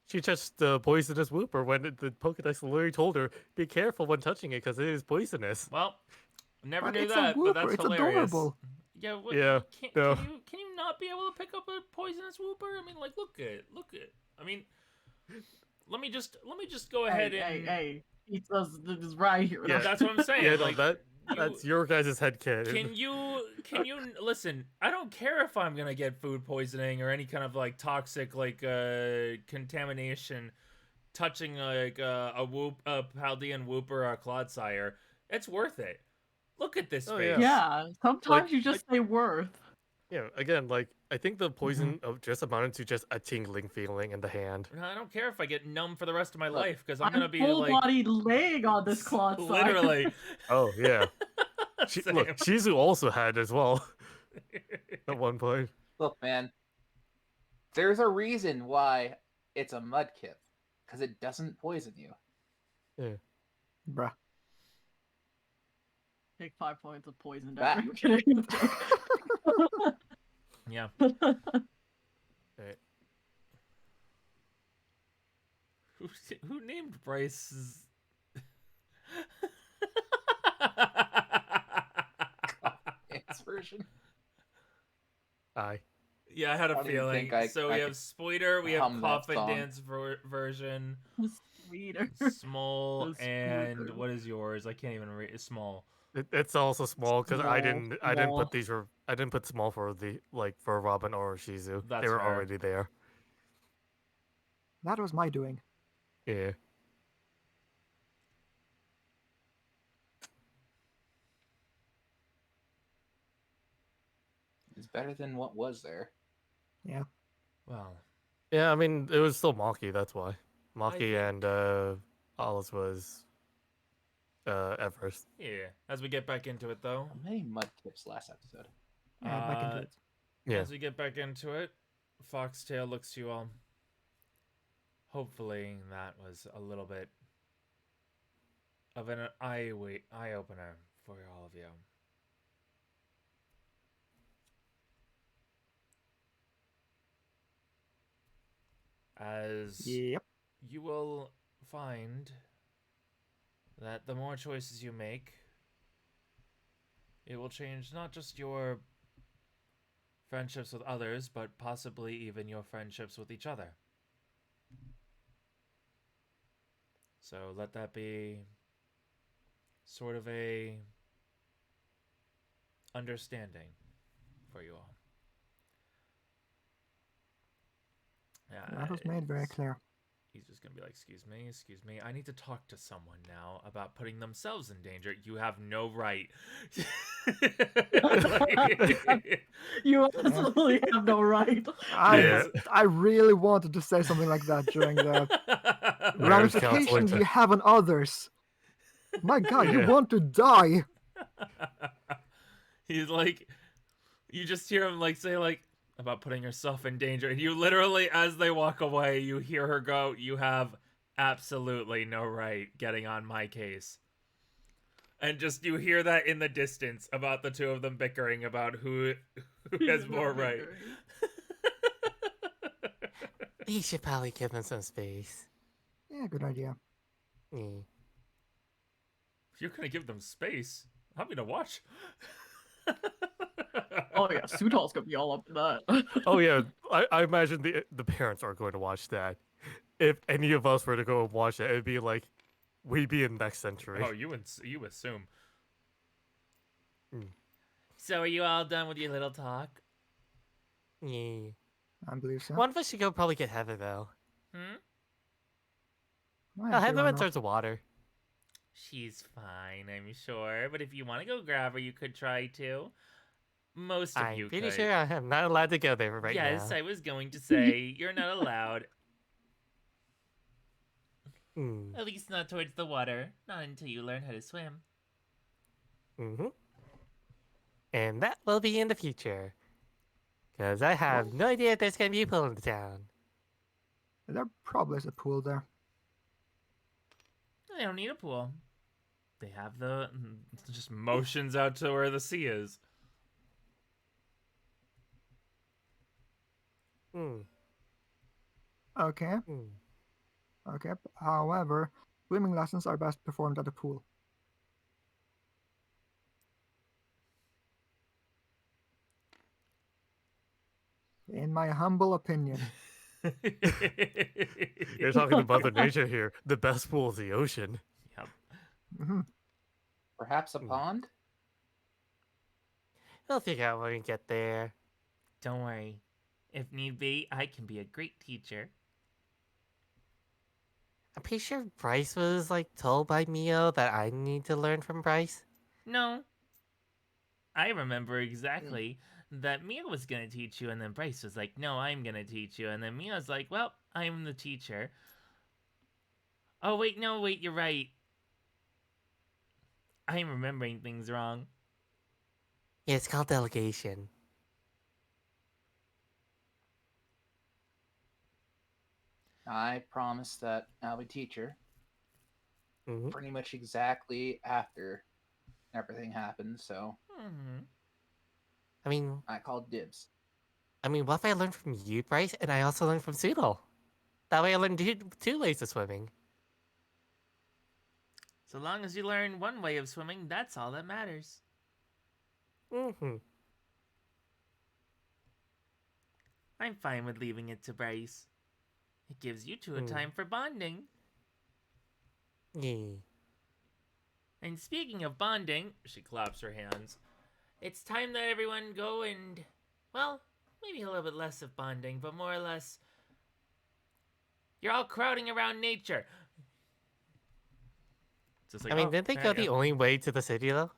She touched the poisonous whooper when the Pokedex literally told her, be careful when touching it because it is poisonous. well, never But knew it's a that, but whooper, that's it's hilarious. adorable. Yeah, what, Yeah, no. Can you not be able to pick up a poisonous whooper? I mean, like, look at. I mean, let me just go ahead and. Hey, he says this is right here. Yeah. That's what I'm saying. Yeah, no, like, that's your guys' headcanon. Can you listen? I don't care if I'm gonna get food poisoning or any kind of like toxic like contamination touching like a Paldean whooper or a Clodsire. It's worth it. Look at this Oh, face. Yeah, sometimes you just say worth. Yeah, again, like, I think the poison of just amounted to just a tingling feeling in the hand. I don't care if I get numb for the rest of my Look, life because I'm gonna be full like body laying on this cloth side. literally. Oh, yeah. Look, Same. Shizu also had as well at one point. Look, man. There's a reason why it's a mudkip. Because it doesn't poison you. Yeah. Bruh. Take 5 points of poison That- damage. I'm kidding. It's a joke. Yeah. Right. Who named Bryce's? Its version. Aye. Yeah, I had a I don't even feeling. think I- So I we have could Spoiter, we have hum that Coffin song. Dance version, Sweeter. Small, That's and Spoiter. what is yours? I can't even read. Small. It's also small because I didn't Small. put these for I didn't put small for the for Robin or Shizu. That's they were fair. already there. That was my doing. Yeah. It's better than what was there. Yeah. Well, Yeah, I mean it was still Maki, that's why. Maki think- and Alice was at first. yeah. As we get back into it, though, How many mudkips last episode? Yeah, back into Uh, it. Yeah. as we get back into it, Foxtail looks to you all. Hopefully, that was a little bit of an eye opener for all of you. As Yep. you will find that the more choices you make, it will change not just your friendships with others, but possibly even your friendships with each other. So let that be sort of a understanding for you all. That was made very clear. He's just gonna be like, excuse me, I need to talk to someone now about putting themselves in danger. You have no right. You absolutely have no right. I really wanted to say something like that during the Marriage counseling ramifications to- you have on others. My God, you Yeah. want to die. He's like, you just hear him like say like about putting yourself in danger, and you literally, as they walk away, you hear her go, "You have absolutely no right getting on my case." And just you hear that in the distance about the two of them bickering about who has more right. You should probably give them some space. Yeah, good idea. Mm. You're gonna give them space. I'm gonna watch. Oh yeah, Sutal's gonna be all up in that. Oh yeah, I imagine the parents are going to watch that. If any of us were to go and watch it, it'd be like we'd be in next century. Oh, you assume. Mm. So are you all done with your little talk? Yeah. I believe so. One of us should go probably get Heather though. Well, I'll sure, Heather why went not? towards the water. She's fine, I'm sure. But if you want to go grab her, you could try to. Most of I'm you pretty could. sure I'm not allowed to go there right yes, now. I was going to say you're not allowed. Mm. At least not towards the water. Not until you learn how to swim. Mm-hmm. And that will be in the future. Because I have no idea if there's going to be a pool in the town. There probably is a pool there. They don't need a pool. They have the just motions out to where the sea is. Mm. Okay, Mm. okay. However, swimming lessons are best performed at a pool. In my humble opinion. You're talking to Mother Nature here. The best pool is the ocean. Yep. Hmm. Perhaps a Hmm. pond? We'll figure out when we get there. Don't worry. If need be, I can be a great teacher. I'm pretty sure Bryce was like told by Mio that I need to learn from Bryce. No, I remember exactly that Mia was gonna teach you, and then Bryce was like, "No, I'm gonna teach you," and then Mia's like, "Well, I'm the teacher." Oh wait, no, wait, you're right. I'm remembering things wrong. Yeah, it's called delegation. I promise that I'll be teacher Hmm. pretty much exactly after everything happens, so Mm-hmm. I mean, I called dibs. what if I learn from you, Bryce, and I also learn from Sudo? That way I learn two ways of swimming. So long as you learn one way of swimming, that's all that matters. Mm-hmm. I'm fine with leaving it to Bryce. It gives you two a time for bonding. Yeah. And speaking of bonding, she claps her hands. It's time that everyone go and, well, maybe a little bit less of bonding, but more or less, you're all crowding around nature. Just like, I mean, oh, didn't they go yeah. the only way to the city, though?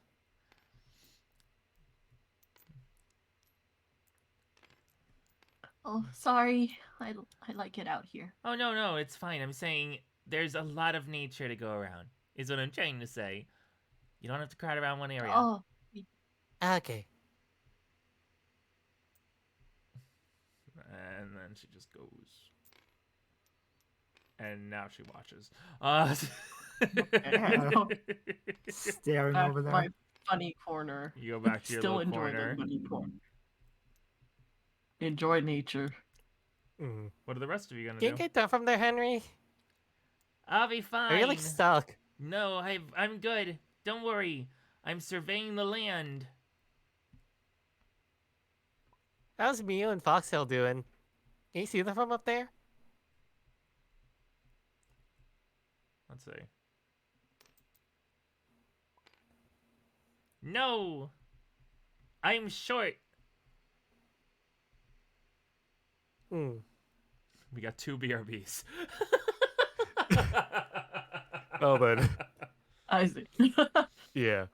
Oh, sorry. I like it out here. Oh, no, it's fine. I'm saying there's a lot of nature to go around, is what I'm trying to say. You don't have to crowd around one area. Oh, Okay. And then she just goes. And now she watches. Uh, Staring back over to there. my funny corner. You go back to your Still little enjoy corner. the funny corner. Enjoy nature. Mm. What are the rest of you gonna Can't do? get down from there, Henry. I'll be fine. Are you like stuck? No, I'm good. Don't worry. I'm surveying the land. How's Mio and Foxtail doing? Can you see them from up there? Let's see. No! I'm short. Hmm. We got 2 BRBs. Oh, then. I see. Yeah.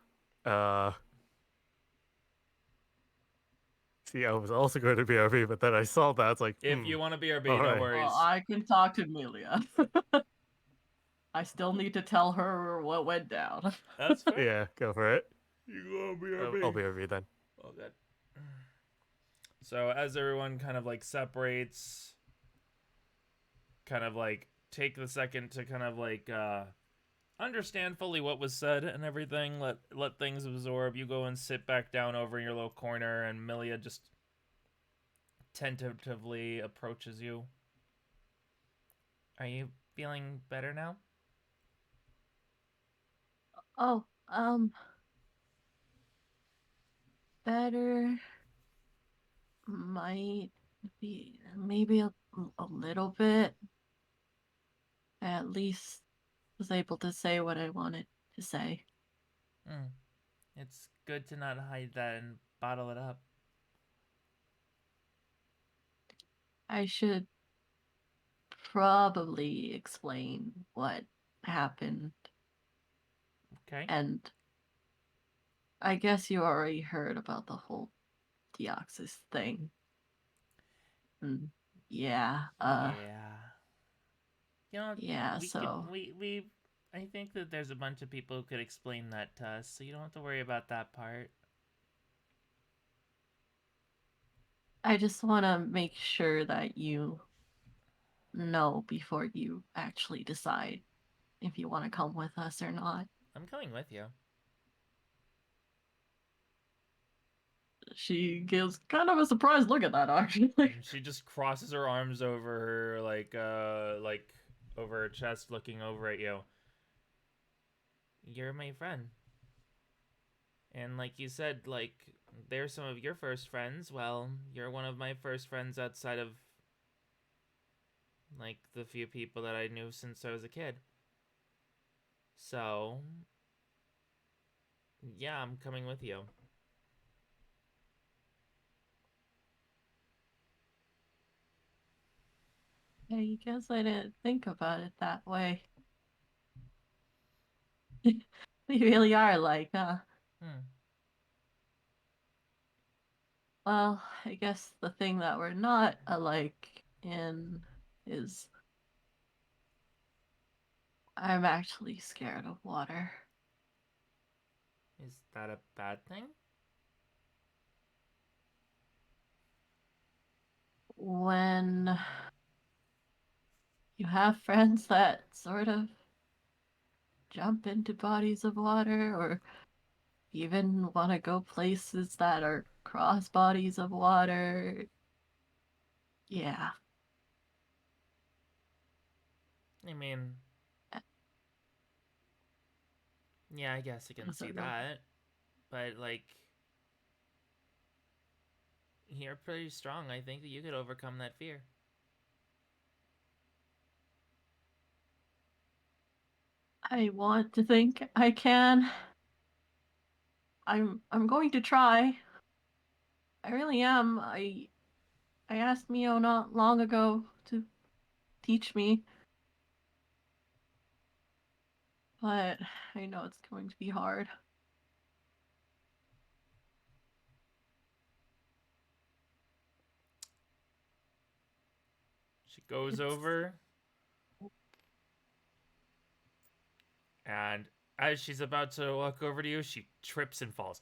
See, I was also going to BRB, but then I saw that. It's like, If you want a BRB, All no right. worries. Well, I can talk to Amelia. I still need to tell her what went down. That's fair. Yeah, go for it. You go BRB. I'll BRB then. Oh, good. So as everyone kind of like separates, kind of like take the second to kind of like understand fully what was said and everything, let things absorb. You go and sit back down over in your little corner, and Milia just tentatively approaches you. Are you feeling better now? Oh, better might be maybe a little bit. I at least was able to say what I wanted to say. It's good to not hide that and bottle it up. I should probably explain what happened, Okay. and I guess you already heard about the whole Deoxys thing. Yeah, Yeah. You know, yeah, we so could we I think that there's a bunch of people who could explain that to us, so you don't have to worry about that part. I just want to make sure that you know before you actually decide if you want to come with us or not. I'm coming with you. She gives kind of a surprised look at that, actually. She just crosses her arms over her like over her chest, looking over at you. You're my friend. And like you said, like they're some of your first friends. Well, you're one of my first friends outside of like the few people that I knew since I was a kid. So, yeah, I'm coming with you. I guess I didn't think about it that way. We really are like, huh? Hmm. Well, I guess the thing that we're not alike in is I'm actually scared of water. Is that a bad thing? When you have friends that sort of jump into bodies of water or even want to go places that are cross bodies of water, yeah. I mean, yeah, I guess I can see Doesn't really. that. But, like, you're pretty strong. I think that you could overcome that fear. I want to think I can. I'm going to try. I really am. I asked Mio not long ago to teach me, but I know it's going to be hard. She goes It's over, and as she's about to walk over to you, she trips and falls.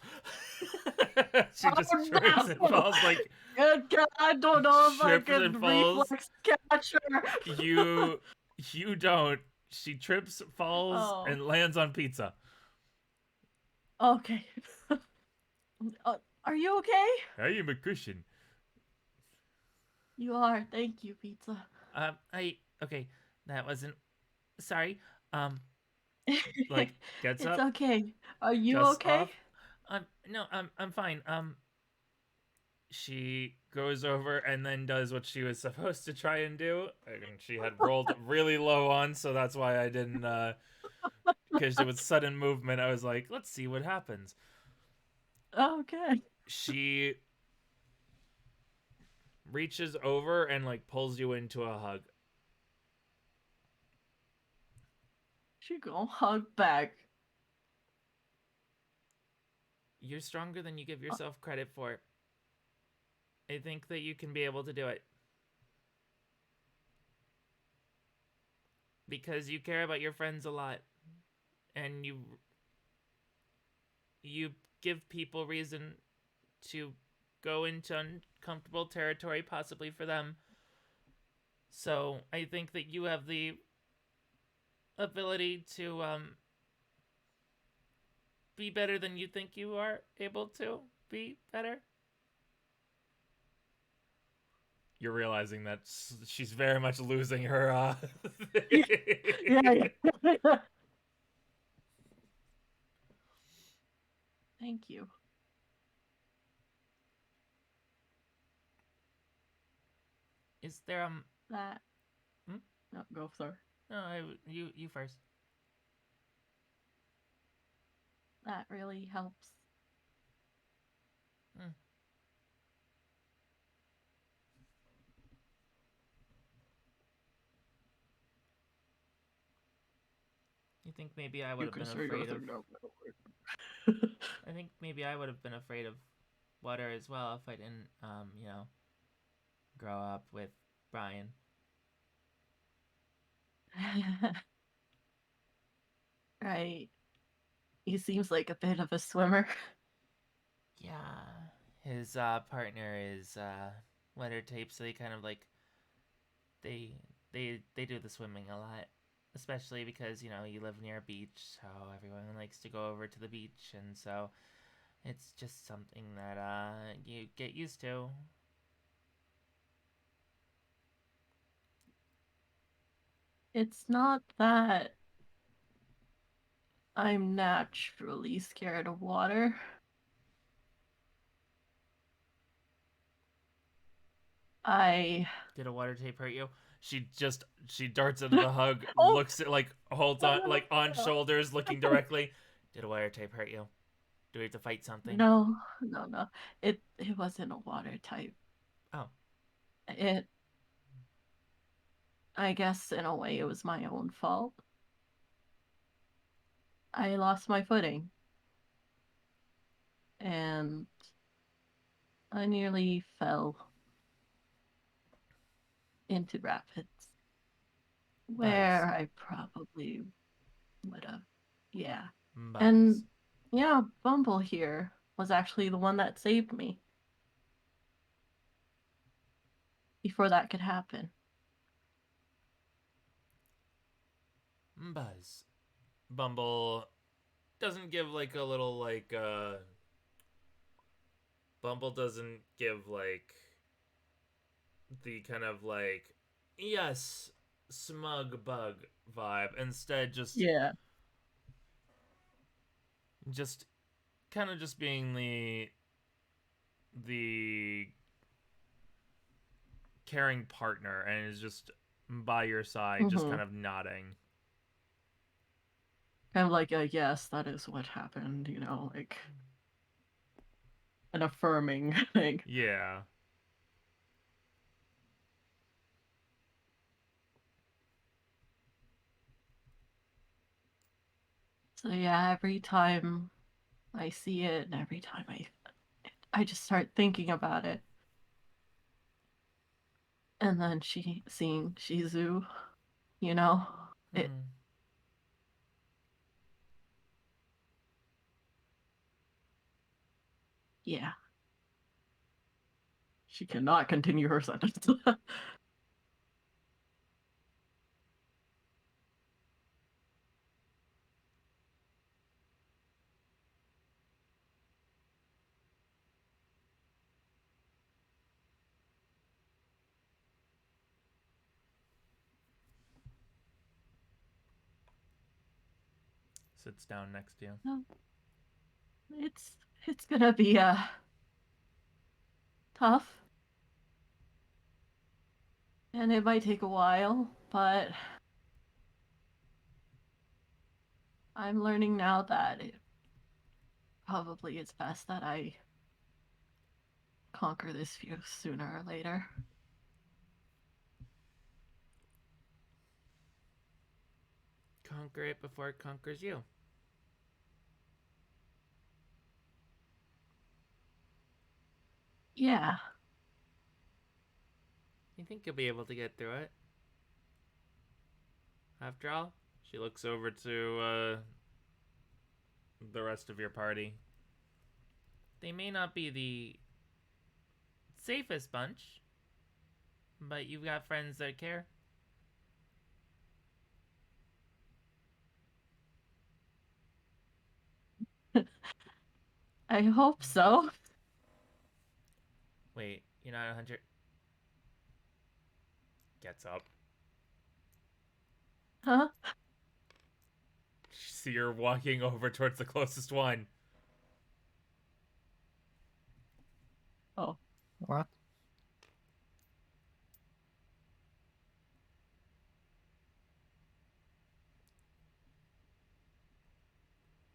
She just trips and no! falls, like, Good God, I don't know if I trips and can falls. reflex catch her. You don't. She trips, falls, Oh, and lands on pizza. okay. Are you okay? I am a cushion. You are. Thank you, pizza. Okay, that wasn't. Sorry. Like, gets It's up, okay. Are you dusts okay? off. No, I'm fine. She goes over and then does what she was supposed to try and do. And she had rolled really low on, so that's why I didn't, because it was sudden movement. I was like, let's see what happens. Okay. She reaches over and, like, pulls you into a hug. She gonna hug back. You're stronger than you give yourself credit for. I think that you can be able to do it. Because you care about your friends a lot. And you give people reason to go into uncomfortable territory, possibly for them. So I think that you have the ability to be better than you think you are able to be better. You're realizing that she's very much losing her. Yeah. Thank you. Is there That. Hmm? No, go, sir. No, you first. That really helps. Hmm. You think maybe I would have been afraid of? I think maybe I would have been afraid of water as well if I didn't, grow up with Brian. Right. He seems like a bit of a swimmer. Yeah, his partner is letter tape, so they kind of like they they do the swimming a lot, especially because you live near a beach, so everyone likes to go over to the beach, and so it's just something that you get used to. It's not that I'm naturally scared of water. I. Did a water tape hurt you? She darts into the hug, Oh, looks at like holds on like on shoulders, looking directly. Did a water tape hurt you? Do we have to fight something? no, no, no. It wasn't a water type. Oh, It. I guess in a way it was my own fault. I lost my footing. And I nearly fell into rapids. Where I probably would have. Yeah. Buzz. And yeah, Bumble here was actually the one that saved me. Before that could happen. Buzz. Bumble doesn't give like a little like Bumble doesn't give like the kind of like yes, smug bug vibe. Instead Yeah. just kind of just being the caring partner and is just by your side, just kind of nodding. Kind of like a yes, that is what happened, like an affirming thing. Yeah. So yeah, every time I see it and every time I just start thinking about it. And then seeing Shizu, it yeah. She cannot continue her sentence. Sits down next to you. It's gonna be tough. And it might take a while, but I'm learning now that it probably is best that I conquer this fear sooner or later. Conquer it before it conquers you. Yeah. You think you'll be able to get through it? After all, she looks over to the rest of your party. They may not be the safest bunch, but you've got friends that care. I hope so. Wait, you're not 100? Gets up. Huh? So you're walking over towards the closest one. Oh. What?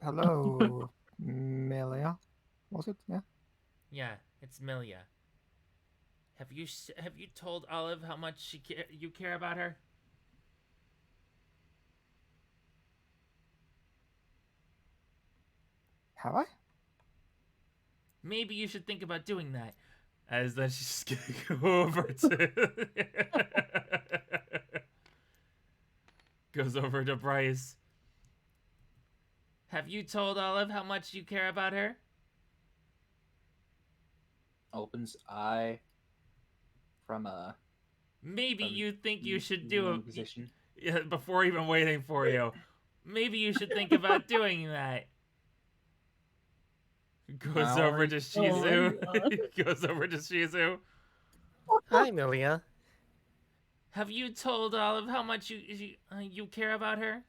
Hello, Melia. Was it? Yeah. Yeah, it's Milia. Have you told Olive how much you care about her? Have I? Maybe you should think about doing that. As then she's gonna go over to goes over to Bryce. Have you told Olive how much you care about her? Opens eye from a Maybe you think you should kneeling do position. it before even waiting for you. Maybe you should think about doing that. Goes How over are to you- Shizu. Goes over to Shizu. Hi, Milia. Have you told Olive how much you care about her?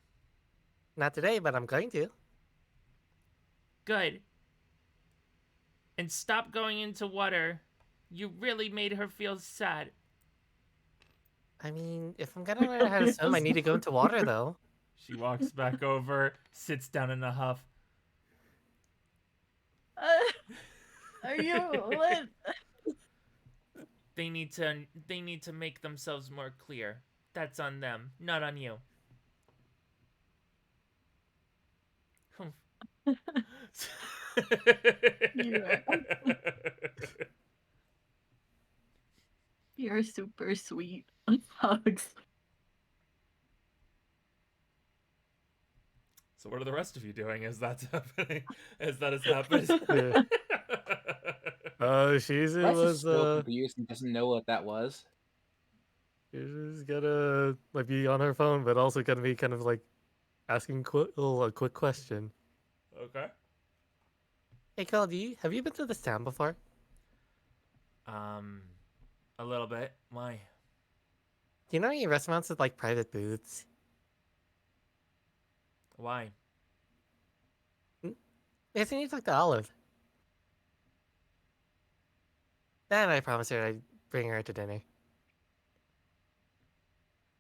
Not today, but I'm going to. Good. And stop going into water. You really made her feel sad. I mean, if I'm gonna learn how to swim, I need to go into water, though. She walks back over, sits down in a huff. Are you what? They need to make themselves more clear. That's on them, not on you. Yeah. You're super sweet. Hugs. So what are the rest of you doing as that's happening? As that has happened? Yeah. Shizu Bryce is was still confused and doesn't know what that was. Shizu's gonna like be on her phone, but also gonna be kind of like asking a quick question. Okay. Hey, Carl, have you been to this town before? A little bit. Why? Do you know any restaurants with like private booths? Why? Yes, I need to talk to Olive. Then I promised her I'd bring her to dinner.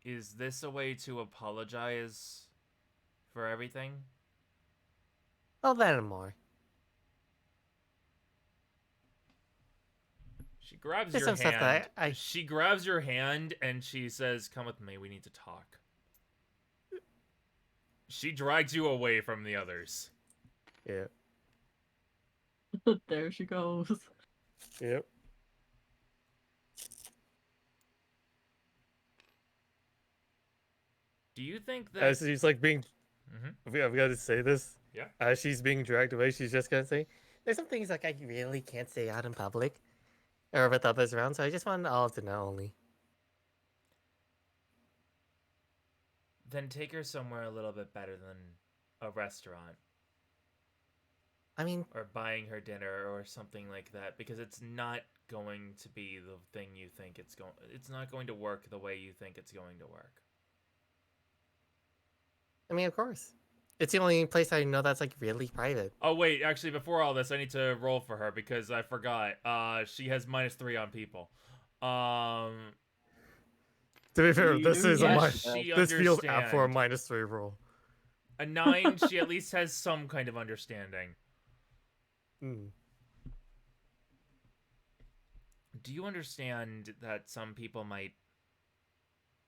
Is this a way to apologize for everything? Oh, then and more. She grabs There's your some stuff hand. that I She grabs your hand and she says, "Come with me. We need to talk." She drags you away from the others. yeah. There she goes. Yep. Do you think that? As she's like being, Mhm. I've got to say this. Yeah. As she's being dragged away, she's just gonna say, "There's some things like I really can't say out in public, or with others around. So I just want Olive to know only." Then take her somewhere a little bit better than a restaurant. I mean, Or buying her dinner or something like that, because it's not going to be the thing you think it's going. It's not going to work the way you think it's going to work. of course, it's the only place I know that's like really private. Oh wait, actually, before all this, I need to roll for her because I forgot. She has -3 on people. To be fair, this is a Yes, mi- she this feels apt for a understands. -3 roll. A 9, she at least has some kind of understanding. Mm. Do you understand that some people might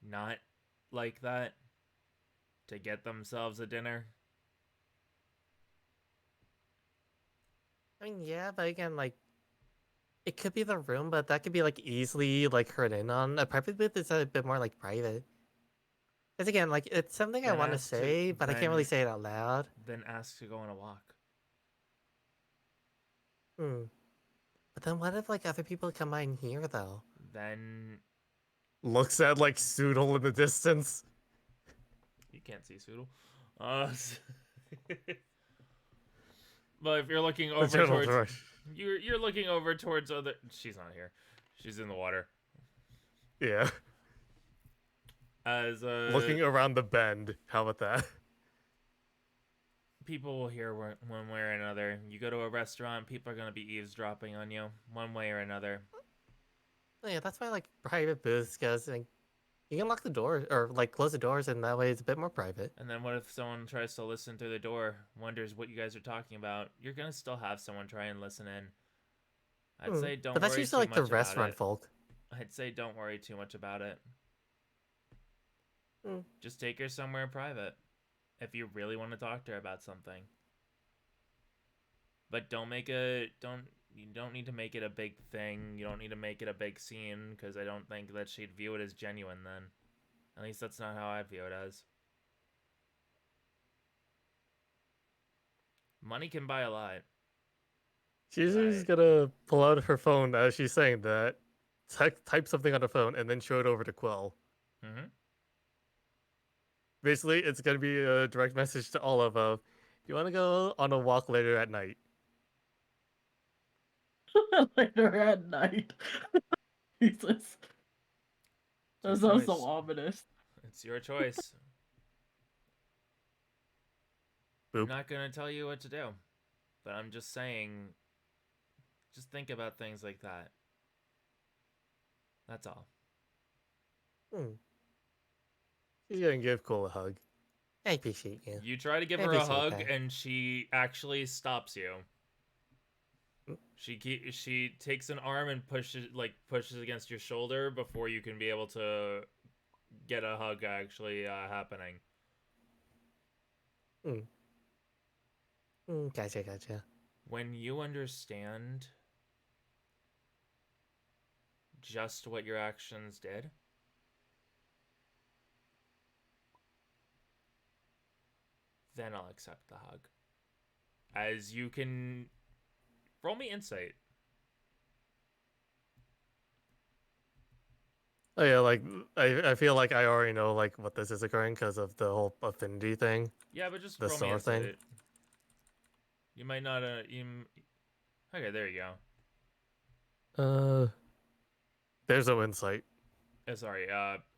not like that to get themselves a dinner? I mean, yeah, but again, like, it could be the room, but that could be like easily like heard in on. A private booth is a bit more like private. Because again, like it's something I Then want to ask to- say, but I can't really then- say it out loud. Then ask to go on a walk. Hmm. But then what if like other people come by and hear though? Then Looks at like Soodle in the distance. you can't see Soodle. But if you're looking over General towards, rush. you're looking over towards other. She's not here. She's in the water. Yeah. As Looking around the bend. How about that? people will hear one way or another. You go to a restaurant, people are gonna be eavesdropping on you one way or another. Yeah, that's why like private booths, because like, you can lock the door or like close the doors, and that way it's a bit more private. And then what if someone tries to listen through the door, wonders what you guys are talking about? You're gonna still have someone try and listen in. I'd say don't But that's worry usually too like the much about restaurant it. folk. I'd say don't worry too much about it. Hmm. Just take her somewhere private if you really want to talk to her about something. But you don't need to make it a big thing. You don't need to make it a big scene because I don't think that she'd view it as genuine then. At least that's not how I view it as. Money can buy a lot. She's Right. gonna pull out her phone as she's saying that, type something on her phone, and then show it over to Quill. Mm-hmm. Basically, it's gonna be a direct message to Olive of, "You want to go on a walk later at night?" Later at night. Jesus. That It's your sounds so choice. ominous. It's your choice. Boop. I'm not gonna tell you what to do, but I'm just saying, just think about things like that. That's all. She's gonna give Quill a hug. I appreciate you. You try to give I her a appreciate hug, that. and she actually stops you. She takes an arm and pushes against your shoulder before you can be able to get a hug actually happening. Gotcha. When you understand just what your actions did, then I'll accept the hug. As you can roll me insight. Oh yeah, like I feel like I already know like what this is occurring because of the whole affinity thing, Yeah, but just the roll me star insight. thing. You might not. Okay, there you go. There's no insight. Sorry,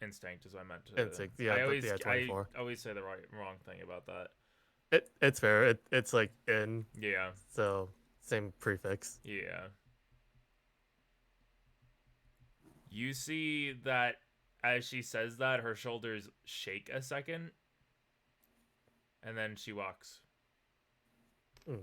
instinct is what I meant to. Instinct, yeah, I 24. always say the wrong thing about that. It's fair. It's like in, Yeah, so same prefix. yeah. You see that as she says that, her shoulders shake a second, and then she walks. Mm.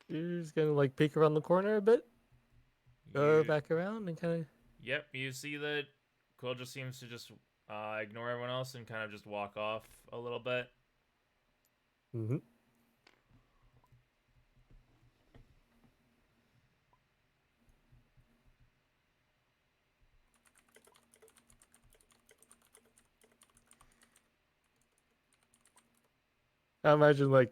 You're just gonna like peek around the corner a bit, You, back around and kind of. yep, you see that Quill just seems to just ignore everyone else and kind of just walk off a little bit. Mm-hmm. I imagine like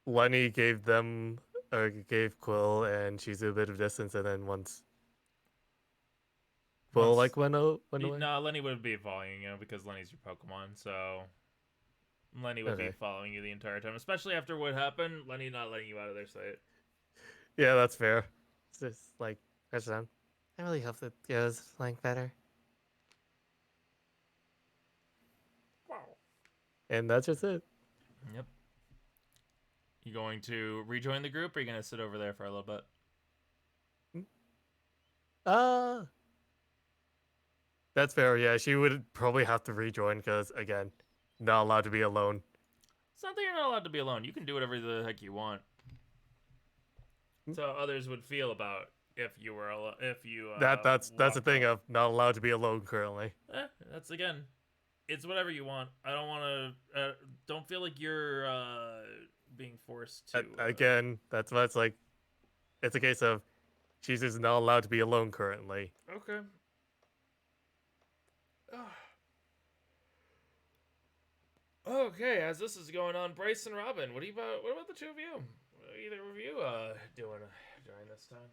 Lenny gave them or gave Quill and Shizu a bit of distance, and then once Quill like went away. No, Lenny would be following you because Lenny's your Pokemon, so Lenny would be Okay. following you the entire time, especially after what happened. Lenny not letting you out of their sight. Yeah, that's fair. It's just like that's done. I really hope that goes like better. Wow. And that's just it. Yep. You going to rejoin the group, or are you gonna sit over there for a little bit? That's fair. Yeah, she would probably have to rejoin because again, not allowed to be alone. It's not that you're not allowed to be alone. You can do whatever the heck you want. That's how others would feel about if you were if you That's the walked thing off. of not allowed to be alone currently. That's again, it's whatever you want. I don't want to. Don't feel like you're being forced to. Again, that's why it's like, it's a case of she's just not allowed to be alone currently. Okay. Okay, as this is going on, Bryce and Robin, what about the two of you? What are either of you doing during this time?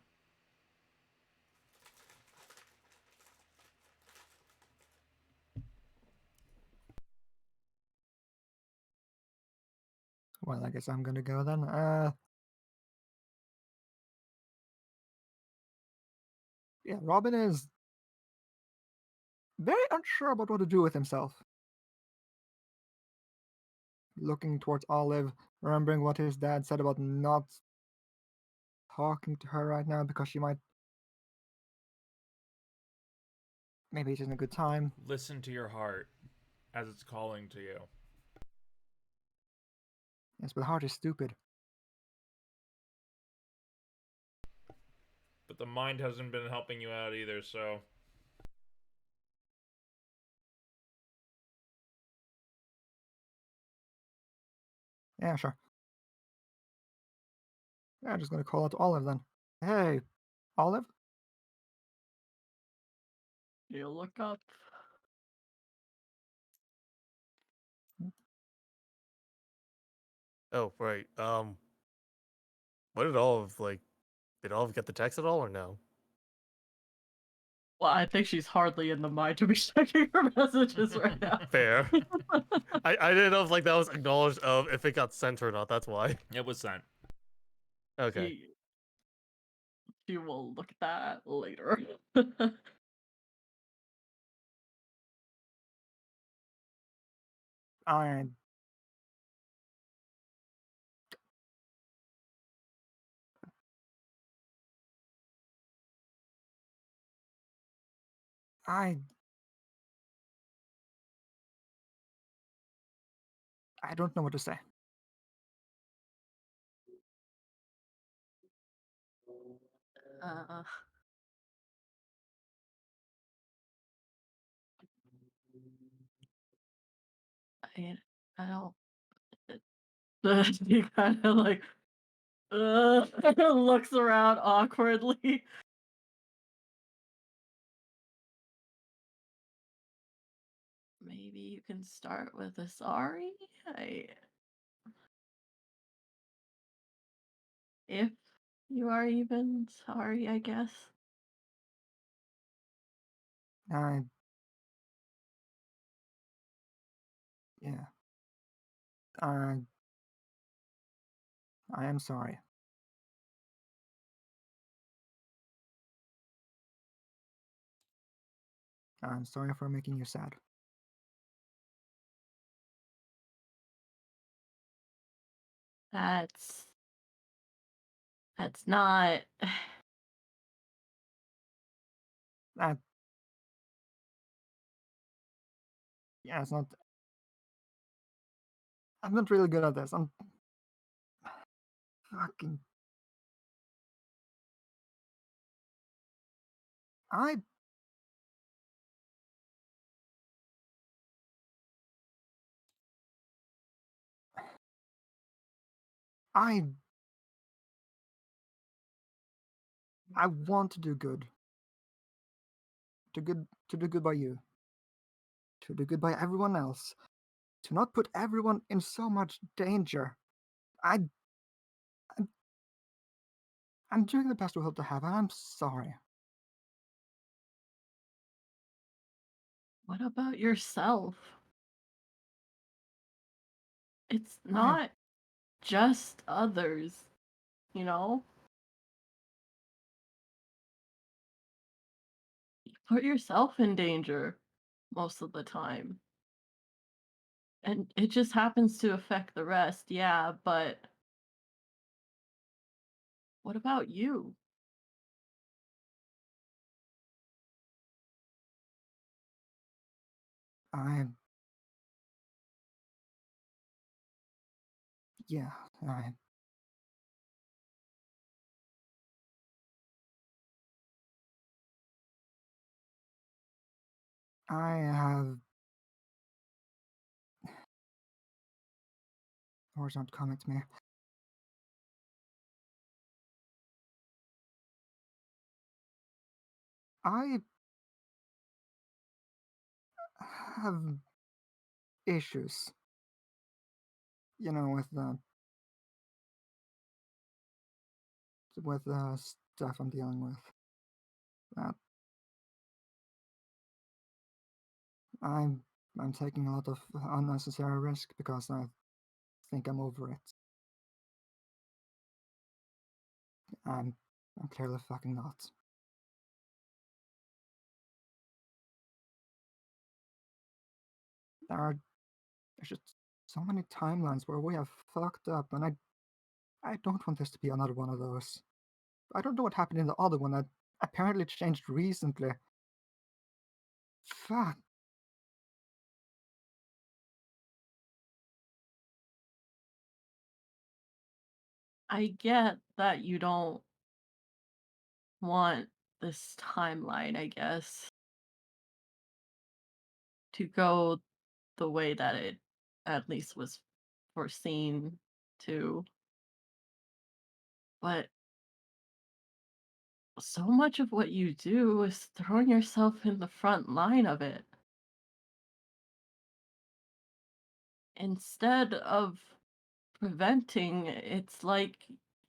Well, I guess I'm gonna go then. Yeah, Robin is very unsure about what to do with himself. Looking towards Olive, remembering what his dad said about not talking to her right now because she might. Maybe it isn't a good time. Listen to your heart as it's calling to you. Yes, but the heart is stupid. But the mind hasn't been helping you out either, so. Yeah, sure. Yeah, I'm just gonna call out to Olive then. Hey, Olive? You look up. Oh right. What did Olive like? Did Olive get the text at all or no? Well, I think she's hardly in the mind to be checking her messages right now. Fair. I didn't know if like that was acknowledged of if it got sent or not. That's why. It was sent. Okay. She will look at that later. I I I don't know what to say. uh, I don't. He kind of like looks around awkwardly. Maybe you can start with a sorry. If you are even sorry, I guess. I yeah. I I am sorry. I'm sorry for making you sad. That's not. I yeah, it's not. I'm not really good at this. I'm fucking. I I I want to do good. To do good by you. To do good by everyone else. To not put everyone in so much danger. I I'm, I'm doing the best we hope to have, and I'm sorry. What about yourself? It's I not just others, you know? You put yourself in danger most of the time. And it just happens to affect the rest, yeah, but what about you? I yeah. I have words aren't coming to me. I have issues, with the stuff I'm dealing with. That I'm I'm taking a lot of unnecessary risk because I think I'm over it. I'm I'm clearly fucking not. There's just so many timelines where we have fucked up, and I don't want this to be another one of those. I don't know what happened in the other one that apparently changed recently. Fuck. I get that you don't want this timeline, I guess, to go the way that it at least was foreseen to. But so much of what you do is throwing yourself in the front line of it instead of preventing. It's like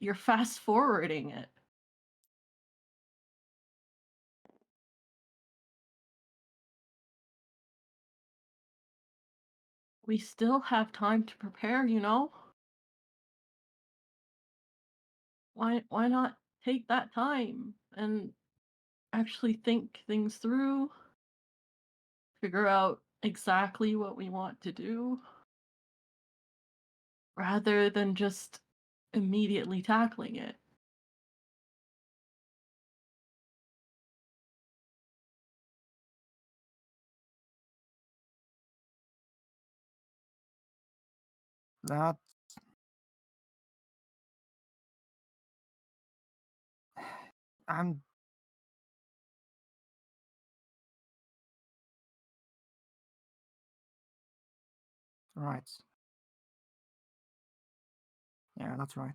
you're fast forwarding it. We still have time to prepare, you know? Why not take that time and actually think things through, figure out exactly what we want to do, rather than just immediately tackling it. That I'm Right. Yeah, that's right.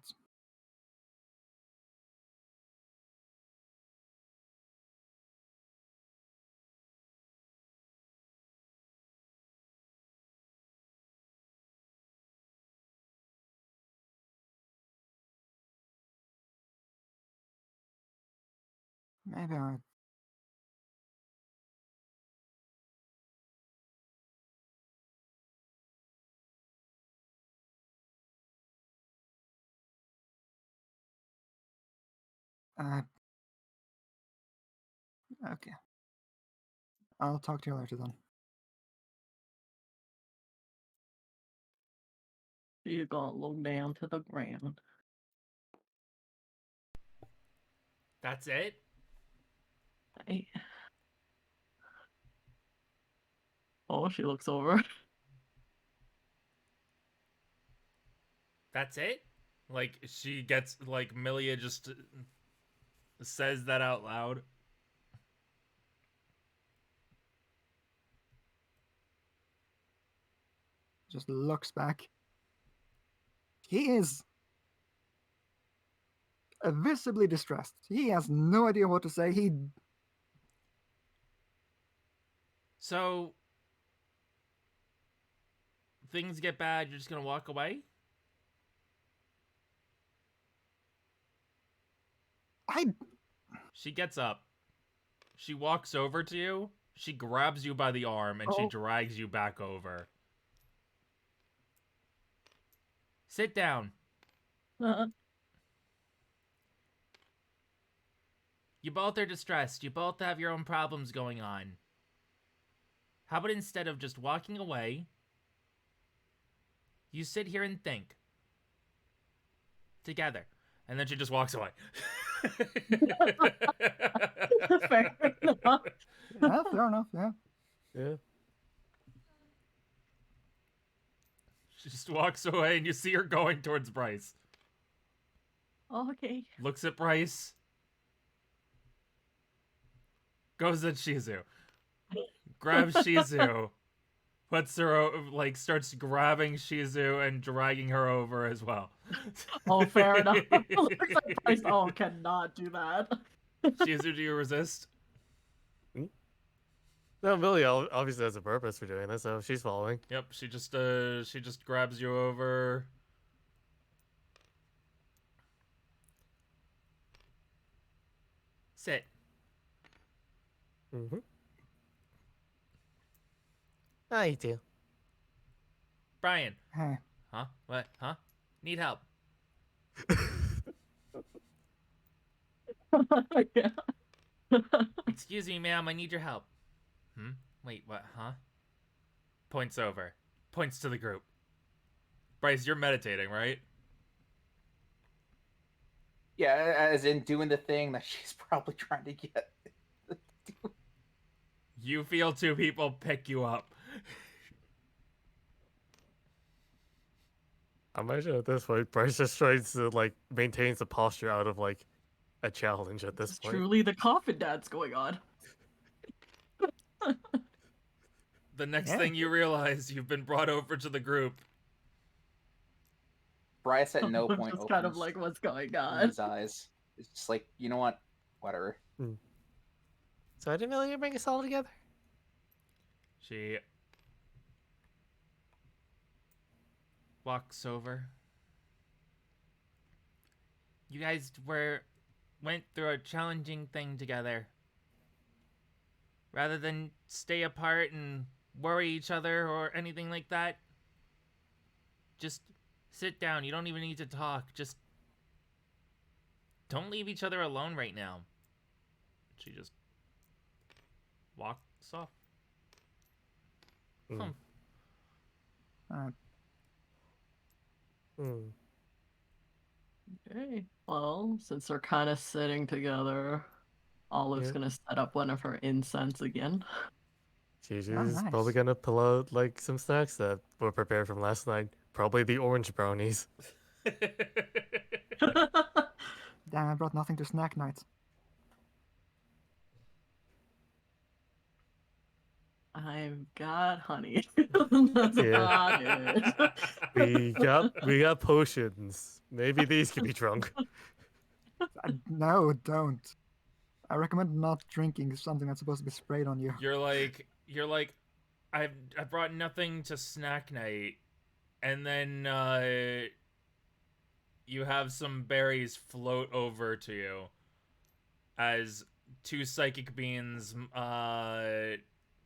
Maybe I... Okay. I'll talk to you later then. She's gonna look down to the ground. That's it? Hey. Oh, she looks over. That's it? Like, she gets, like, Milia just says that out loud. Just looks back. He is visibly distressed. He has no idea what to say. So, things get bad, you're just gonna walk away? She gets up. She walks over to you. She grabs you by the arm and she drags you back over. Sit down. You both are distressed. You both have your own problems going on. How about instead of just walking away, you sit here and think. Together. And then she just walks away. Fair enough. Yeah, fair enough, yeah. Yeah. She just walks away and you see her going towards Bryce. Okay. Looks at Bryce. Goes at Shizu. Grabs Shizu. Puts her, like, starts grabbing Shizu and dragging her over as well. Oh, fair enough. Looks like Bryce cannot do that. Shizu, do you resist? No, Millie obviously has a purpose for doing this, so she's following. Yep, she just grabs you over. Sit. Mm-hmm. Ah, you too. Brian. Hey. Huh? What? Huh? Need help. Yeah. Excuse me, ma'am, I need your help. Wait, what? Huh? Points over. Points to the group. Bryce, you're meditating, right? Yeah, as in doing the thing that she's probably trying to get. You feel two people pick you up. I imagine at this point, Bryce just tries to, like, maintains the posture out of, like, a challenge at this It's point. truly the coffin dance going on. The next thing you realize, you've been brought over to the group. Bryce at no I'm point just opens kind of like, what's going on? his eyes. It's just like, you know what? Whatever. So did Amelia bring us all together? She walks over. You guys went through a challenging thing together. Rather than stay apart and worry each other or anything like that, just sit down. You don't even need to talk. Just don't leave each other alone right now. She just walks off. Okay. Well, since they're kind of sitting together, Olive's gonna set up one of her incense again. She's nice. probably gonna pull out, like, some snacks that were prepared from last night. Probably the orange brownies. Damn, I brought nothing to snack night. I've got honey. That's Yeah. about it. We got potions. Maybe these can be drunk. No, don't. I recommend not drinking something that's supposed to be sprayed on you. You're like, I brought nothing to snack night, and then you have some berries float over to you as two psychic beings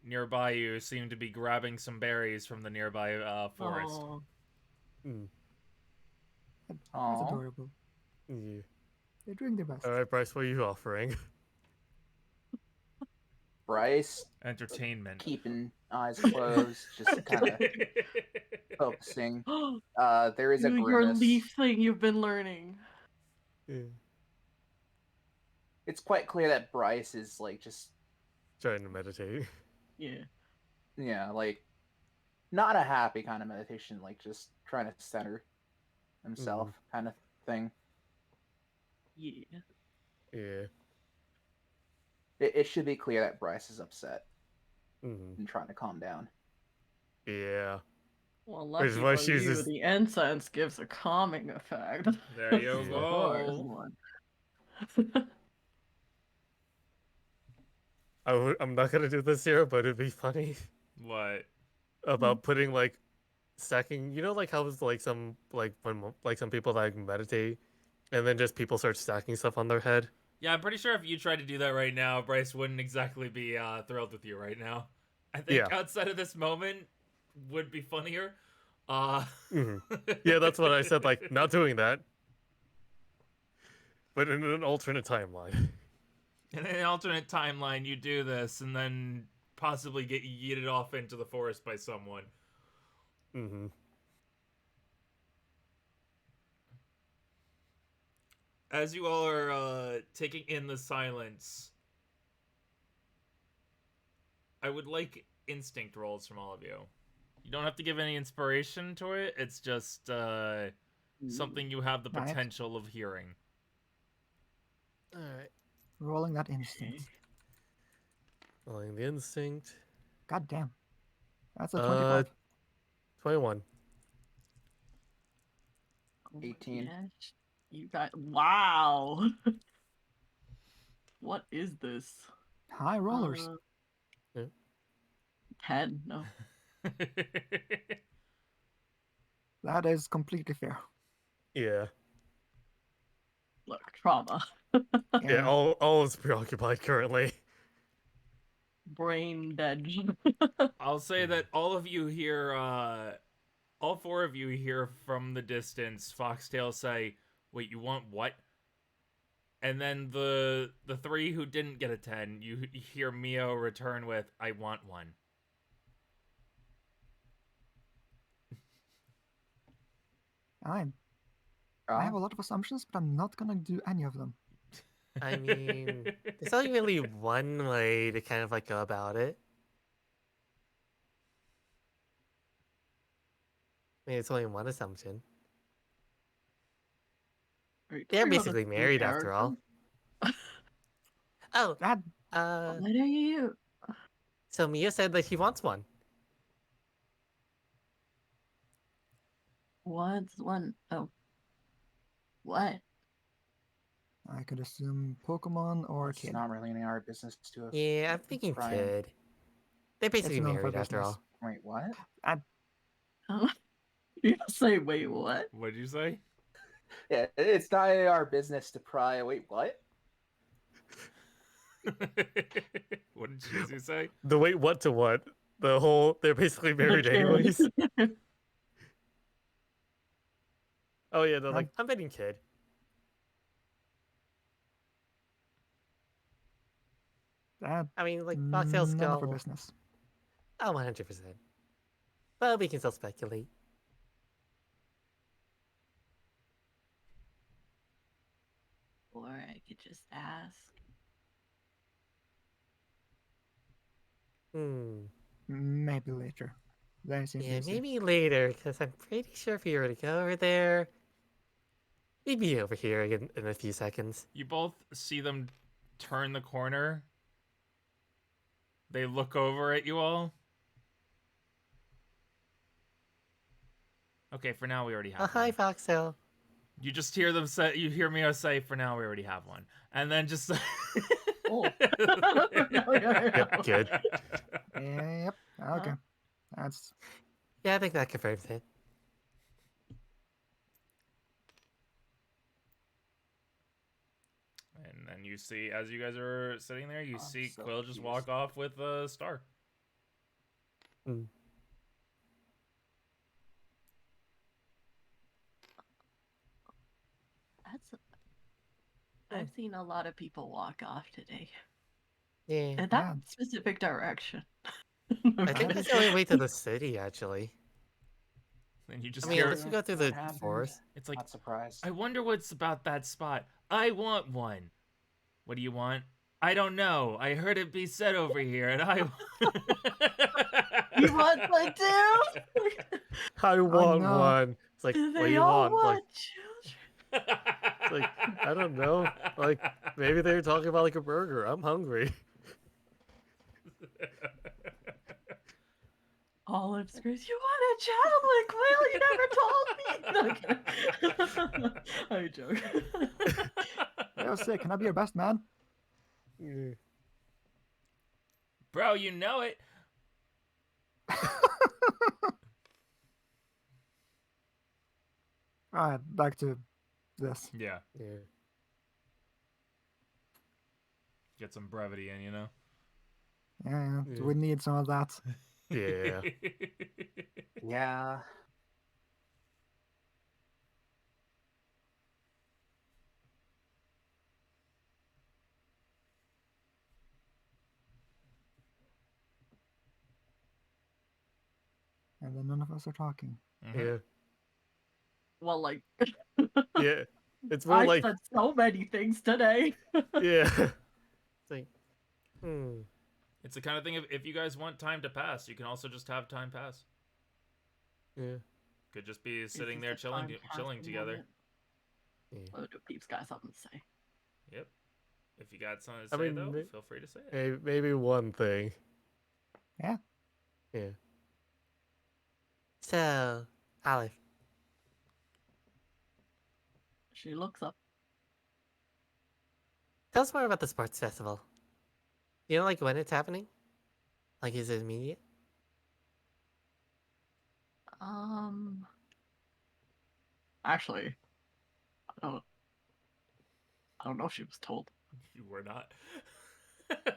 nearby you seem to be grabbing some berries from the nearby forest. Oh, Mm. That's Aw. adorable. Yeah. They're doing their best. All right, Bryce, what are you offering? Bryce, Entertainment. keeping eyes closed, just kind of focusing. There is a your grimace. leaf thing you've been learning. Yeah. It's quite clear that Bryce is like just Trying to meditate. Yeah. like not a happy kind of meditation, like just trying to center himself kind of thing. Yeah. Yeah. It should be clear that Bryce is upset Mm-hmm. and trying to calm down. Yeah. Well, Which is lucky why for she's you, just- the incense gives a calming effect. There you That's the go. first one. I'm not gonna do this here, but it'd be funny What? about putting like stacking. You know, like how it's like some like when like some people like meditate, and then just people start stacking stuff on their head. Yeah, I'm pretty sure if you tried to do that right now, Bryce wouldn't exactly be thrilled with you right now. I think Yeah. outside of this moment would be funnier. Yeah, that's what I said. Like not doing that, but in an alternate timeline. In an alternate timeline, you do this and then possibly get yeeted off into the forest by someone. Mm-hmm. As you all are taking in the silence, I would like instinct rolls from all of you. You don't have to give any inspiration to it. It's just something you have the Nice. potential of hearing. All right. Rolling that instinct. Rolling the instinct. God damn. That's a 25. 21. Oh my 18. gosh. You got wow. What is this? High rollers. Yeah. 10. No. That is completely fair. Yeah. Look, trauma. Yeah. All is preoccupied currently. Brain dead. I'll say that all of you hear, all four of you hear from the distance Foxtail say, "Wait, you want what?" And then the three who didn't get a 10, you hear Mio return with, "I want one." I have a lot of assumptions, but I'm not gonna do any of them. I mean, there's only really one way to kind of like go about it. I mean, it's only one assumption. They're basically married after all. Oh, That What are you? so Mia said that he wants one. What's one? Oh. What? I could assume Pokemon or It's kid. not really any of our business to have. Yeah, I'm thinking Brian. kid. They're basically none of our married after business. all. Wait, what? You say, wait, what? What'd you say? Yeah, it's not any of our business to pry. Wait, what? What did Shizu say? The wait, what to what? The whole they're basically married anyways. Oh yeah, they're like, I'm betting kid. That I mean, like Foxtail's none of our go. business. Oh, 100%. But we can still speculate. Or I could just ask. Maybe later. They seem Yeah, busy. maybe later, because I'm pretty sure if you were to go over there, we'd be over here in a few seconds. You both see them turn the corner. They look over at you all. Okay, for now we already Oh, have hi, one. Foxtail. You just hear them say. You hear me say, "For now we already have one," and then just. Oh. Yeah. Yep, good. Yep. Okay. That's Yeah, I think that confirms it. And then you see, as you guys are sitting there, you I'm see so Quill just confused. walk off with a star. Mm. I've seen a lot of people walk off today. Yeah. In that Yeah. specific direction. I think that's the only way to the city, actually. And you just I mean, hear. unless you go through What the happened? forest. It's like, Not surprised. I wonder what's about that spot. I want one. What do you want? I don't know. I heard it be said over here, and I. You want one too? I want no. one. It's like, Do what do they you all want? Like, want children? it's like, I don't know. Like, maybe they were talking about like a burger. I'm hungry. Olive screams, "You want a child? Like, Will, you never told me." No, I joke. Yo, sick. Can I be your best man? Yeah. Bro, you know it. All right, back to this. Yeah. Yeah. Get some brevity in, you know? Yeah, Yeah. we need some of that. Yeah. Yeah. And then none of us are talking. Yeah. Well, like, Yeah. It's more I like, said so many things today. yeah. It's like, hmm. It's the kind of thing, if you guys want time to pass, you can also just have time pass. Yeah. Could just be It's sitting just there a chilling time-passing together. moment. Yeah. Oh, do Peeps got something to say? Yep. If you got something to I say, mean, though, feel free to say it. Maybe one thing. Yeah. Yeah. So, Olive, She looks up. tell us more about the sports festival. You know, like when it's happening? Like, is it immediate? Actually, I don't know if she was told. You were not.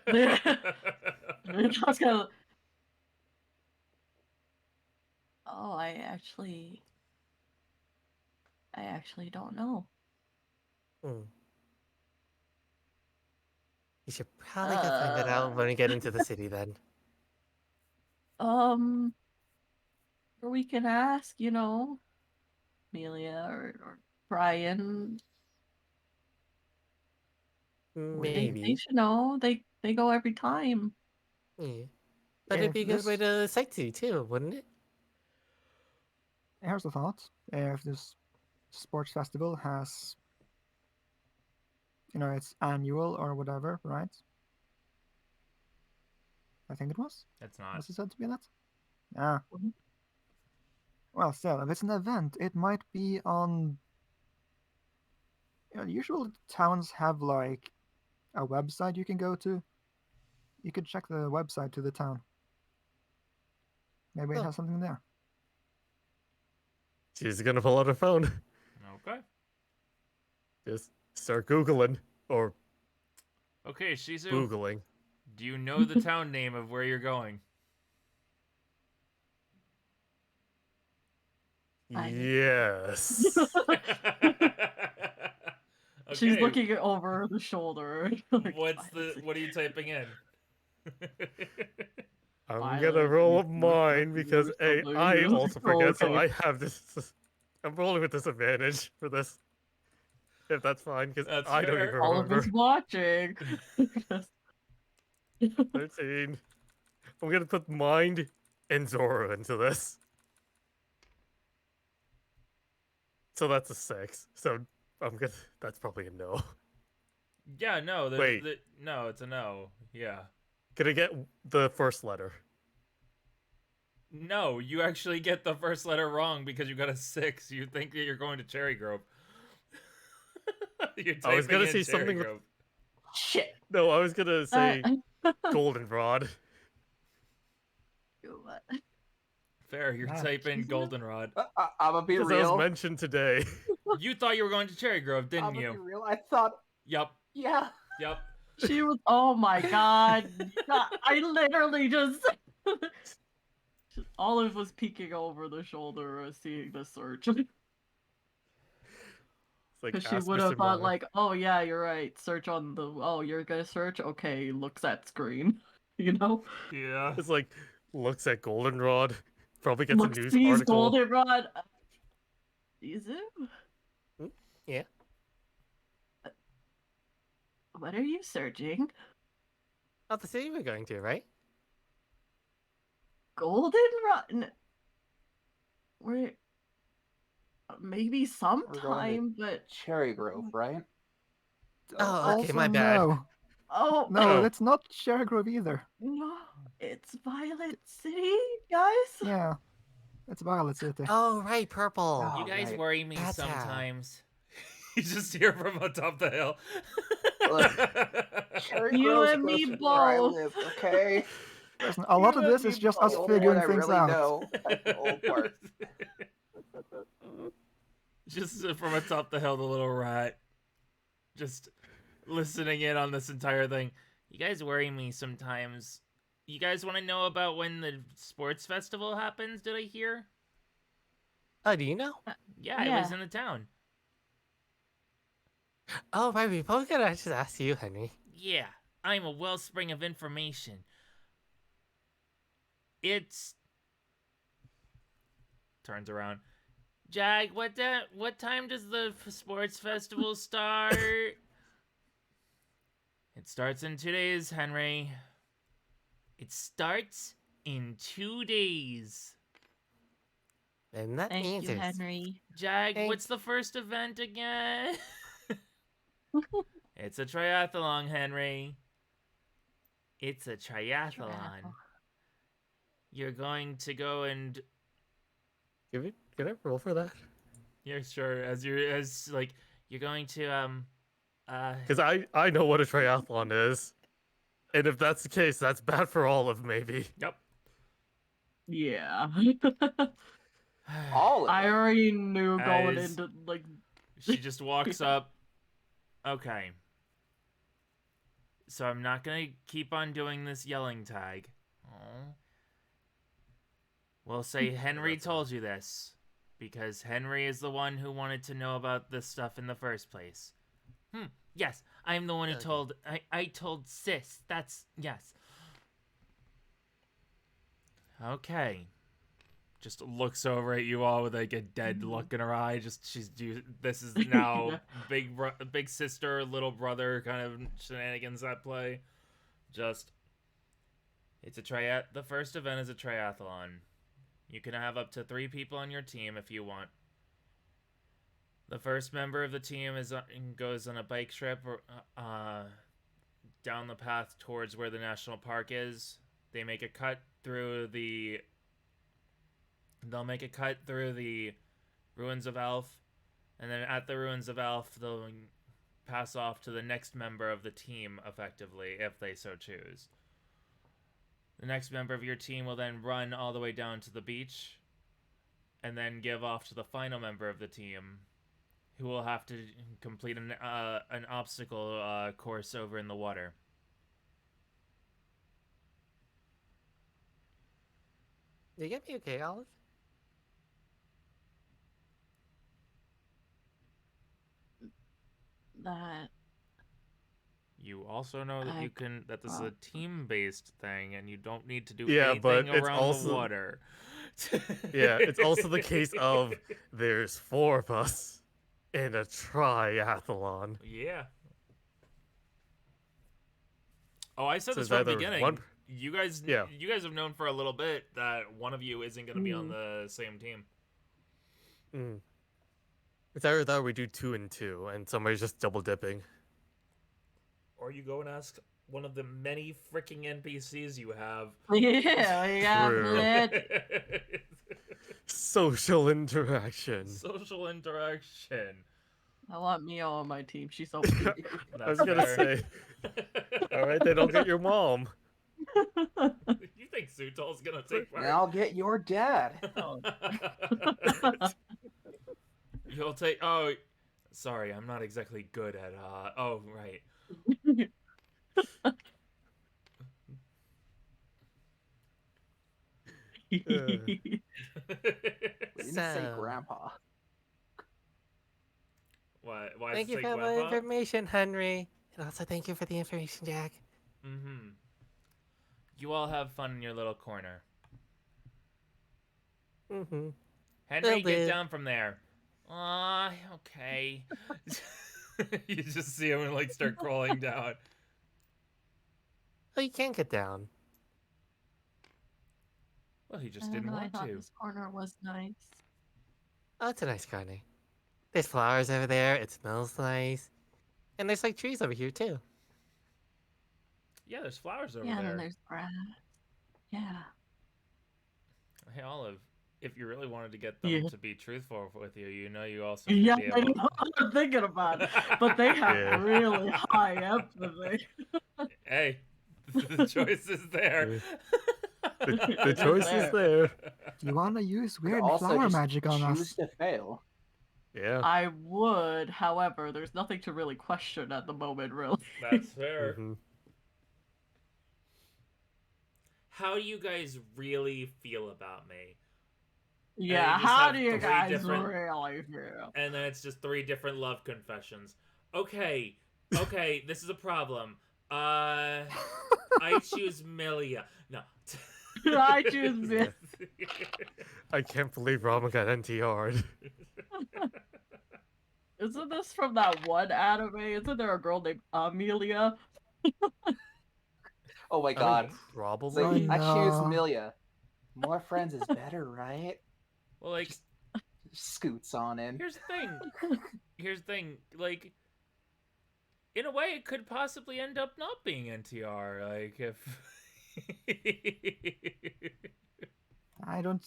I was gonna. Oh, I actually don't know. Hmm. You should probably go find that out when we get into the city then. Um, or we can ask, Amelia or Brian. They Maybe. should know. They go every time. Yeah. But it'd If be a good way this, to sightsee too, wouldn't it? here's the thought. If this sports festival has, it's annual or whatever, right? I think it was. It's not. Was it said to be that? Yeah. Mhm. Well, still, if it's an event, it might be on. Usually towns have like a website you can go to. You could check the website to the town. Maybe it Oh. has something there. She's gonna pull out her phone. Okay. Just start Googling. Or Okay, Shizu. Googling. Do you know the town name of where you're going? Yes. Okay. She's looking over the shoulder. Like, What are you typing in? I'm Violet, gonna roll up East, mine because something. I also forget, so Okay. I have this. I'm rolling with disadvantage for this. If that's fine, because That's I don't fair. even All of remember. us watching. 13. I'm gonna put mind and Zoro into this. So that's a 6. So I'm gonna. That's probably a no. Yeah, no. Wait. No, it's a no. Yeah. Can I get the first letter? No, you actually get the first letter wrong because you got a 6. You think that you're going to Cherry Grove. You're I was typing gonna in say Cherry something with... Grove. Shit. No, I was gonna say goldenrod. What? Fair, you're Nah, typing Jesus. goldenrod. I'ma be Because that was real. mentioned today. You thought you were going to Cherry Grove, didn't I'ma be you? real. I thought, Yup. yeah. Yup. She was. Oh my god. I literally just. Olive was peeking over the shoulder, seeing the search. It's like, Because she ask would have Mr. thought, Miller. like, oh yeah, you're right. Search on the. Oh, you're gonna search? Okay, looks at screen. You know? Yeah. It's like, looks at goldenrod, probably gets Looks a news sees article. goldenrod. Is it? Yeah. What are you searching? Not the city we're going to, right? Goldenrod? We're. Maybe We're going to sometime, but. Cherry Grove, right? Oh, okay, also, my bad. No, Oh, no, Oh. it's not Cherry Grove either. no. It's Violet City, guys? Yeah, it's Violet City. Oh, right, purple. Oh, You guys right. worry me That's how. sometimes. You just hear from atop the hill. Cherry You Grove's and me closer to where I both. live, okay? Listen, a lot of this is just us The only figuring one I things really out. know. That's the old part. Just from atop the hill, the little rat. Just listening in on this entire thing. You guys worry me sometimes. You guys want to know about when the sports festival happens, did I hear? Oh, do you know? Yeah, I was in the town. Oh, right, we both gotta just ask you, Henry. Yeah, I'm a wellspring of information. It's... Turns around. Jag, what time does the sports festival start? It starts in 2 days, Henry. It starts in 2 days. And that Thank answers. you, Henry. Jag, Thank- what's the first event again? It's a triathlon, Henry. It's a triathlon. You're going to go and... Can I roll for that? Yeah, sure. You're going to, Because I know what a triathlon is. And if that's the case, that's bad for Olive, maybe. Yep. Yeah. All of I them. already knew going As- into, like, She just walks up. Okay. So I'm not gonna keep on doing this yelling tag. Oh. We'll say Henry told you this. Because Henry is the one who wanted to know about this stuff in the first place. Yes, I'm the one who Okay. told... I told Sis. That's... Yes. Okay. Just looks over at you all with like a dead look in her eye. This is now Yeah. big sister, little brother kind of shenanigans at play. It's the first event is a triathlon. You can have up to 3 people on your team if you want. The first member of the team goes on a bike trip down the path towards where the national park is. They'll make a cut through the ruins of Elf, and then at the ruins of Elf, they'll pass off to the next member of the team, effectively, if they so choose. The next member of your team will then run all the way down to the beach, and then give off to the final member of the team, who will have to complete an obstacle course over in the water. You get me okay, Olive? that. You also know that that this is a team-based thing, and you don't need to do Yeah, but anything it's around also- the water. Yeah, it's also the case of there's 4 of us in a triathlon. Yeah. Oh, I said So this it's from the either beginning. one- You guys have known for a little bit that one of you isn't going to be on the same team. Mm. It's either that or we do 2 and 2, and somebody's just double dipping. Or you go and ask one of the many freaking NPCs you have. Yeah, we got True. lit. Social interaction. Social interaction. I want Mio on my team. She's so I was That's gonna fair. say, alright, then I'll get your mom. You think Sutol's gonna take part? Then I'll get your dad. You'll take. Oh, sorry, I'm not exactly good at. Oh, right. We didn't say So- grandpa. Why Thank does you it say for the Grandpa? information, Henry. And also thank you for the information, Jack. Mm-hmm. You all have fun in your little corner. Mm-hmm. Henry, Will get do. down from there. Okay. You just see him like start crawling down. Oh, you can get down. Well, he just I don't didn't know, I want thought to. this corner was nice. Oh, it's a nice corner. There's flowers over there. It smells nice. And there's like trees over here too. Yeah, there's flowers over Yeah, and there. then there's grass. Yeah. Hey, Olive, if you really wanted to get them Yeah. to be truthful with you, you know you also should Yeah, be I able. know. I'm thinking about it. But they have Yeah. really high empathy. Hey, the choice is there. The choice is there. Do you want to use Could weird also flower just magic on choose us? to fail. Yeah. I would, however, there's nothing to really question at the moment, really. That's fair. Mhm. How do you guys really feel about me? Yeah, you just how have do you three guys different- really feel? And then it's just 3 different love confessions. Okay, this is a problem. I choose Milia. No. I choose Milia. I can't believe Rama got NTR'd. Isn't this from that one anime? Isn't there a girl named Amelia? Oh my I mean, god. probably. Oh, I choose no. Milia. More friends is better, right? Well, like, Scoots on in. here's the thing. Like, in a way, it could possibly end up not being NTR. Like, if. I don't.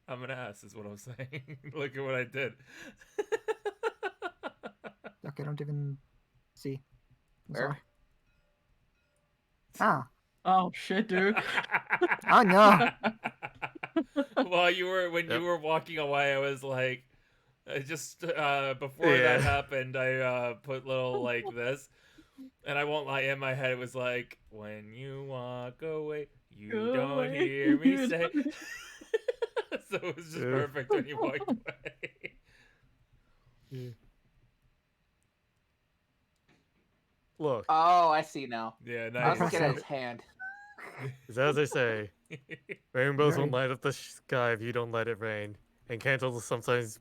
I'm an ass, is what I'm saying. Look at what I did. Okay, I don't even see. I'm Where? sorry. Ah. Oh shit, dude. Oh no. While you were walking away, I was like, before that happened, I put little like this, and I won't lie, in my head it was like, when you walk away, you Go don't away. hear me say. So it was just perfect when you walked away. Look, Oh, I see now. Yeah, I was nice. looking at his hand. it's as they say, rainbows won't light up the sky if you don't let it rain, and candles sometimes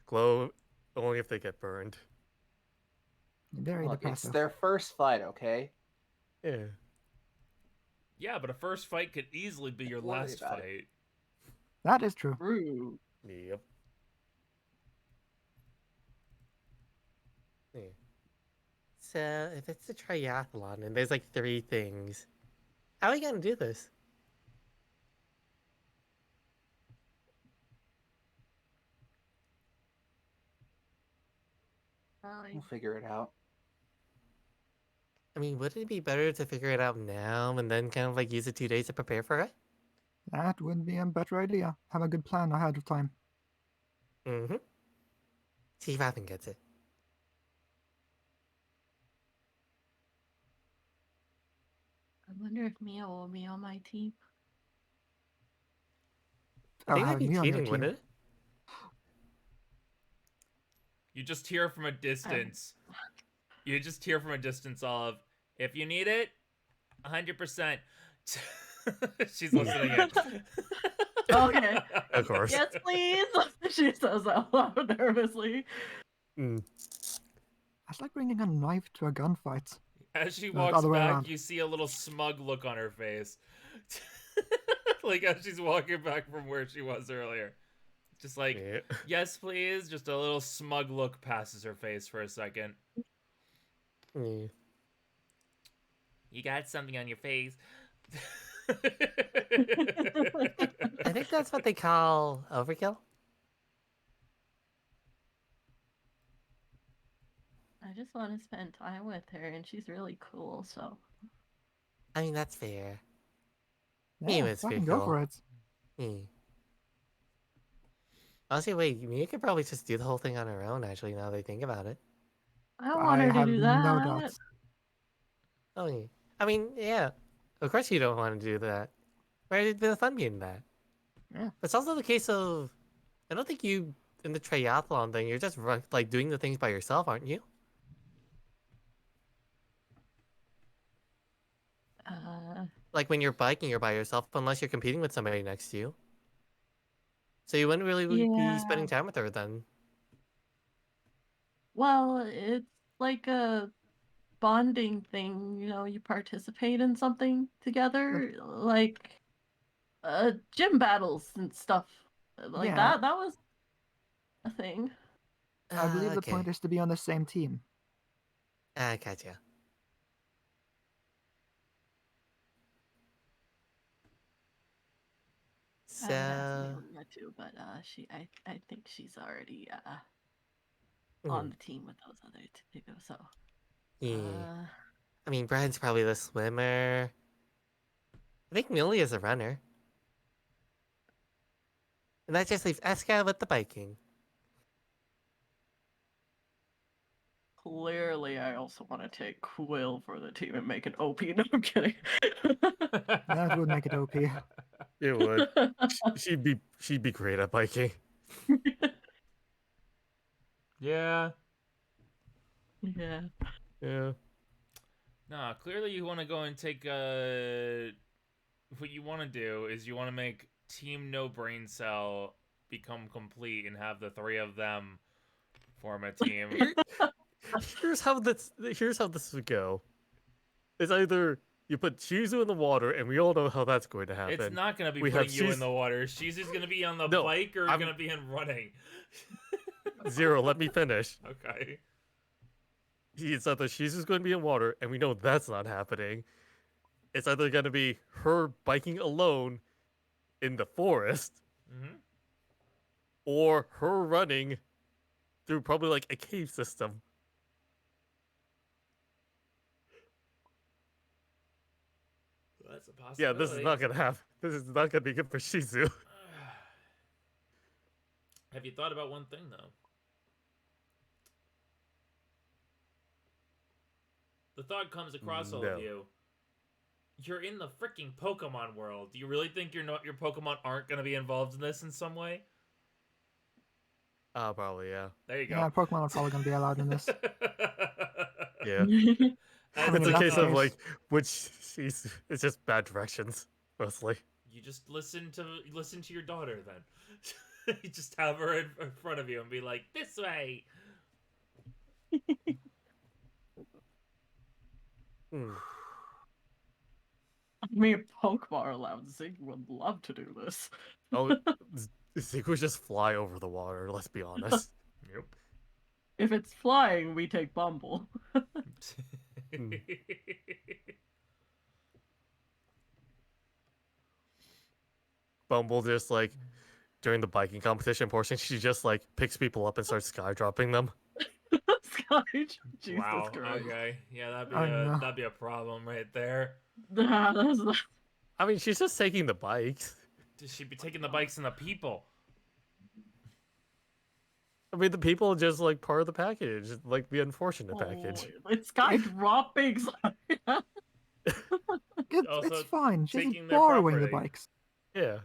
glow only if they get burned. Very Look, it's depressive. their first fight, okay? Yeah. Yeah, but a first fight could easily be your Don't worry last about it. fight. That is true. Rude. Yep. Yeah. So, if it's a triathlon and there's like 3 things, how are we gonna do this? We'll figure it out. I mean, wouldn't it be better to figure it out now and then kind of like use the 2 days to prepare for it? That would be a better idea. Have a good plan ahead of time. Mm-hmm. See if Robin gets it. I wonder if Mia will be on my team. I Oh, think that'd having be me on your cheating, team. wouldn't it? You just hear from a distance. You just hear from a distance of, if you need it, 100%. She's listening in. Okay. Of course. Yes, please. She says out loud nervously. Mm. That's like bringing a knife to a gunfight. As she the walks other way back, around. you see a little smug look on her face. Like as she's walking back from where she was earlier. Just like, Yeah. yes, please. Just a little smug look passes her face for a second. Yeah. You got something on your face. I think that's what they call overkill. I just want to spend time with her, and she's really cool, so. I mean, that's fair. Yeah, It's fucking pretty go cool. for it. Honestly, wait, Mia could probably just do the whole thing on her own, actually, now that I think about it. I don't want her to have do no that. doubts. Oh, yeah. I mean, yeah. Of course you don't want to do that. Where did the fun be in that? Yeah. It's also the case of, I don't think you, in the triathlon thing, you're just like doing the things by yourself, aren't you? Like when you're biking, you're by yourself, unless you're competing with somebody next to you. So you wouldn't really be spending Yeah. time with her then. Well, it's like a bonding thing, you know, you participate in something together, like gym battles and stuff. Like Yeah, that was a thing. I believe the Okay. point is to be on the same team. Gotcha. I would ask So, Amelia too, but I think she's already on hmm, the team with those other two. So yeah. I mean, Brian's probably the swimmer. I think Millie is a runner. And that just leaves Eska with the biking. clearly, I also want to take Quill for the team and make it OP. No, I'm kidding. That would make it OP. It would. She'd be great at biking. Yeah. Yeah. Yeah. Nah, clearly you want to go and take what you want to do is you want to make Team No Brain Cell become complete and have the three of them form a team. Here's how this would go. It's either you put Shizu in the water, and we all know how that's going to happen. It's not going to be We putting have you in the water. She's going to be on the bike or going to be in running. Zero, let me finish. Okay. It's either Shizu's going to be in water, and we know that's not happening. It's either going to be her biking alone in the forest, or her running through probably like a cave system. Well, that's a possibility. Yeah, this is not going to happen. This is not going to be good for Shizu. Have you thought about one thing, though? The thought comes across all of you. You're in the freaking Pokemon world. Do you really think your Pokemon aren't going to be involved in this in some way? Oh, probably, yeah. There you go. Yeah, Pokemon are probably going to be allowed in this. Yeah. I mean, It's a in case that of case- like, it's just bad directions, mostly. You just listen to your daughter then. You just have her in front of you and be like, this way. I mean, Pokemon are allowed. Zig would love to do this. Oh, Zeke would just fly over the water, let's be honest. Yep. If it's flying, we take Bumble. Bumble just like, during the biking competition portion, she just like picks people up and starts sky dropping them. Sky, Jesus Wow. Christ. Okay. Yeah, no. that'd be a problem right there. Nah, that's not... I mean, she's just taking the bikes. She'd be taking the bikes and the people. I mean, the people are just like part of the package, like the unfortunate package. It's Sky dropping. It's fine. She's taking their borrowing the property. bikes. Yeah.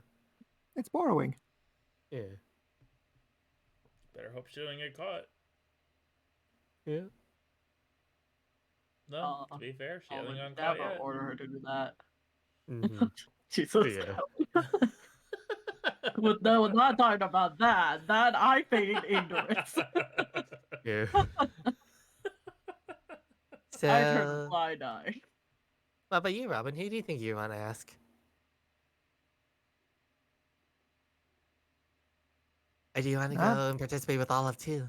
It's borrowing. Yeah. Better hope she doesn't get caught. Yeah. No, to be fair, she I hasn't would gotten caught never yet. order her to do that. Mm-hmm. Jesus. Yeah. We're not talking about that. That I feign ignorance. Yeah. I turn a blind eye. What about you, Robin? Who do you think you want to ask? Or do you want to go and participate with Olive too?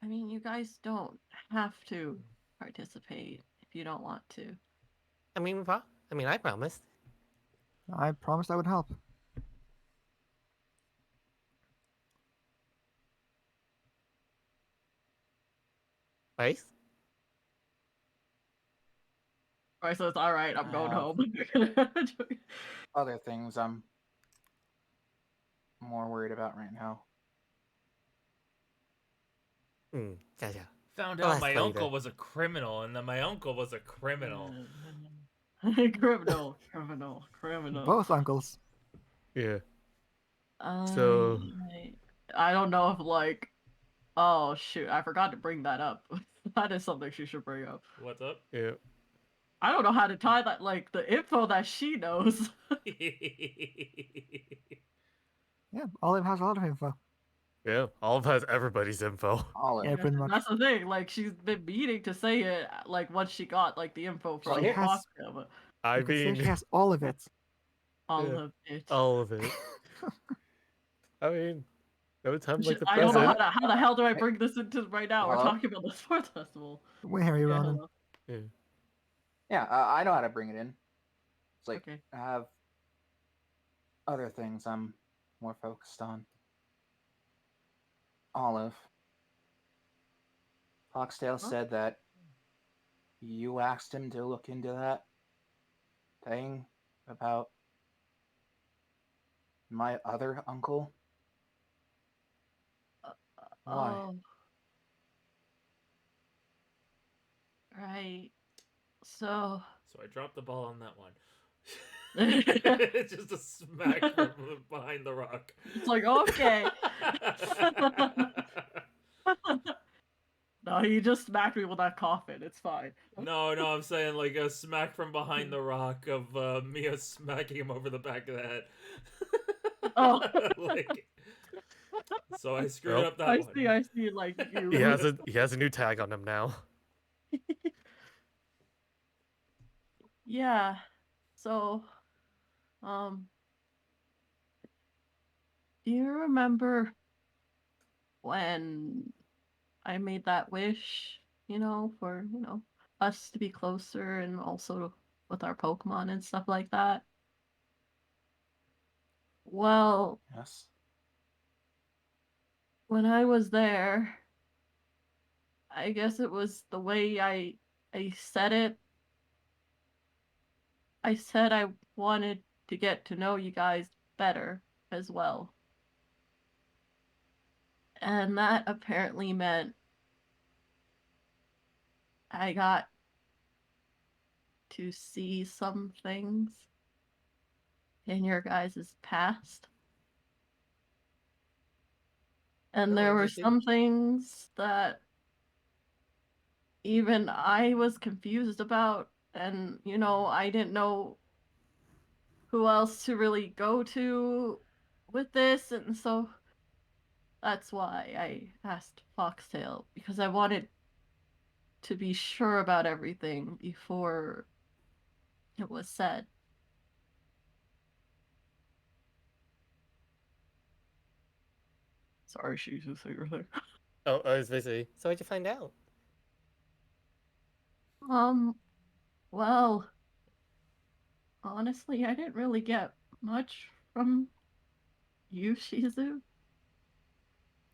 I mean, you guys don't have to. participate if you don't want to. I mean, I promised. I promised I would help. Bryce? Bryce says, "All right, I'm going have- home." Other things I'm more worried about right now. Gotcha. Found Well, out that's my later. uncle was a criminal, and then my uncle was a criminal. criminal. Both uncles. Yeah. So I don't know if like, oh shoot, I forgot to bring that up. That is something she should bring up. What's up? Yeah. I don't know how to tie that, like the info that she knows. Yeah, Olive has a lot of info. Yeah. Olive has everybody's info. Olive. Yeah, pretty much. That's the thing. Like she's been meaning to say it, like once she got like the info from She has- Foxtail, but I You could say mean, she has all of it. all Yeah. of it. all of it. I mean, every time like the I don't know present. how the hell do I bring this into right now? We're Hello? talking about the sports festival. Way Harry Yeah, Ronan. hello. Yeah. Yeah, I know how to bring it in. It's like Okay. I have other things I'm more focused on. Olive. Foxtail said that you asked him to look into that thing about my other uncle. Why? Oh. Right. So So I dropped the ball on that one. It's just a smack from behind the rock. it's like, okay. No, he just smacked me with that coffin. It's fine. No, I'm saying like a smack from behind the rock of Mia smacking him over the back of the head. Oh. Like, so I screwed Well, up that I one. see, like you. He has a new tag on him now. Yeah. So, do you remember when I made that wish, for, us to be closer and also with our Pokemon and stuff like that? Well, Yes. when I was there, I guess it was the way I said it. I said I wanted to get to know you guys better as well. And that apparently meant I got to see some things in your guys' past. And there were some things that even I was confused about. And, I didn't know who else to really go to with this. And so that's why I asked Foxtail, because I wanted to be sure about everything before it was said. Sorry, Shizu, say your thing. Oh, I was busy. So what'd you find out? Well, honestly, I didn't really get much from you, Shizu.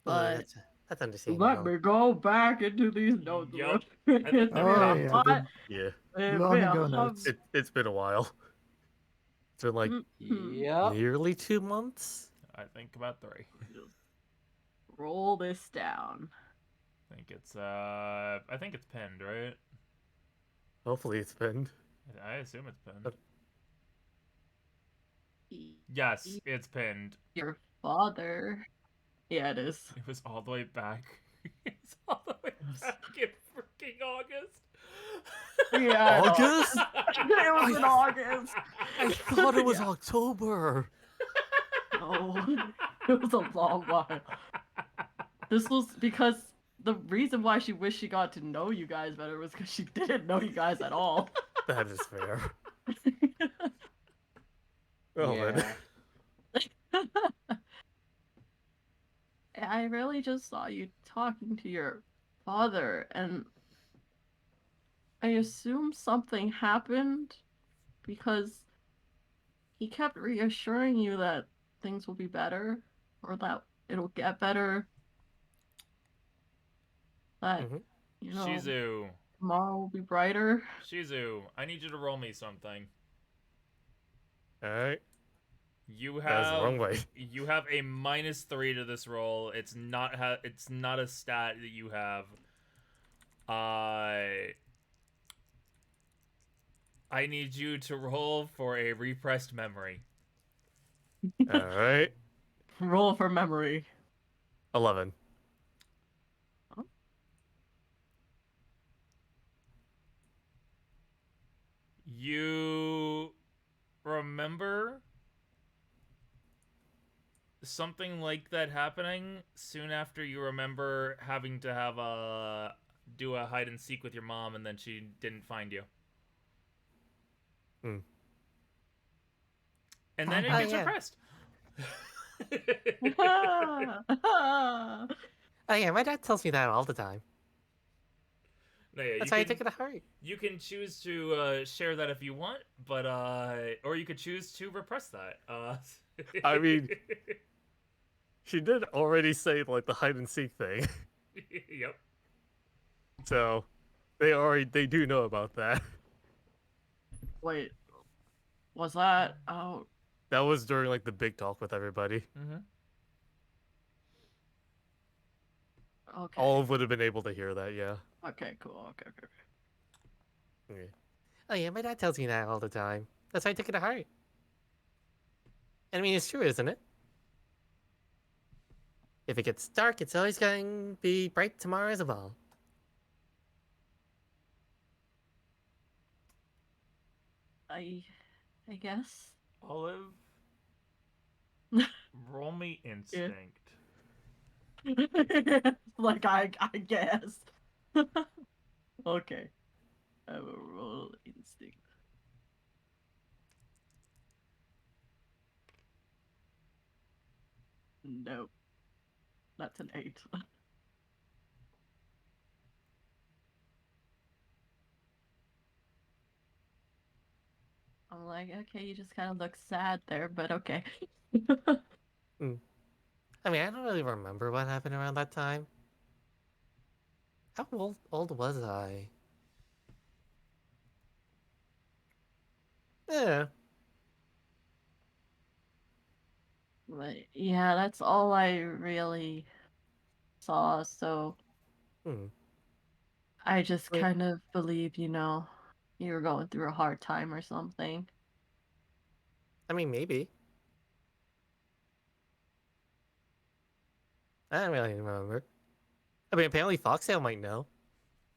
But that's understandable. let me go back into these notes. Yup. It's I think been Oh, a yeah, hot. Yeah. It's long been a ago hot- notes. It's been a while. It's been like Yep. nearly 2 months. I think about 3. Just roll this down. I think it's pinned, right? Hopefully it's been. I assume it's pinned. Yes, it's pinned. Your father. Yeah, it is. It was all the way back. It's all the way back in freaking August. Yeah, August? it was in August. I thought it was October. No, it was a long while. This was because the reason why she wished she got to know you guys better was because she didn't know you guys at all. That is fair. Oh, Yeah. man. I really just saw you talking to your father, and I assume something happened because he kept reassuring you that things will be better or that it'll get better. That, Mm-hmm. you know, Shizu. tomorrow will be brighter. Shizu, I need you to roll me something. All right. You That's the have wrong way. you have a -3 to this roll. It's not it's not a stat that you have. I need you to roll for a repressed memory. All right. Roll for memory. 11. You remember something like that happening soon after you remember having to have do a hide and seek with your mom, and then she didn't find you. Hmm. And then it Oh, gets yeah. repressed. Oh yeah, my dad tells me that all the time. No, yeah, That's why I take it to heart. You can choose to share that if you want, but or you could choose to repress that. I mean, she did already say like the hide and seek thing, Yep. so they do know about that. Wait, was that out? That was during like the big talk with everybody. Mm-hmm. Okay. All would have been able to hear that. Yeah. Okay, cool. Okay. Okay. Oh yeah, my dad tells me that all the time. That's why I take it to heart. And I mean, it's true, isn't it? If it gets dark, it's always going to be bright tomorrow as well. I guess. Olive, roll me instinct. Like I guess. Okay. I will roll instinct. Nope. That's an 8. I'm like, okay, you just kind of look sad there, but okay. I mean, I don't really remember what happened around that time. How old was I? Yeah. But yeah, that's all I really saw, so Hmm. I just I mean, kind of believe, you were going through a hard time or something. maybe. I don't really remember. I mean, apparently Foxtail might know.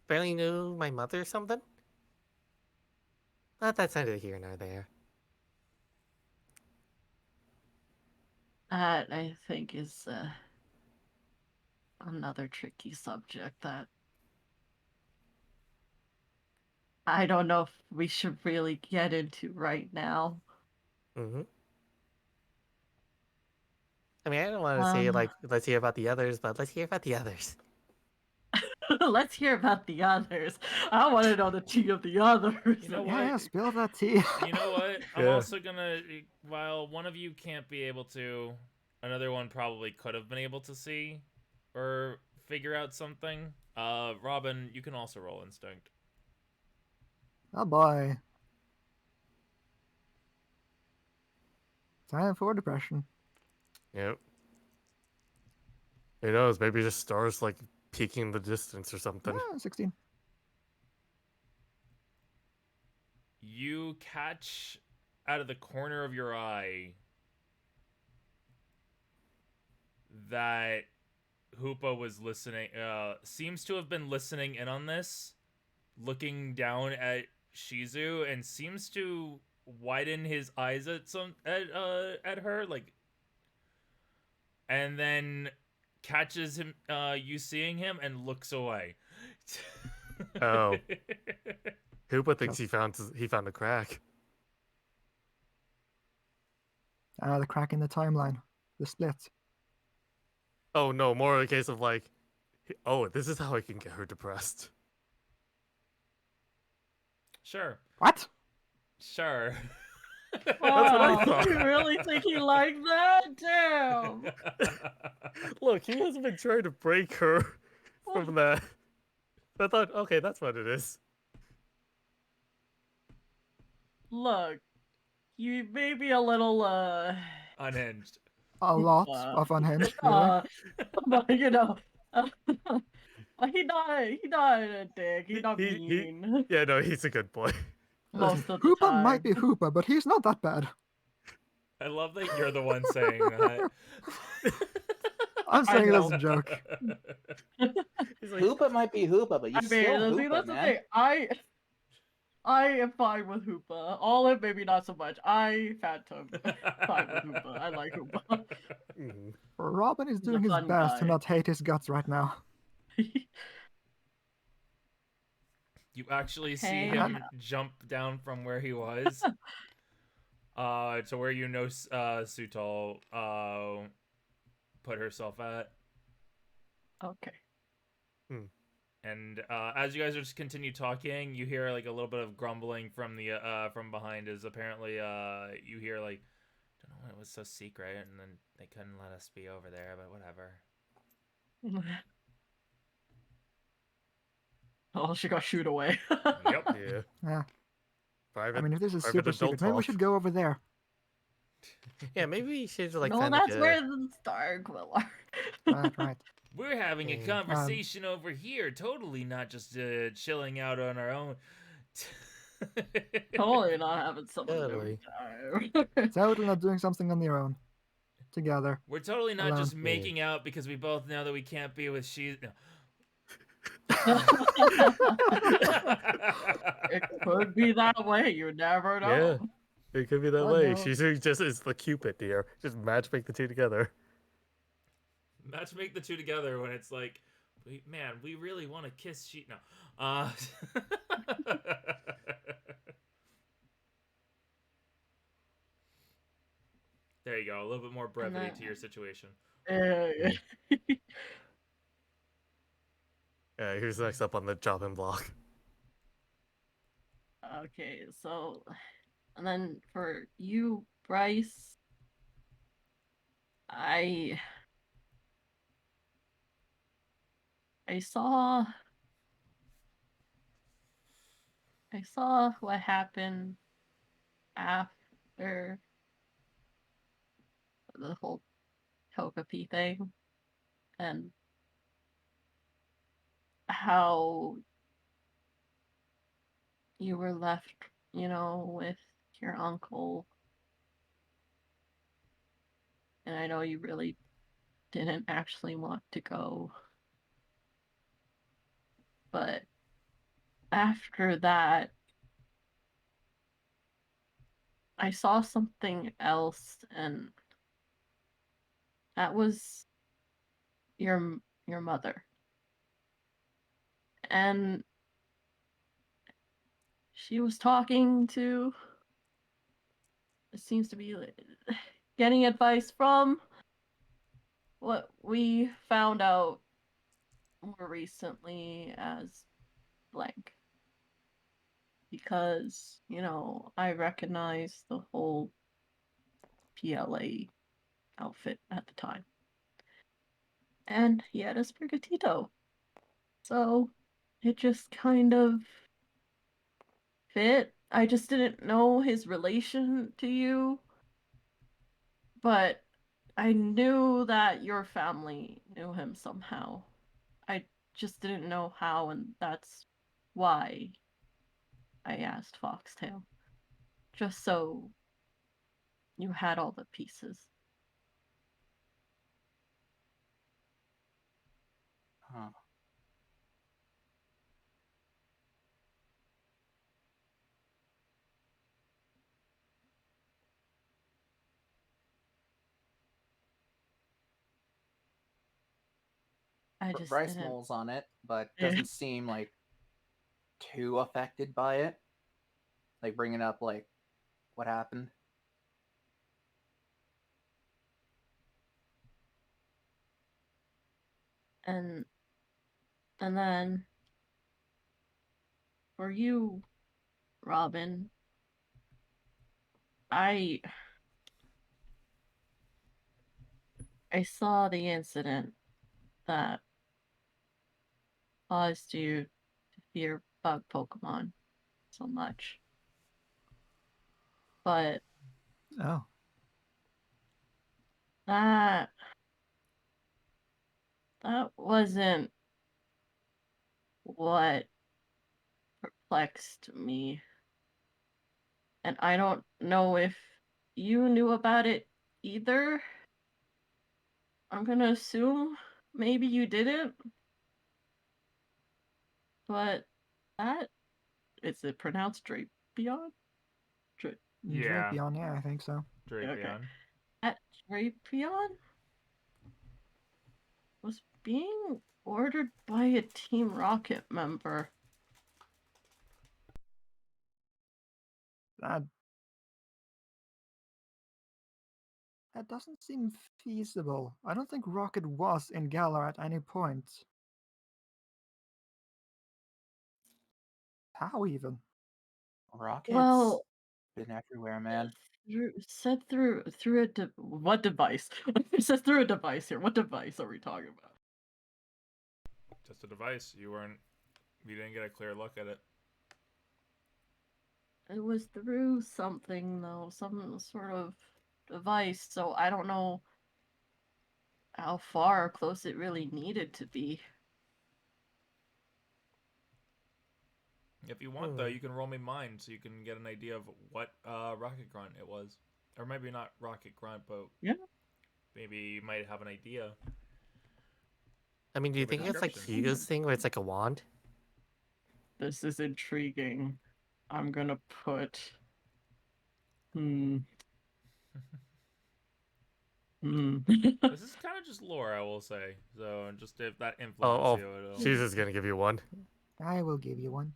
Apparently knew my mother or something. Not that's neither here nor there. That, I think, is another tricky subject that I don't know if we should really get into right now. Mm-hmm. I mean, I don't want to say Um, like let's hear about the others, but let's hear about the others. let's hear about the others. I want to know the tea of the others. You know Yeah, what? spill that tea. You know what? I'm Yeah. also gonna, while one of you can't be able to, another one probably could have been able to see or figure out something. Robin, you can also roll instinct. Oh boy. Time for depression. Yep. Who knows? Maybe just stars like peeking in the distance or something. 16. You catch out of the corner of your eye that Hoopa was listening, seems to have been listening in on this, looking down at Shizu, and seems to widen his eyes at her, like, and then catches him, you seeing him, and looks away. Oh. Hoopa thinks Just- he found a crack. The crack in the timeline. The split. Oh no, more a case of like, oh, this is how I can get her depressed. Sure. What? Sure. what I Wow, thought. you really think he liked that? Damn. Look, he hasn't been trying to break her from that. So I thought, okay, that's what it is. Look, you may be a little Unhinged. A lot of unhinged, really. but you know, he not a dick. He not mean Yeah, no, he's a good boy. most of the Hoopa time. might be Hoopa, but he's not that bad. I love that you're the one saying that. I'm I saying it as know. a joke. He's like, Hoopa might be Hoopa, but you I mean, still see, Hoopa, that's the man. thing. I am fine with Hoopa. Olive, maybe not so much. Phantom, fine with Hoopa. I like Hoopa. mhm. Robin is He's a doing his fun best to guy. not hate his guts right now. You actually see Hey. him jump down from where he was to where Sutal put herself at. Okay. And as you guys just continue talking, you hear like a little bit of grumbling from the from behind. Is apparently you hear like, don't know, it was so secret, and then they couldn't let us be over there, but whatever. Oh, she got shooed away. Yep. Yeah. Yeah. Private. I mean, if this is private super adult secret, maybe we talk. should go over there. Yeah, maybe we should like no, find that's like a... where the Starquill are. Right. We're having a Mm. conversation over here, totally not just chilling out on our own. Totally not having someone Totally. every time. Totally not doing something on your own. Together. We're totally not Alone. just making out because we both know that we can't be with Shizu. No. It could be that way. You never know. Yeah, it could be that Oh, way. no. She's just is the Cupid here. Just matchmake the two together. Match make the two together when it's like, man, we really want to kiss No. There you go. A little bit more brevity to your situation. Yeah. Yeah, who's next up on the chopping block? Okay, so, and then for you, Bryce, I saw what happened after the whole Togepi thing and how you were left, with your uncle. And I know you really didn't actually want to go. But after that, I saw something else, and that was your mother. And she was talking to, it seems to be getting advice from what we found out more recently as blank. Because, I recognized the whole PLA outfit at the time. And he had a Sprigatito. So it just kind of fit. I just didn't know his relation to you. But I knew that your family knew him somehow. I just didn't know how, and that's why I asked Foxtail. Just so you had all the pieces. Huh. I just Bryce didn't. mulls on it, but Yeah. doesn't seem like too affected by it. Like bringing up like what happened. And then for you, Robin, I saw the incident that caused you to fear bug Pokemon so much. But Oh, that wasn't what perplexed me. And I don't know if you knew about it either. I'm gonna assume maybe you didn't. But that is it pronounced Drapion? Yeah, Drapion, yeah, I think so. Drapion. Okay. That Drapion was being ordered by a Team Rocket member. That doesn't seem feasible. I don't think Rocket was in Galar at any point. How even? Rocket's Well, been everywhere, man. through a what device? It says through a device here. What device are we talking about? Just a device. You didn't get a clear look at it. It was through something though, some sort of device. So I don't know how far or close it really needed to be. If you want, though, you can roll me mine so you can get an idea of what Rocket Grunt it was. Or maybe not Rocket Grunt, but Yeah. maybe you might have an idea. I mean, do you Give a think it's like description. Hugo's thing where it's like a wand? This is intriguing. I'm gonna put. Hmm. This is kind of just lore, I will say. So just if that influences you, it'll... She's just gonna give you one. I will give you one.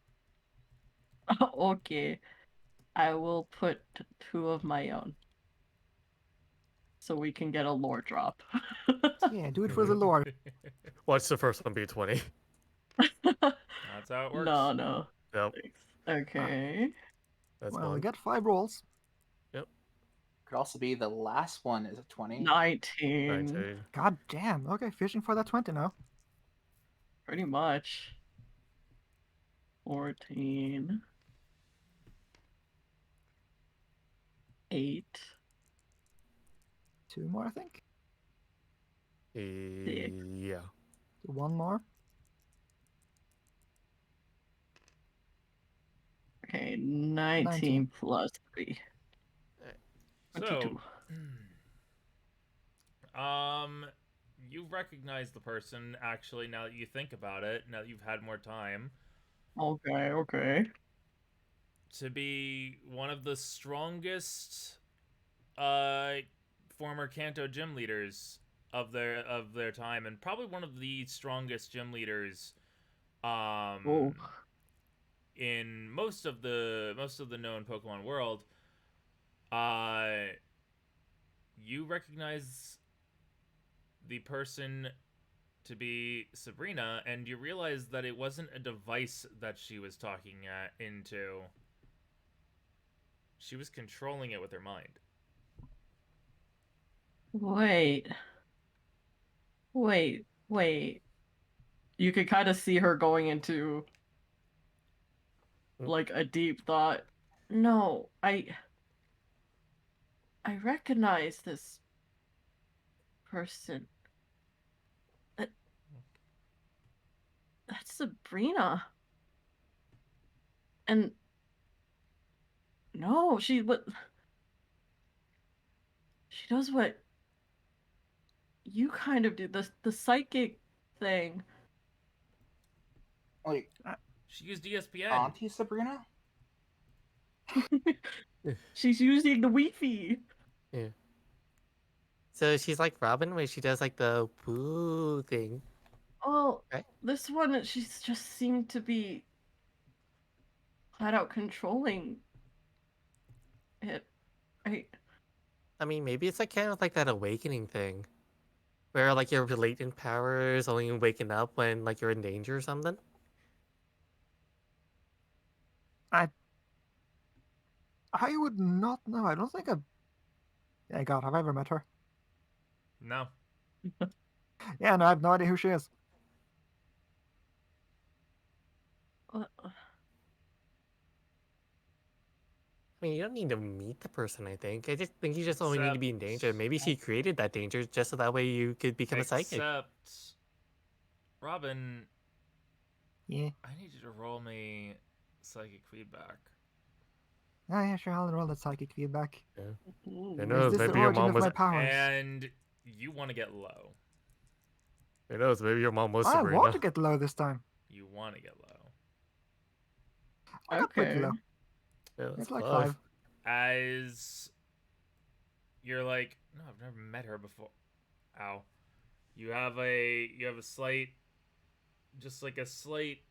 Okay. I will put 2 of my own. So we can get a lore drop. Yeah, do it for the lore. Watch the first one be 20. That's how it works. No. Yep. Thanks. Okay. That's Well, one. we got 5 rolls. Could also be the last one is a 20. 19. 19. God damn. Okay, fishing for that 20 now. Pretty much. 14. 8. 2 more, I think. Yeah. 1 more. Okay, 19 19. plus 3. So, 22. you recognize the person, actually, now that you think about it, now that you've had more time, Okay. to be one of the strongest former Kanto gym leaders of their time, and probably one of the strongest gym leaders in most of the known Pokemon world. You recognize the person to be Sabrina, and you realize that it wasn't a device that she was talking into. She was controlling it with her mind. Wait. You could kind of see her going into like a deep thought. No, I recognize this person. That's Sabrina. And no, she does what you kind of do, the psychic thing. Like, She used ESPN. Auntie Sabrina? She's using the Wi-Fi. Yeah. So she's like Robin, where she does like the woo thing. Oh, right? This one, she's just seemed to be flat out controlling it. I mean, maybe it's like kind of like that awakening thing, where like your latent powers only waking up when like you're in danger or something. I would not know. I don't think I've. Yeah, God, have I ever met her? No. Yeah, no, I have no idea who she is. Uh, I mean, you don't need to meet the person, I think. I just think you just only need to be in danger. Except- Maybe she created that danger just so that way you could become a psychic. Except, Robin, Yeah. I need you to roll me psychic feedback. Oh, yeah, sure. I'll roll that psychic feedback. Who Is knows? this the Maybe your origin mom of was. my powers? And you want to get low. Who knows? Maybe your mom was I Sabrina. want to get low this time. You want to get low. I got pretty Okay. low. Yeah, that's It's like love. 5. As you're like, no, I've never met her before. Ow. You have a slight, just like a slight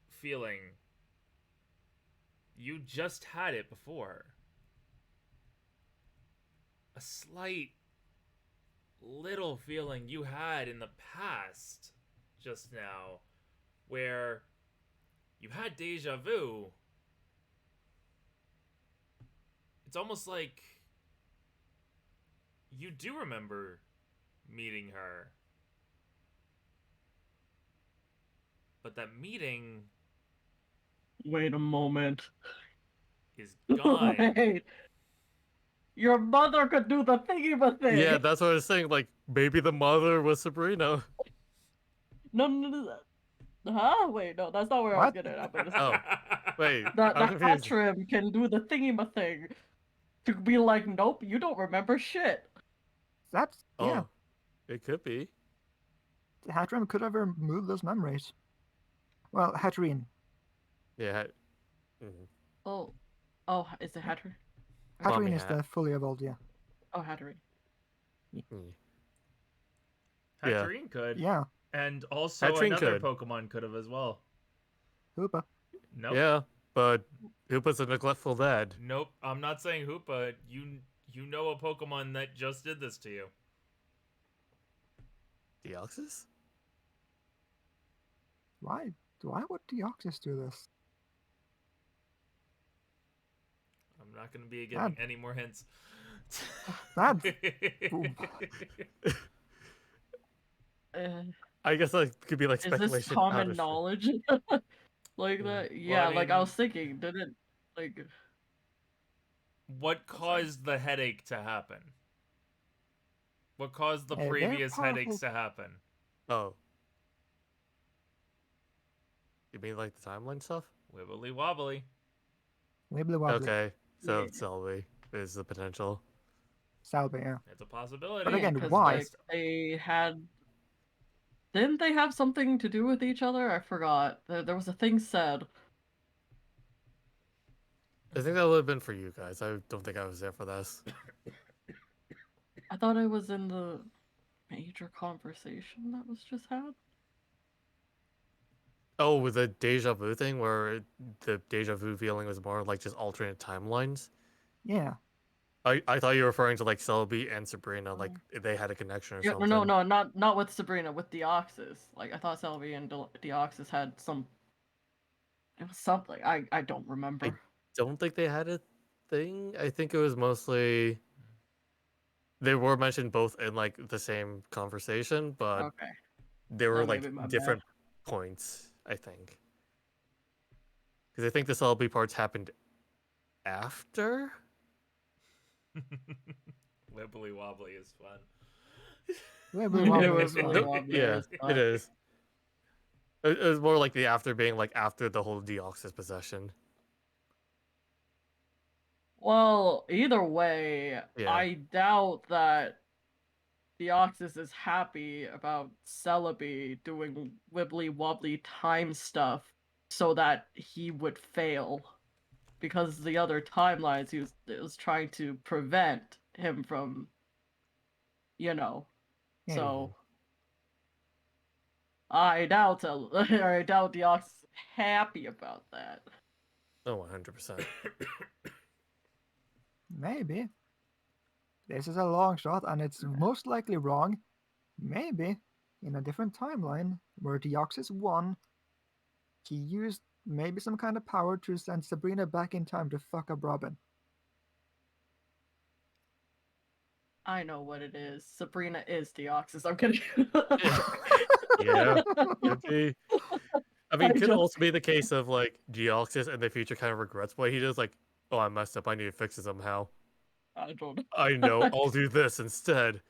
feeling. You just had it before. A slight little feeling you had in the past just now where you had deja vu. It's almost like you do remember meeting her. But that meeting Wait a moment. is gone. Wait. Your mother could do the thingy but thing. Yeah, that's what I was saying. Like, maybe the mother was Sabrina. No. Huh? Wait, no, that's not where I was What? getting at. But Oh, wait. the I'm confused. Hatrim can do the thingy but thing to be like, nope, you don't remember shit. That's, yeah. Oh, it could be. The Hatrim could have removed those memories. Well, Hatrine. Yeah. Mhm. Oh, is it Hatrim? Mommy Hatrine is hat. the fully evolved, yeah. Oh, Hatrim. Mm. Yeah. Hatterene could. Yeah. And also Hatterene another could. Pokemon could have as well. Hoopa. Nope. Yeah, but Hoopa's a neglectful dad. Nope. I'm not saying Hoopa. You know a Pokemon that just did this to you. Deoxys? Why would Deoxys do this? I'm not going to be giving any more hints. That- I guess that could be like Is speculation. this common out of- knowledge? Like Yeah. that? Well, Yeah, I like I was mean- thinking, did it like What caused the headache to happen? What caused the Hey, they're previous headaches powerful. to happen? Oh. You mean like the timeline stuff? Wibbly wobbly. Wibbly wobbly. Okay, so Yeah. Selby is the potential. Salby, yeah. It's a possibility. But again, 'cause, why? like, they had. Didn't they have something to do with each other? I forgot. There was a thing said. I think that would have been for you guys. I don't think I was there for this. I thought it was in the major conversation that was just had. Oh, with the deja vu thing where the deja vu feeling was more like just alternate timelines? Yeah. I thought you were referring to like Selby and Sabrina, like they had a connection or Yeah, something. no, not with Sabrina, with Deoxys. Like I thought Selby and Deoxys had some. It was something. I don't remember. Don't think they had a thing. I think it was mostly they were mentioned both in like the same conversation, but Okay. they were Then like maybe my bad. different points. I think because I think the Selby parts happened after. Wibbly wobbly is fun. Wibbly It wobbly was is really fun. wobbly, Yeah, it's it fine. is. It was more like the after being like after the whole Deoxys possession. Well, either way, Yeah. I doubt that Deoxys is happy about Celebi doing wibbly wobbly time stuff so that he would fail. Because the other timelines he was trying to prevent him from, you know. Yeah. So I doubt Deoxys is happy about that. Oh, 100%. Maybe. This is a long shot, and it's most likely wrong. Maybe in a different timeline where Deoxys won, he used Maybe some kind of power to send Sabrina back in time to fuck up Robin. I know what it is. Sabrina is Deoxys. I'm kidding. Yeah, could be. I mean, I it could just- also be the case of like Geoxys in the future kind of regrets what he does. Like, oh, I messed up. I need to fix it somehow. I don't know. I know. I'll do this instead.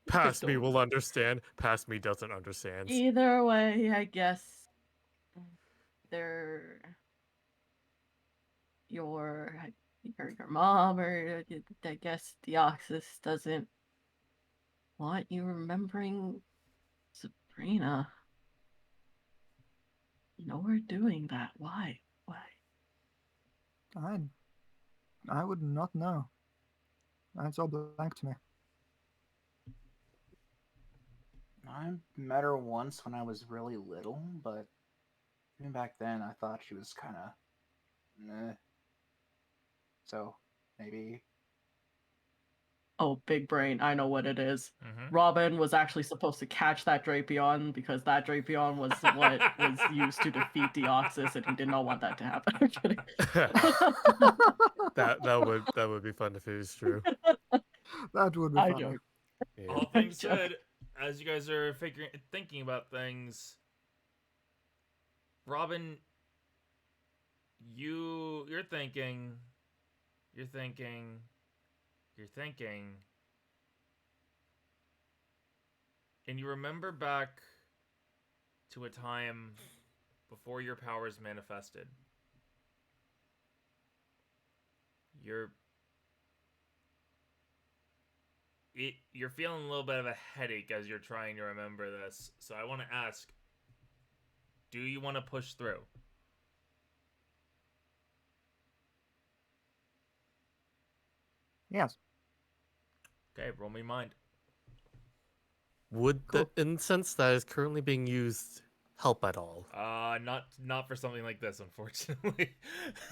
Past me don't will understand. Past me doesn't understand. Either way, I guess they're your your mom, or I guess Deoxys doesn't want you remembering Sabrina. No, we're doing that. Why? I would not know. That's all blank to me. I met her once when I was really little, but even back then I thought she was kind of meh. So maybe. Oh, big brain. I know what it is. Mm-hmm. Robin was actually supposed to catch that Drapion because that Drapion was what was used to defeat Deoxys, and he did not want that to happen. I'm kidding. that would be fun if it was true. That would be I funny. joke. Yeah. All things said, as you guys are thinking about things, Robin, you're thinking, and you remember back to a time before your powers manifested. You're feeling a little bit of a headache as you're trying to remember this. So I want to ask, do you want to push through? Yes. Okay, roll me mind. Would Cool. the incense that is currently being used help at all? Not for something like this, unfortunately.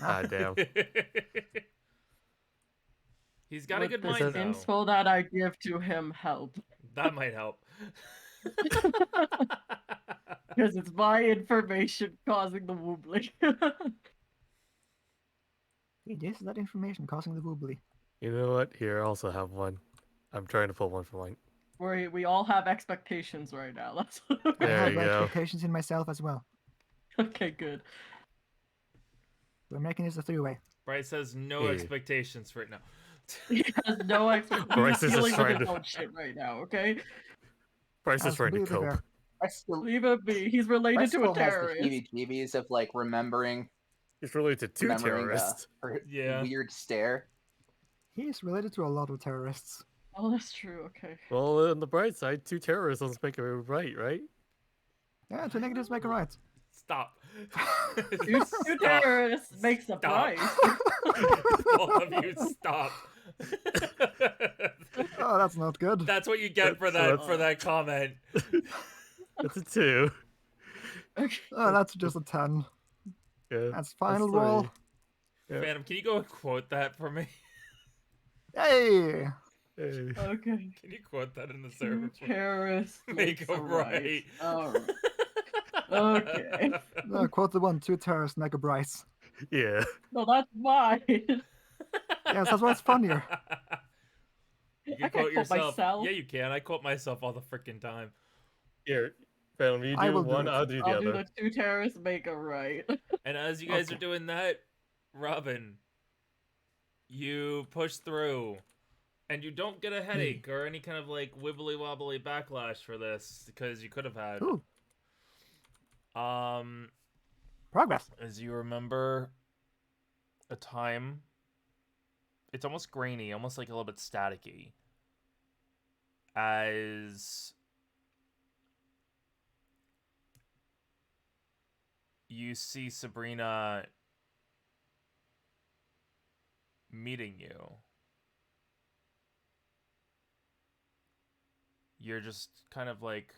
Ah, damn. He's got a Would good the mind though. inspo that I give to him help? That might help. Because it's my information causing the woobly. It is that information causing the woobly. You know what? Here, I also have one. I'm trying to pull one for mine. We all have expectations right now. That's I There have you go. expectations in myself as well. okay. Good. We're making this a three-way. Bryce has no Hey. expectations for it now. He has no expectations. Bryce He's is just dealing with trying his to- own shit right now. Okay. Bryce That's is trying to completely cope. fair. I still, Leave him be. He's related I to still a has the terrorist. heebie-jeebies of like remembering He's related to two remembering terrorists. her Yeah. weird stare. He is related to a lot of terrorists. Oh, that's true. Okay. Well, on the bright side, two terrorists don't make it right, right? Yeah, two negatives make a right. Stop. Two Stop. terrorists makes the Stop. price. Both of you stop. Oh, that's not good. That's what you get for That's- that comment. That's a 2. Okay. Oh, that's just a 10. Yeah. That's final 3. roll. Yeah. Phantom, can you go and quote that for me? Hey! Hey. Okay. Can you quote that in the Two server? terrorists Make makes a a right. right. Alright. Okay. No, quote the one, two terrorists make a Bryce. Yeah. No, that's mine. Yes, that's why it's funnier. You I can can't quote quote yourself. myself. Yeah, you can. I quote myself all the freaking time. Here, Phantom, you I do will do one, it. I'll do the I'll do other. the two terrorists make a right. And as you guys are Okay. doing that, Robin, you push through. And you don't get a headache or any kind of like wibbly wobbly backlash for this because you could have had. Ooh, progress. As you remember a time, it's almost grainy, almost like a little bit staticky. As you see Sabrina meeting you. You're just kind of like,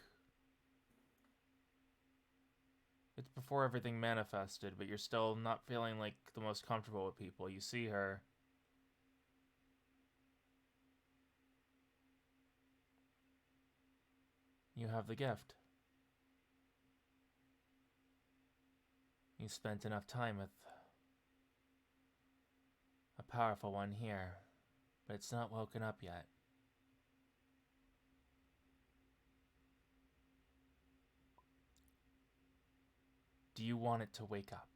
it's before everything manifested, but you're still not feeling like the most comfortable with people. You see her. You have the gift. You spent enough time with a powerful one here, but it's not woken up yet. Do you want it to wake up?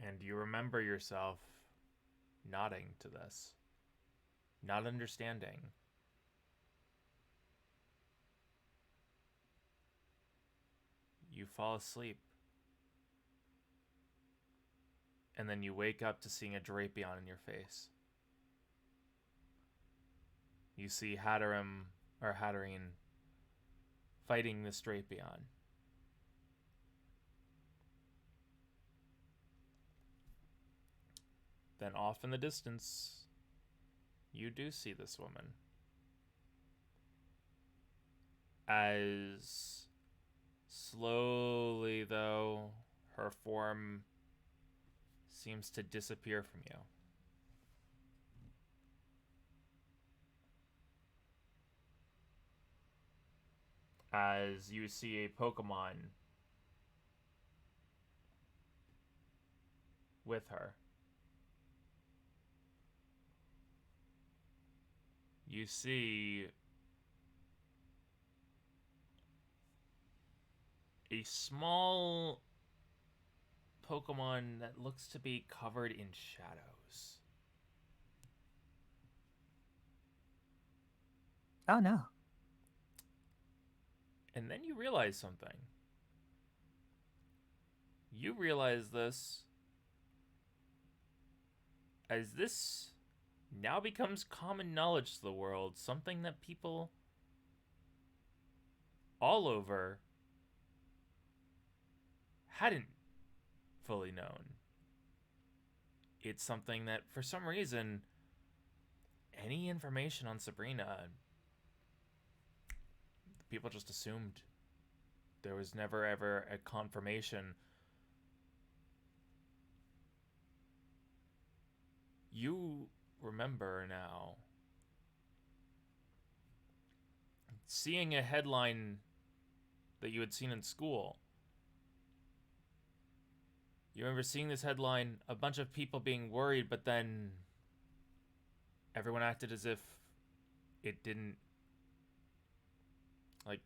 And you remember yourself nodding to this, not understanding. You fall asleep. And then you wake up to seeing a Drapion in your face. You see Hatterene fighting this Drapion. Then off in the distance, you do see this woman. As slowly, though, her form seems to disappear from you. As you see a Pokemon with her. You see a small Pokemon that looks to be covered in shadows. Oh no. And then you realize something. You realize this as this now becomes common knowledge to the world, something that people all over hadn't fully known. It's something that, for some reason, any information on Sabrina, people just assumed. There was never ever a confirmation. You remember now seeing a headline that you had seen in school. You remember seeing this headline, a bunch of people being worried, but then everyone acted as if it didn't, like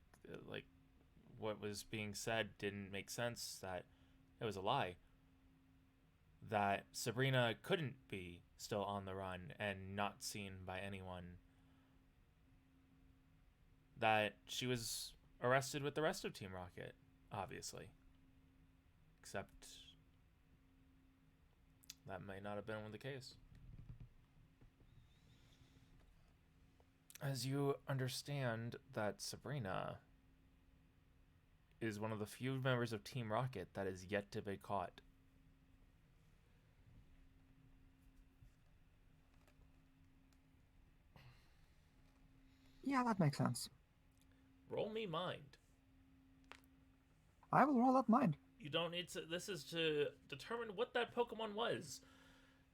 what was being said didn't make sense, that it was a lie. That Sabrina couldn't be still on the run and not seen by anyone. That she was arrested with the rest of Team Rocket, obviously. Except that may not have been the case. As you understand that Sabrina is one of the few members of Team Rocket that is yet to be caught. Yeah, that makes sense. Roll me mind. I will roll that mind. You don't need to. This is to determine what that Pokemon was.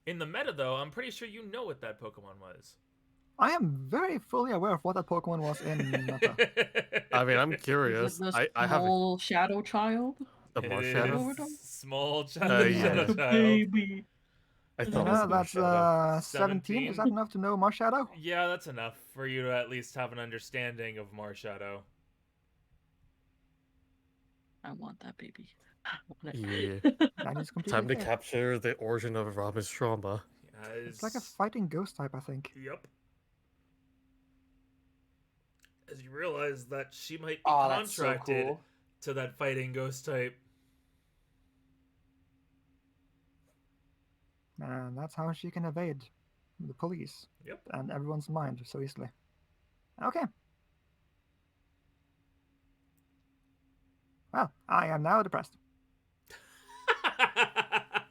In the meta, though, I'm pretty sure you know what that Pokemon was. I am very fully aware of what that Pokemon was in Meta. I mean, I'm Is curious. it the I have small shadow child? a It Marshadow. is Small child. yeah. Shadow The child. baby. I You thought it know, was that's Marshadow. 17. Is that enough to know Marshadow? Yeah, that's enough for you to at least have an understanding of Marshadow. I want that baby. I want Yeah. it. That is completely Time to fair. capture the origin of Robin's trauma. It's like a fighting ghost type, I think. Yep. As you realize that she might be Oh, that's so contracted cool. to that fighting ghost type. And that's how she can evade the police Yep. and everyone's mind so easily. Okay. Well, I am now depressed.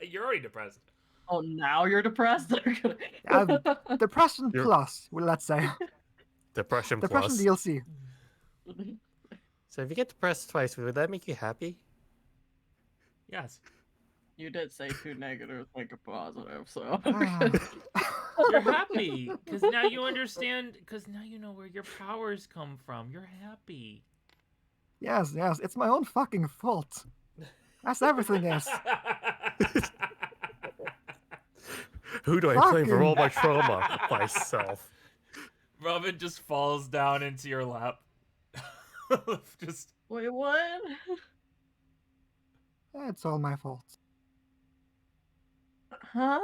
You're already depressed. Oh, now you're depressed? Depression You're- plus, well, let's say. Depression Depression plus. DLC. So if you get depressed twice, would that make you happy? Yes. You did say 2 negatives, like a positive, so. You're happy because now you understand. Because now you know where your powers come from. You're happy. Yes, it's my own fucking fault. That's everything is. Who do I blame for Fucking- all my trauma? Myself. Robin just falls down into your lap. Just Wait, what? It's all my fault. Huh?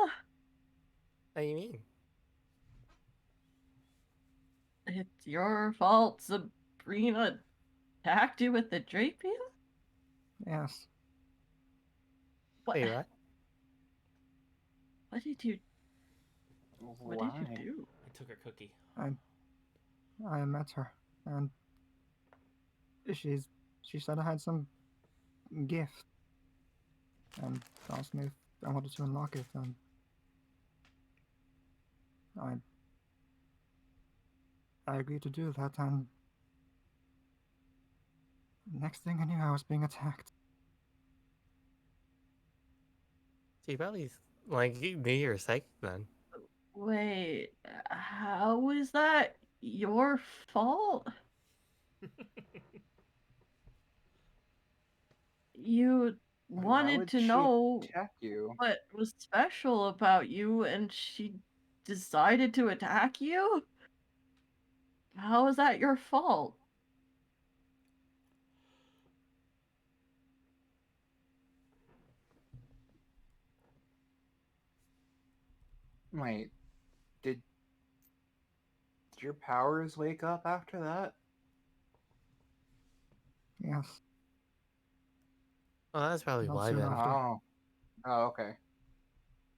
What do you mean? It's your fault Sabrina attacked you with the Drapia? Yes. What? Wait, what? What did you Why? do? I took her cookie. I met her, and she said I had some gift, and asked me if I wanted to unlock it, and I agreed to do that, and next thing I knew, I was being attacked. So you probably like you knew you were psychic then. Wait, how is that your fault? You Why wanted would to she know attack you? what was special about you, and she decided to attack you? How is that your fault? Wait, did your powers wake up after that? Yes, Oh, that's probably not why soon then. after. Oh, okay.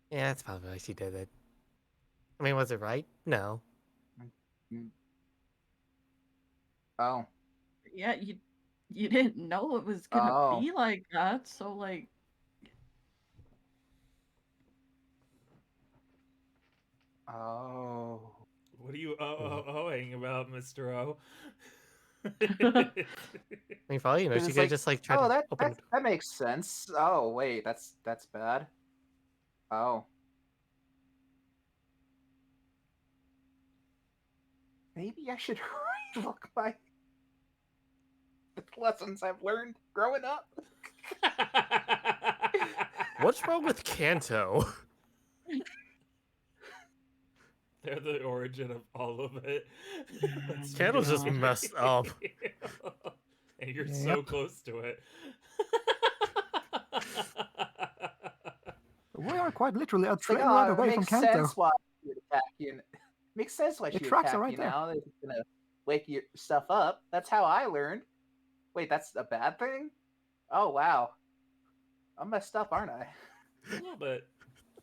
Yeah, that's probably why she did it. I mean, was it right? No. Mm. Oh, Yeah, you didn't know it was gonna Oh. be like that, so like oh. What are you owing about, Mr. O? I mean, for all you know, 'Cause she it's could like, just like try oh, to that open. that makes sense. Oh, wait, that's bad. Oh. Maybe I should look my the lessons I've learned growing up. What's wrong with Kanto? They're the origin of all of it. That's Kanto's just God. messed up. And you're so Yep. close to it. We are quite literally a It's like, train ride oh, it away from makes Kanto. sense why she would attack you. Makes sense why The she would tracks are attack right you there. now. It's gonna wake your stuff up. That's how I learned. Wait, that's a bad thing? Oh wow. I'm messed up, aren't I? A little bit.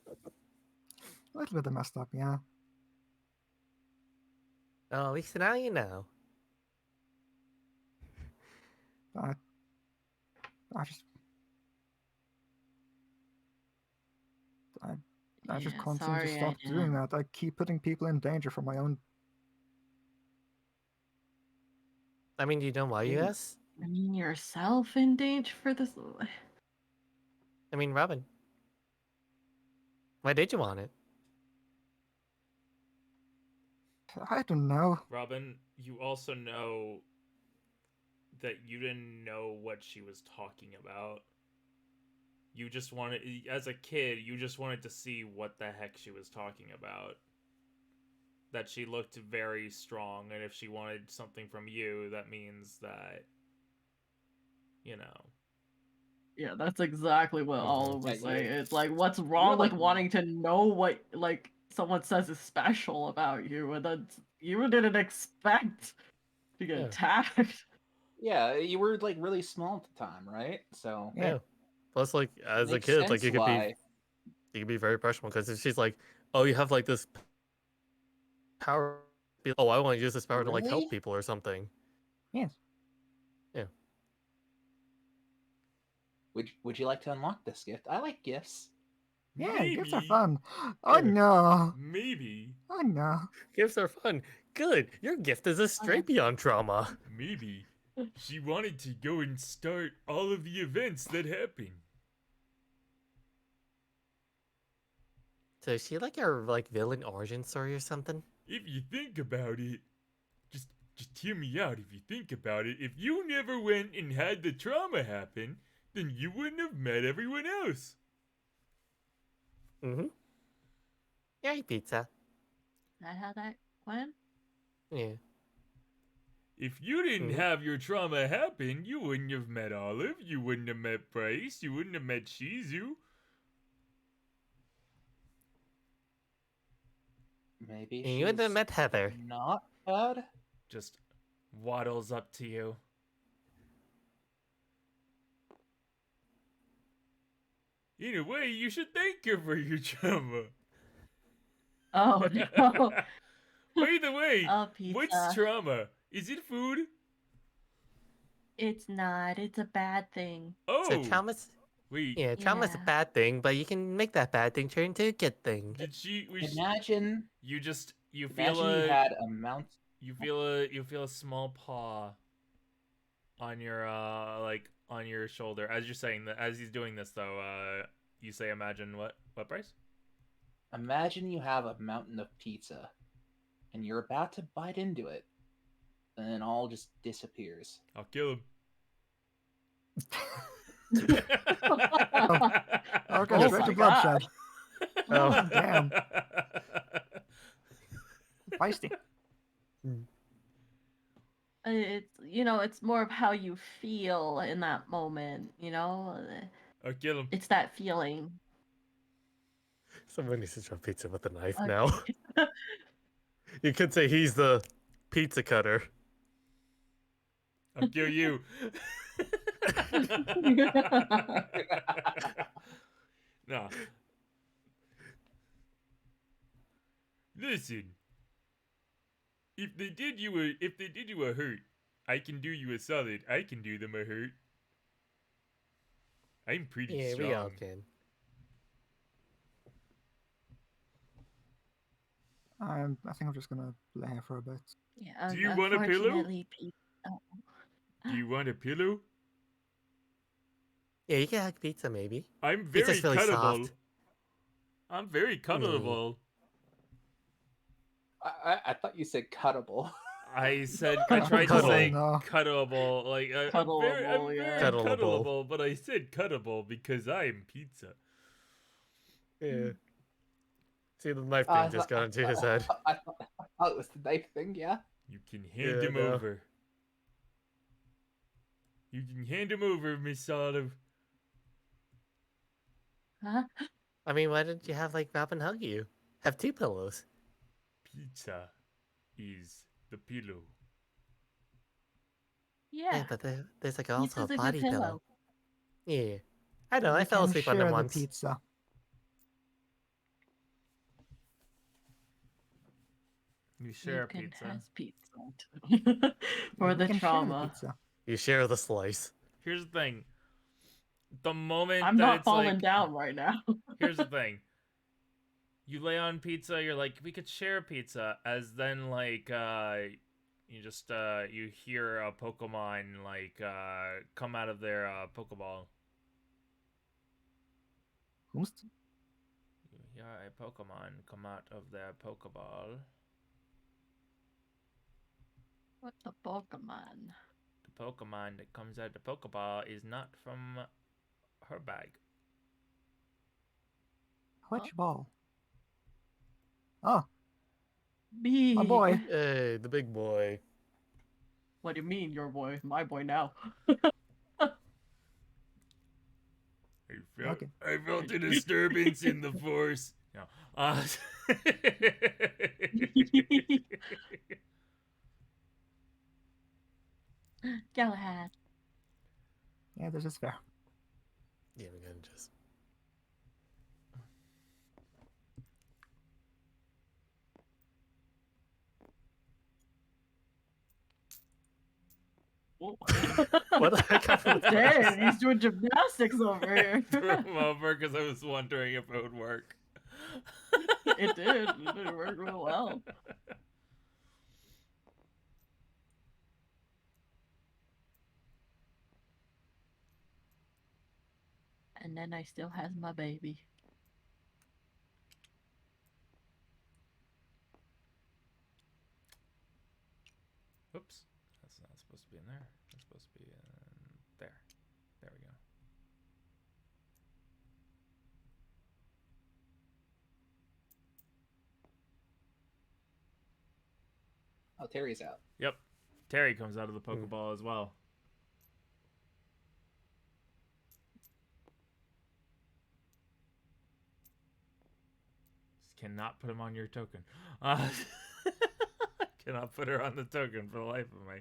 A little bit messed up, yeah. Oh, at least now you know. I just I just Yeah, can't seem to sorry, stop doing that. I keep putting people in danger for my own. I mean, do you know why you Dude. ask? I mean yourself in danger for this. I mean, Robin. Why did you want it? I don't know. Robin, you also know that you didn't know what she was talking about. You just wanted, as a kid, you just wanted to see what the heck she was talking about. That she looked very strong, and if she wanted something from you, that means that, you know. Yeah, that's exactly what all of Yeah, us say. you- It's like, what's you were wrong with like, wanting to know what like someone says is special about you, and then you didn't expect to get Yeah. attacked. yeah, you were like really small at the time, right? So Yeah. Yeah. Plus, like as a makes kid, like sense why. you could be very impressionable because if she's like, oh, you have like this power. Oh, I want to use this power to like help Really? people or something. Yes. Yeah. Would you like to unlock this gift? I like gifts. Yeah, gifts are Maybe. fun. Oh Yeah. no. Maybe. Oh no. Gifts are fun. Good. Your gift is a Strapion trauma. Maybe. She wanted to go and start all of the events that happen. So is she like our like villain origin story or something? If you think about it, just Just hear me out if you think about it. If you never went and had the trauma happen, then you wouldn't have met everyone else. Mm-hmm. Yeah, I eat pizza. Is that how that went? Yeah. If you didn't Mhm. have your trauma happen, you wouldn't have met Olive, you wouldn't have met Bryce, you wouldn't have met Shizu. Maybe And you wouldn't have she's met Heather. not bad. Just waddles up to you. In a way, you should thank her for your trauma. Oh no. By the way, Oh, what's pizza. trauma? Is it food? It's not. It's a bad thing. Oh, So trauma's wait. yeah, trauma's a Yeah. bad thing, but you can make that bad thing turn into a good thing. Did she? Imagine You just you feel you a had a mount. you feel a small paw on your like on your shoulder as you're saying that. As he's doing this though, you say imagine what Bryce? Imagine you have a mountain of pizza, and you're about to bite into it, and then it all just disappears. I'll kill him. Okay, Oh straight my to God. bloodshed. Oh. Damn. Feisty. It's it's more of how you feel in that moment. I'll kill him. It's that feeling. Someone needs to draw pizza with a knife Okay. now. You could say he's the pizza cutter. I'll kill you. Nah. Listen. If they did you a hurt, I can do you a solid. I can do them a hurt. I'm pretty Yeah, strong. we all can. I think I'm just gonna lay here for a bit. Yeah. Do you want a pillow? Unfortunately, Do you want a pillow? Yeah, you can have pizza maybe. I'm very Pizza's really cuttable. soft. I'm very cuttable. I thought you said cuttable. I said I tried to Cuddle. say No. cuttable, like I'm very Cuddleable, yeah. Cuddleable. cuddleable, but I said cuttable because I'm pizza. Yeah. See, the knife I thing just thought- got into his head. I thought it was the knife thing, yeah. You can hand Yeah, him no. over. You can hand him over, Miss Olive. Huh? I mean, why didn't you have, like, Robin hug you? Have 2 pillows. Pizza is the pillow. Yeah. But there's, like, also a Pizza's a good body pillow. pillow. Yeah. I know, We I fell can asleep on share them the once. pizza. You share You a can pizza. have pizza for We the can share the trauma. pizza. You share the slice. Here's the thing. The moment I'm that not it's falling like, down right now. here's the thing. You lay on pizza, you're like, we could share pizza, as then like you just you hear a Pokemon like come out of their Pokeball. Who's You hear a Pokemon come out of their Pokeball. What's a Pokemon? The Pokemon that comes out of the Pokeball is not from her bag. which ball? Oh, Me. my boy. Hey, the big boy. What do you mean, your boy? My boy now. I felt a disturbance in the force. No. Galahad. Yeah, this is fair. Yeah, we're gonna just. What the heck happened with Dang, Bryce? he's doing gymnastics over here. Threw him over because I was wondering if it would work. It did. It did work real well. And then I still has my baby. Oops. Oh, Terry's out. Yep. Terry comes out of the Pokeball as well. Just cannot put him on your token. Cannot put her on the token for the life of me.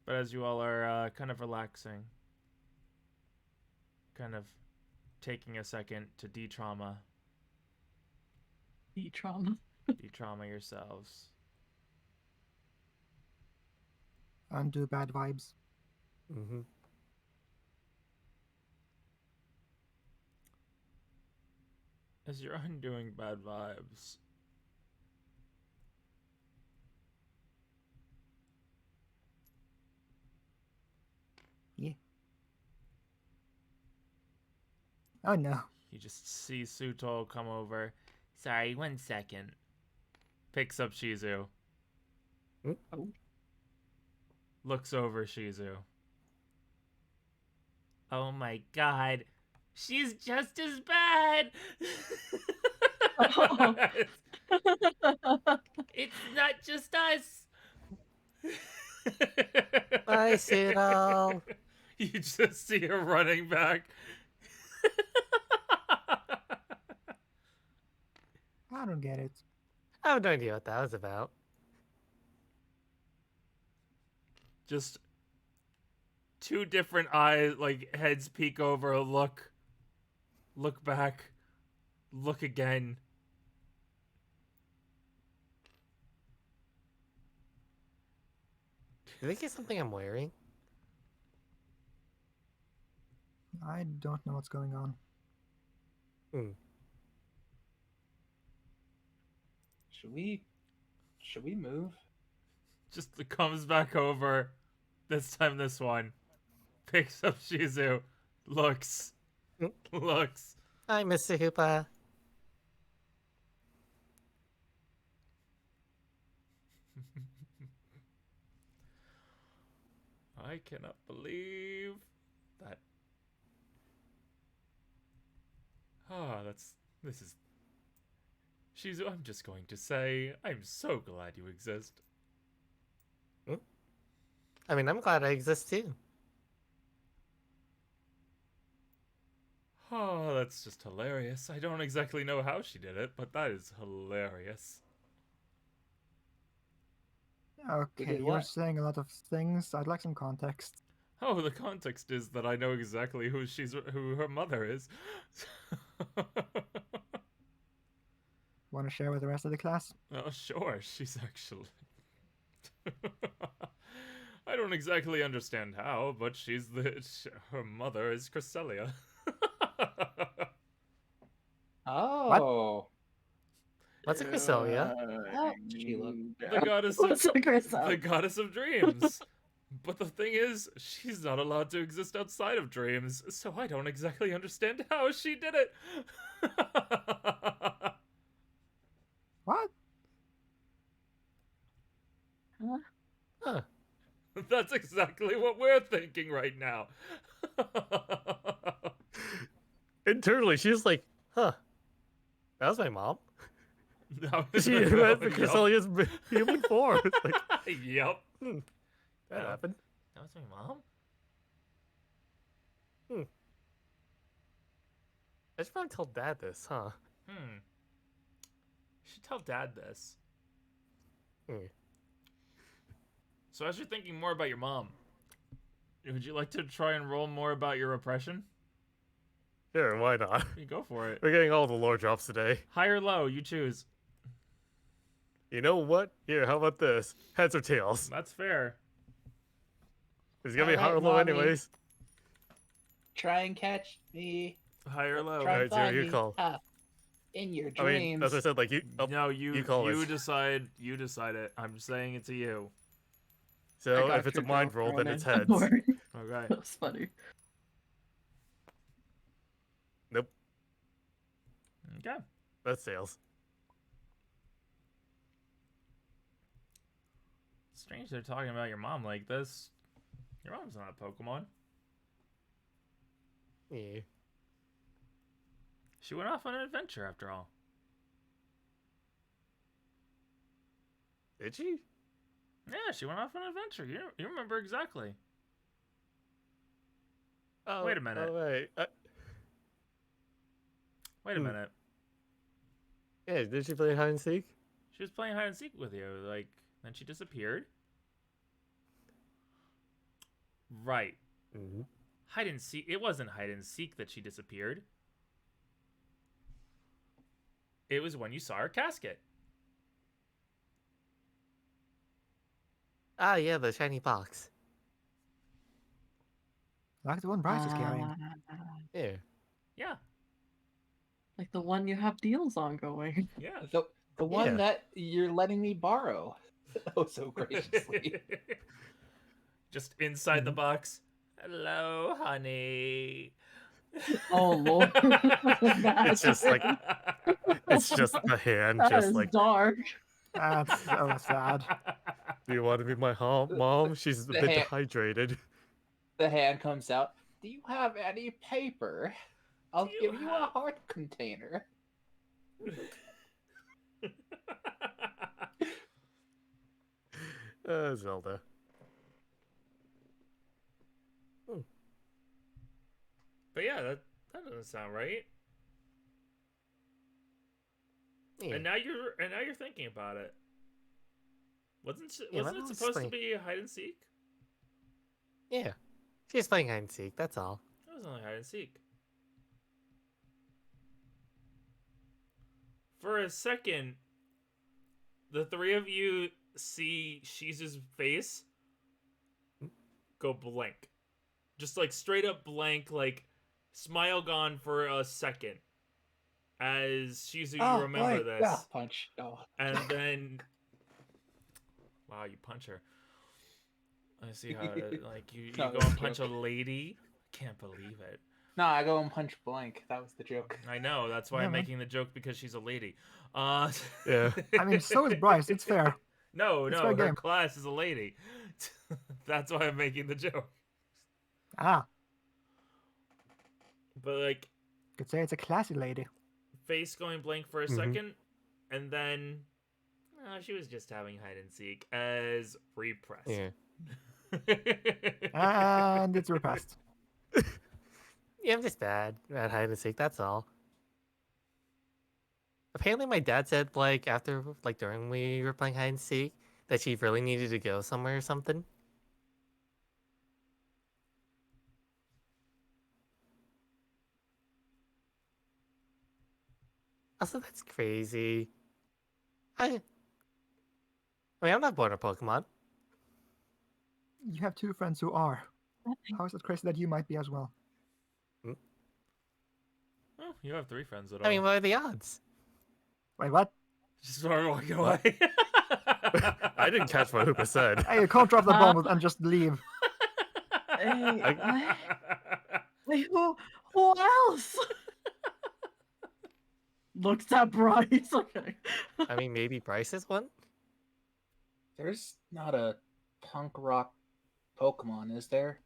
But as you all are kind of relaxing, kind of taking a second to de-trauma. De-trauma. De-trauma yourselves. Undo bad vibes. Mm-hmm. As you're undoing bad vibes, Yeah. Oh no. you just see Sutol come over. Sorry, 1 second. Picks up Shizu. Oh. Looks over Shizu. Oh my god. She's just as bad! Oh. It's not just us! Bye, Sutol. You just see her running back. I don't get it. I have no idea what that was about. Just two different eyes, like heads peek over, look back, look again. Do you think it's something I'm wearing? I don't know what's going on. Should we move? Just comes back over. This time, this one picks up Shizu, looks. Hi, Mr. Hoopa. I cannot believe that. This is. Shizu, I'm just going to say, I'm so glad you exist. I mean, I'm glad I exist too. Oh, that's just hilarious. I don't exactly know how she did it, but that is hilarious. Okay, did you're what? saying a lot of things. I'd like some context. Oh, the context is that I know exactly who her mother is. Want to share with the rest of the class? Oh, sure, she's actually. I don't exactly understand how, but her mother is Cresselia. Oh. What's a Cresselia? How did she look? The goddess What's a Grissom? the goddess of dreams. But the thing is, she's not allowed to exist outside of dreams, so I don't exactly understand how she did it. What? Huh. That's exactly what we're thinking right now. Internally, she's like, huh. That was my mom. She Yep. had the Cresselia's human form. It's like, Yep. that Yeah. happened. That was my mom? I should probably tell Dad this, huh? You should tell Dad this. So as you're thinking more about your mom, would you like to try and roll more about your repression? Sure, why not? You go for it. We're getting all the lore drops today. High or low, you choose. You know what? Here, how about this? Heads or tails? That's fair. It's gonna be Alright, high or low Mommy. anyways. Try and catch me. High or low. Try Alright, and Zero, find you me. call. In your I dreams. mean, that's what I said, like, you... Oh, No, you you call it. decide. You decide it. I'm saying it to you. I so got if it's a your mind joke, roll, then Ronan. it's Don't heads. worry. Okay. That was funny. Nope, Okay. that's tails. Strange they're talking about your mom like this. Your mom's not a Pokemon. Yeah. She went off on an adventure after all. Did she? Yeah, she went off on an adventure. You remember exactly. Oh, Wait a minute. Oh, wait. Wait a minute. Yeah, did she play hide and seek? She was playing hide and seek with you, like, then she disappeared. Right. Mm-hmm. Hide and seek. It wasn't hide and seek that she disappeared. It was when you saw her casket. Ah, yeah, the shiny box. Like the one Bryce is carrying. Yeah. Yeah. Like the one you have deals ongoing. Yeah. The one Yeah. that you're letting me borrow. Oh, so graciously. Just inside the box. Hello, honey. Oh lord. It's just like it's just the hand, That just is like. dark. That's so sad. Do you want to be my mom? She's a The bit hand- dehydrated. The hand comes out. Do you have any paper? I'll Do you give you a have- heart container. Zelda. But yeah, that doesn't sound right. Yeah. And now you're thinking about it. Wasn't Yeah, it I was supposed to thinking- be hide and seek? Yeah. She's playing hide and seek, that's all. It was only hide and seek. For a second, the three of you see Shizu's face go blank. Just like straight up blank, like smile gone for a second. As Shizu, you remember this. Ah, punch. Oh. And then wow, you punch her. I see how like you No, go that's and a punch a joke. lady. Can't believe it. No, I go and punch blank. That was the joke. I know, that's why Yeah, I'm man. making the joke because she's a lady. Yeah. I mean, so is Bryce. It's fair. No, It's no, fair her game. class is a lady. That's why I'm making the joke. Ah, But like could say it's a classy lady. face going blank for a Mhm. second, and then she was just having hide and seek as repressed. Yeah. And it's repressed. Yeah, I'm just bad at hide and seek, that's all. Apparently my dad said like after like during we were playing hide and seek that she really needed to go somewhere or something. Also, that's crazy. I mean, I'm not born a Pokemon. You have two friends who are. How is it crazy that you might be as well? Oh, you have 3 friends at all. I mean, what are the odds? Wait, what? Just started walking What? away. I didn't catch what Hoopa said. Hey, you can't drop the bomb and just leave. Hey, wait, who else? Looks at Bryce. Okay. I mean, maybe Bryce is one? There's not a punk rock Pokemon, is there?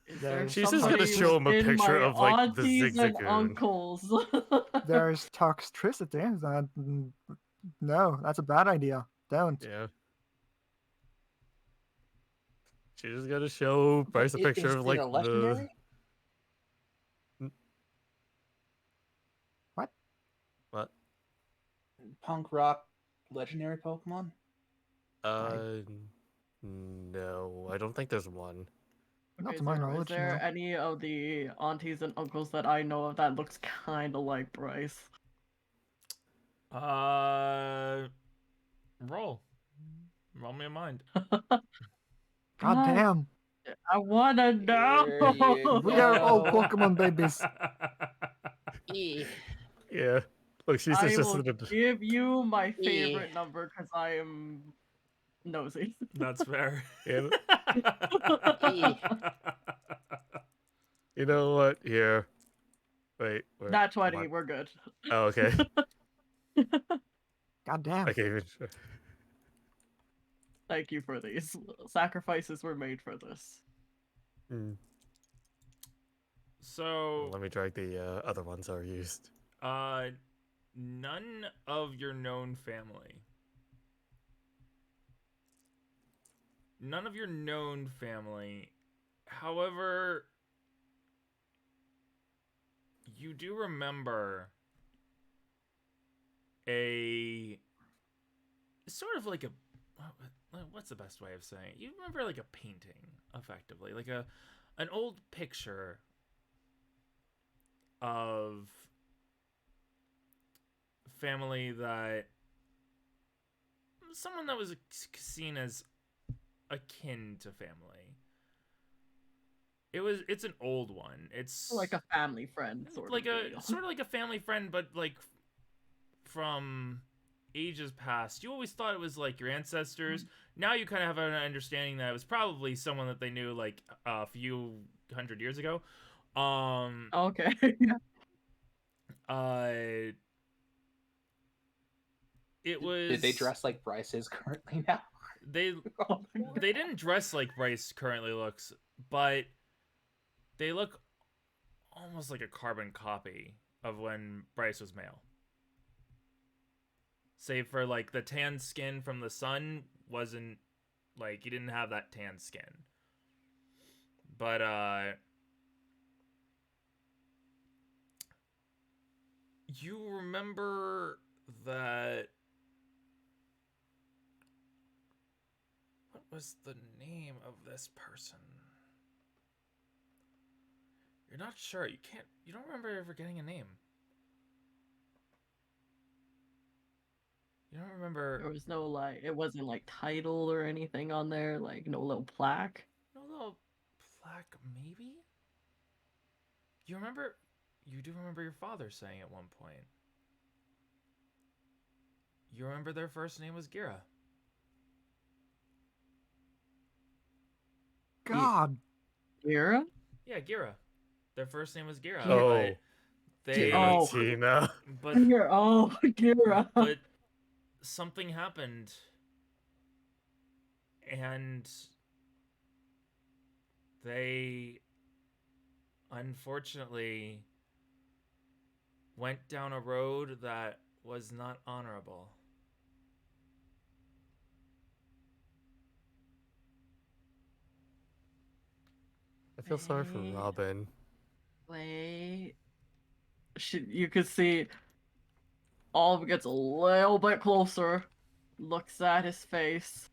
Is there She's just gonna somebody show him a in picture my of, like, the aunties and Zigzagoon. uncles? There's toxicity. No, that's a bad idea. Don't. Yeah. She's just gonna show Bryce a picture Is of, it like, a legendary? What? What? Punk rock legendary Pokemon? No, I don't think there's one. Not Okay, to my is knowledge, there no. any of the aunties and uncles that I know of that looks kind of like Bryce? Roll me a mind. God damn. I wanna know. Here you We are all go. Pokemon babies. Yeah. Look, she's I just will gonna... give you my favorite number because I am nosy. That's fair. Yeah. You know what? Here. Wait. Where? Not Come 20, on. we're good. Oh, okay. God damn. I can't even... Thank you for these. Sacrifices were made for this. Hmm. So Let me drag the other ones that are used. none of your known family. None of your known family. However, you do remember a sort of like a, what's the best way of saying it? You remember like a painting, effectively, like an old picture of family that someone that was seen as akin to family. It's an old one. It's Like a family friend, sort like of deal. sort of like a family friend, but like from ages past. You always thought it was like your ancestors. Now you kind of have an understanding that it was probably someone that they knew like a few hundred years ago. Okay. It was. Did they dress like Bryce is currently now? They Oh my God. they didn't dress like Bryce currently looks, but they look almost like a carbon copy of when Bryce was male. Save for like the tan skin from the sun wasn't like he didn't have that tan skin. But you remember that what was the name of this person? You're not sure. You don't remember ever getting a name. You don't remember. There was no like, it wasn't like title or anything on there, like no little plaque. No little plaque, maybe? You remember. You do remember your father saying at one point. You remember their first name was Gira. God. Gira? Yeah, Gira. Their first name was Gira. Oh. But they. Oh. Tina. But Gira. Oh, Gira. but something happened, and they unfortunately went down a road that was not honorable. I feel sorry for Wait. Robin. Wait. You could see Olive gets a little bit closer, looks at his face.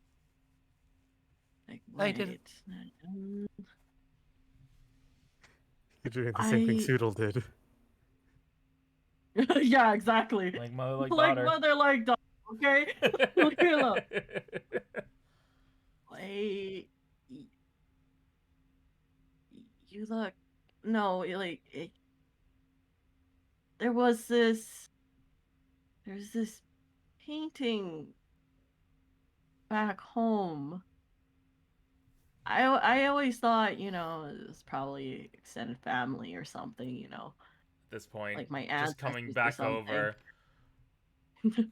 Like, I did- um, You're doing the same thing I- Soodle did. yeah, exactly. Like mother, like Like daughter. mother, like daughter. Okay. Look it up. Wait. You look. No, there was this. There's this painting back home. I always thought, it was probably extended family or something, At this point, like my just coming ancestors or back something. over.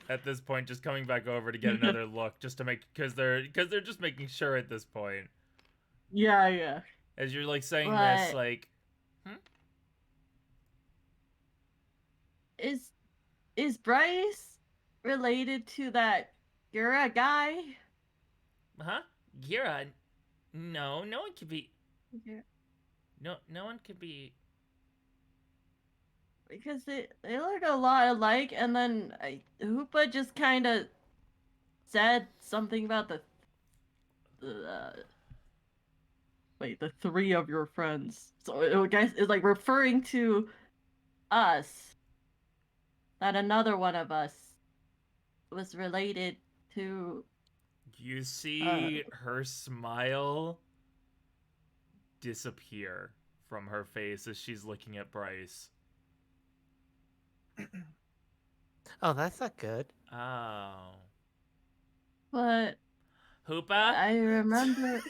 At this point, just coming back over to get another look, just to make because they're just making sure at this point. Yeah. As you're like saying this, But- like, Is Bryce related to that Gura guy? huh? Gira? No one could be. Yeah. No one could be. Because they look a lot alike, and then Hoopa just kind of said something about the three of your friends. So it guys is like referring to us. That another one of us was related to. You see her smile disappear from her face as she's looking at Bryce. Oh, that's not good. Oh. But Hoopa? I remember.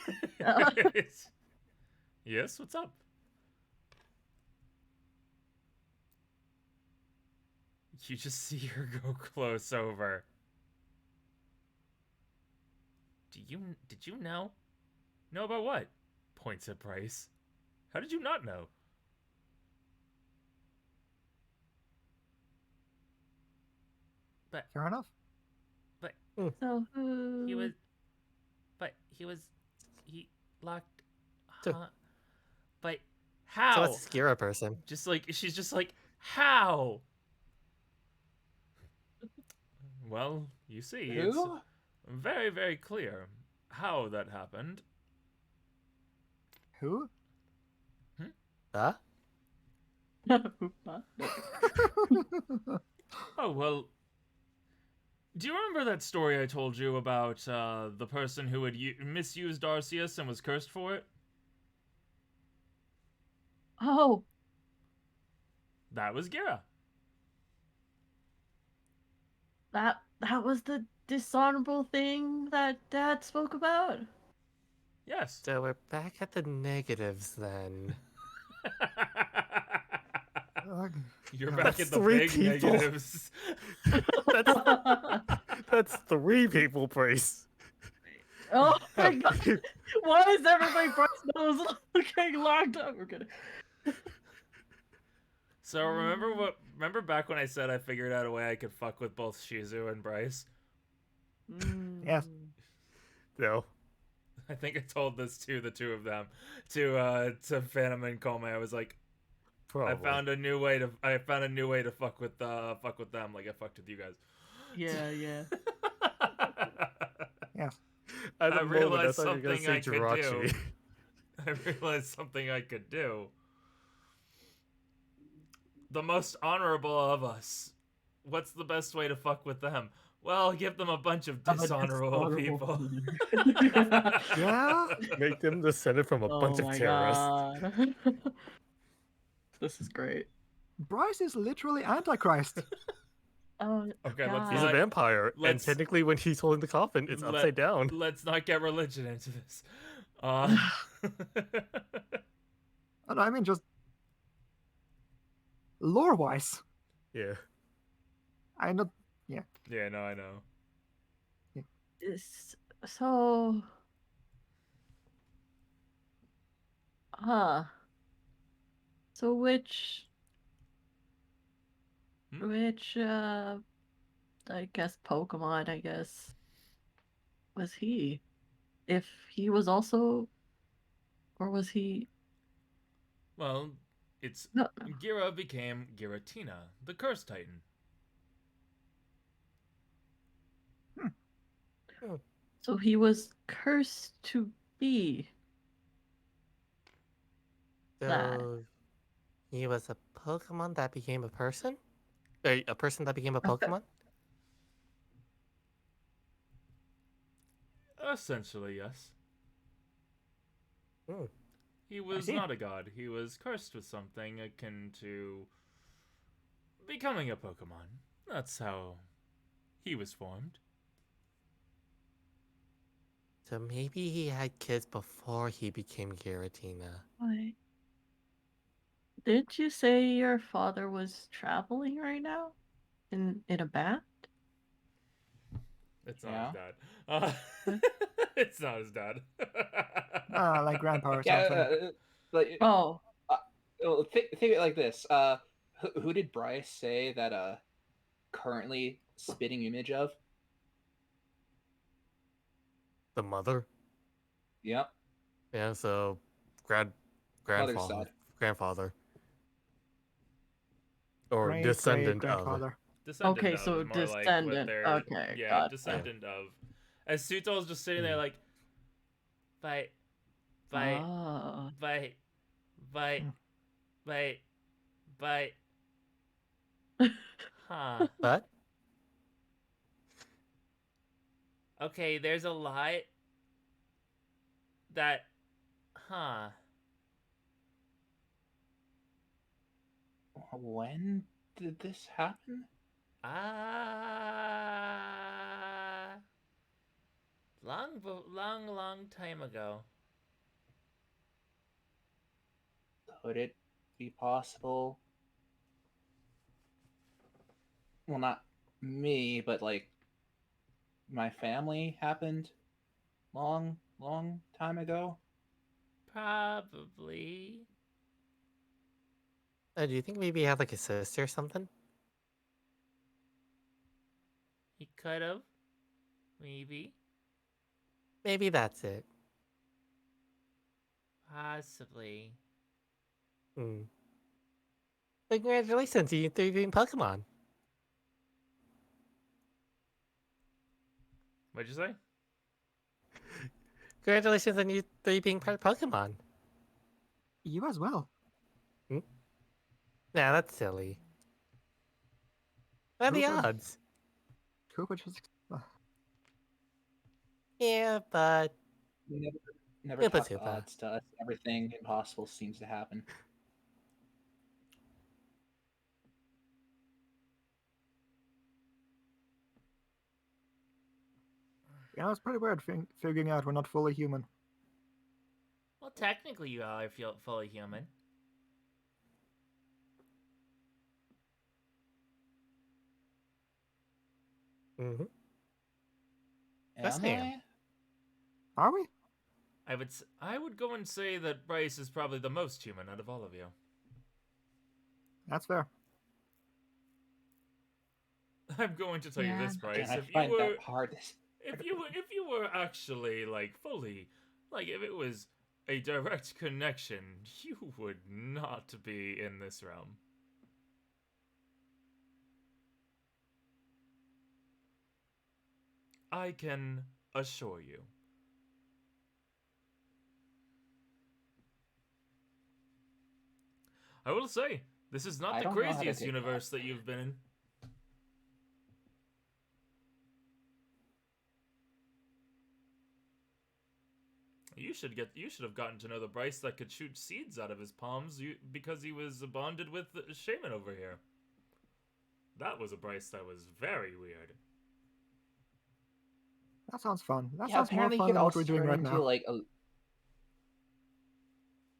Yes, what's up? You just see her go close over. Did you know? Know about what? Points at Bryce. How did you not know? But Fair enough. So who? he was he locked. So- Huh? But So how? what's this Gira person? Just like she's just like how? Well, you see, it's Who? very, very clear how that happened. Who? Huh? Oh, well, do you remember that story I told you about the person who had misused Arceus and was cursed for it? Oh, That was Gira. that was the dishonorable thing that Dad spoke about. Yes. So we're back at the negatives then. You're Yeah, back that's at the 3 big people. negatives. That's 3 people, Bryce. Oh my god! Why is everybody Bryce nose getting locked up? We're kidding. So remember back when I said I figured out a way I could fuck with both Shizu and Bryce? Yes. No. I think I told this to the two of them, to Phantom and Kome. I was like, Probably. I found a new way to fuck with them, like I fucked with you guys. Yeah, yeah. Yes. At I the moment, I realized thought you were gonna something say I could do. Jirachi. I realized something I could do. The most honorable of us. What's the best way to fuck with them? Well, give them a bunch of dishonorable people. Yeah. Make them descended from a bunch of my terrorists. god. This is great. Bryce is literally Antichrist. Oh, Okay, god. He's a vampire, and let's- technically, when he's holding the coffin, it's upside down. Let's not get religion into this. And I mean, just lore-wise. Yeah. I know. Yeah. Yeah, no, I know. So, so which, Hmm? I guess Pokemon, was he? If he was also, or was he? Well, it's No. Gira became Giratina, the Curse Titan. So he was cursed to be that. So he was a Pokemon that became a person? A person that became a Okay. Pokemon? Essentially, yes. Hmm. He was see. not a god. He was cursed with something akin to becoming a Pokemon. That's how he was formed. So maybe he had kids before he became Giratina. Wait. Didn't you say your father was traveling right now? In a band? It's not Yeah. his dad. It's not his dad. Like grandpa or Yeah, something. like Oh, well, think of it like this. Who did Bryce say that currently spitting image of? The mother? Yep. Yeah, so Mother's grandfather. side. Grandfather. Or Great descendant of. grandfather. Descendant okay, of so is more like what descendant. they're Okay, yeah, got it. descendant of. As Suto's just sitting there like, bite, Oh. bite, bite, bite. Huh. But Okay, there's a lot that, huh. When did this happen? Long time ago. Could it be possible? Well, not me, but like my family happened long time ago. Probably. do you think maybe he had like a sister or something? Kind of. Maybe. Maybe that's it. Possibly. Hmm. Congratulations, you 3 being Pokemon. What'd you say? Congratulations on you 3 being part Pokemon. You as well. Nah, that's silly. What are the Cooper. odds? Cooper just. Yeah, but We never Hoopa talk Toopa. odds to us. Everything impossible seems to happen. Yeah, it's pretty weird figuring out we're not fully human. Well, technically, you all are fully human. Mm-hmm. Am Sam. I? Are we? I would go and say that Bryce is probably the most human out of all of you. That's fair. I'm going to tell you this, Yeah. Bryce. Again, I If you find were, that hard. if you were actually like fully, like if it was a direct connection, you would not be in this realm. I can assure you. I will say, this is not I the don't know how to craziest take universe that. that you've been in. You should have gotten to know the Bryce that could shoot seeds out of his palms because he was bonded with the shaman over here. That was a Bryce that was very weird. That sounds fun. That Yeah, sounds more apparently he fun could than what also we're doing turn right into now. like a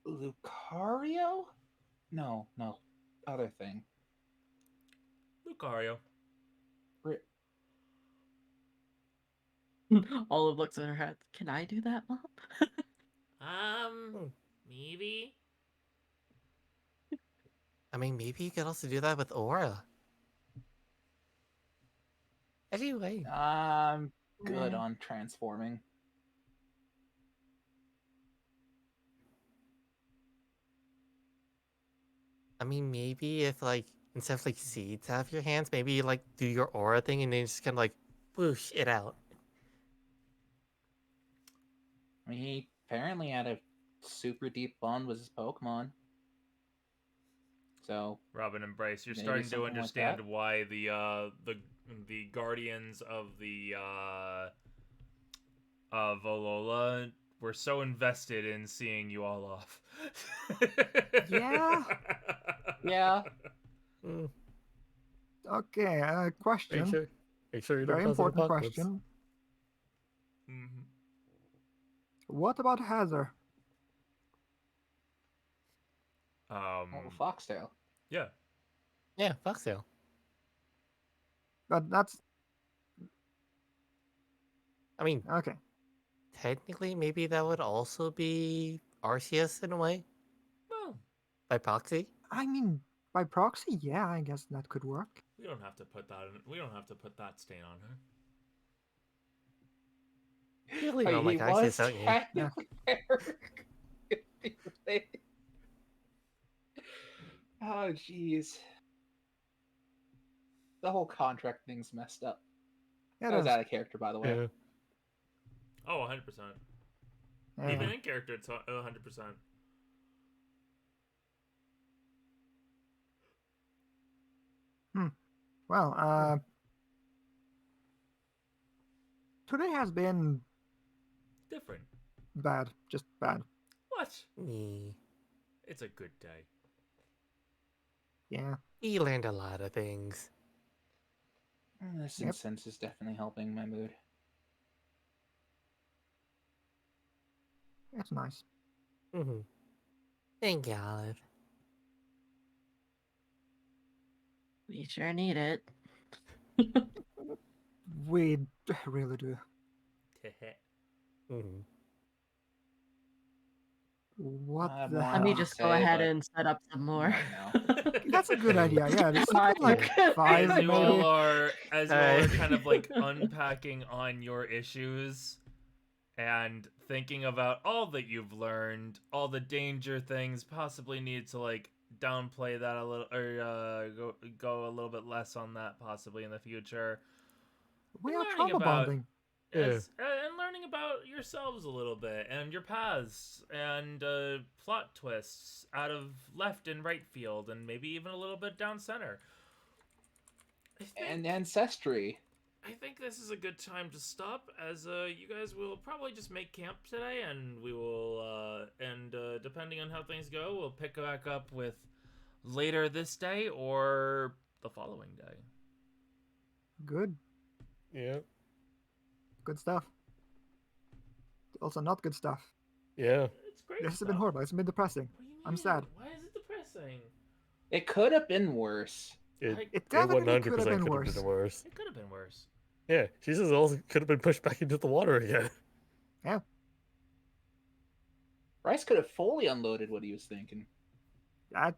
Lucario? No, other thing. Lucario. Ri- Olive looks at her head. Can I do that, Mom? Hmm. Maybe? I mean, maybe you could also do that with Aura. Anyway, I'm good Yeah. on transforming. I mean, maybe if like instead of like seeds out of your hands, maybe you like do your Aura thing and then just kind of like whoosh it out. I mean, he apparently had a super deep bond with his Pokemon. So Robin and Bryce, you're maybe starting to something like understand that. why the guardians of the Alola were so invested in seeing you all off. Yeah. Yeah. Mm, Okay, question. Make sure you don't Very cause an important apocalypse. question. Mm-hmm. What about Heather? Oh, Foxtail. Yeah. Yeah, Foxtail. But that's I mean, okay. technically, maybe that would also be Arceus in a way Well, by proxy. I mean, by proxy, yeah, I guess that could work. we don't have to put that. We don't have to put that stain on her. You really Oh, don't he like Arceus, was don't you? technically there. Oh, jeez. The whole contract thing's messed up. It That was is. out of character, by the way. Yeah. Oh, 100%. Yeah. Even in character, it's 100%. Well, today has been Different. bad. Just bad. What? Me. It's a good day. Yeah. He learned a lot of things. This Yep. incense is definitely helping my mood. It's nice. Mm-hmm. Thank you, Olive. We sure need it. We really do. Mm-hmm. What I have the more Let me hell? to just go say, ahead but and set up some more. not now. That's a good idea. Yeah, just keep it like Yeah. 5 as you maybe. all are Alright. kind of like unpacking on your issues and thinking about all that you've learned, all the danger things, possibly need to like downplay that a little, or go a little bit less on that possibly in the future. We And are learning trauma about bonding. and learning about yourselves a little bit and your paths and plot twists out of left and right field and maybe even a little bit down center. And ancestry. I think this is a good time to stop, as you guys will probably just make camp today, and we will, depending on how things go, we'll pick back up with later this day or the following day. Good. Yeah. Good stuff. Also, not good stuff. Yeah. It's great. This has been horrible. It's been depressing. What do you mean? I'm sad. Why is it depressing? It could have been worse. It definitely could have been worse. It could have been worse. Yeah, Jesus also could have been pushed back into the water again. Yeah. Bryce could have fully unloaded what he was thinking. That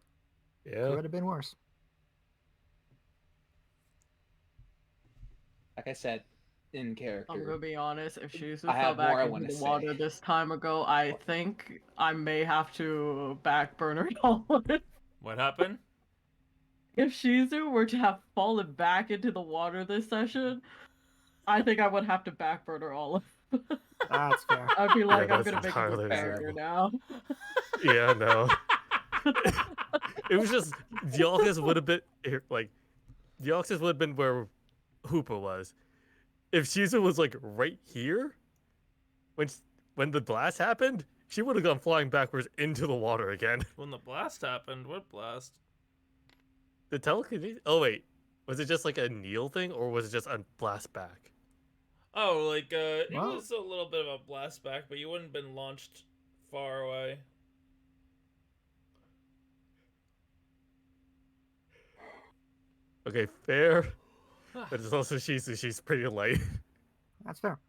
Yeah. could have been worse. Like I said, in character. I'm gonna be honest, if Shizu I fell have more I back wanna into the say. water this time ago, I think I may have to back burner it all. What happened? If Shizu were to have fallen back into the water this session, I think I would have to back burner all of it. That's fair. I'd be like, I'm that's gonna make a new entirely character reasonable. now. Yeah, no. It was just Dialkis would have been like Dialkis would have been where Hoopa was. If Shizu was like right here, when the blast happened, she would have gone flying backwards into the water again. When the blast happened, what blast? The telekinesis. Oh wait, was it just like a kneel thing, or was it just a blast back? Oh, like, it Well- was a little bit of a blast back, but you wouldn't have been launched far away. Okay, fair. But it's also Shizu. She's pretty light. That's fair.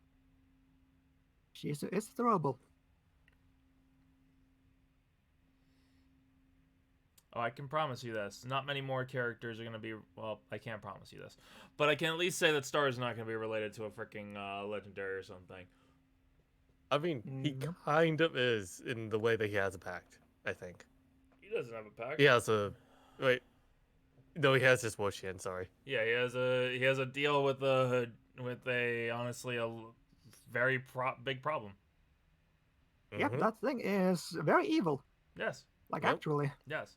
It's throwable. Oh, I can promise you this. Not many more characters are going to be... Well, I can't promise you this. But I can at least say that Star is not going to be related to a freaking legendary or something. I mean, he Yep. kind of is in the way that he has a pact, I think. He doesn't have a pack. He has a... Wait. No, he has just Woshian, sorry. Yeah, he has a deal with a honestly a very big problem. Yep, Mhm. that thing is very evil. Yes. Like, Yep. actually. Yes.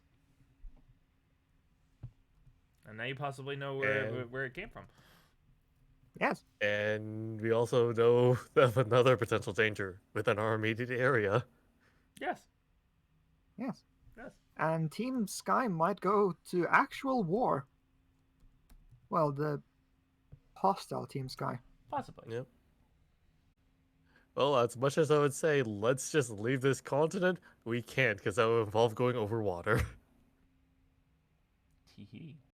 And now you possibly know where it came from. Yes. And we also know of another potential danger within our immediate area. Yes. Yes. Yes. And Team Sky might go to actual war. Well, the hostile Team Sky. Possibly. Yep. Well, as much as I would say, let's just leave this continent, we can't, because that would involve going over water. Hee hee.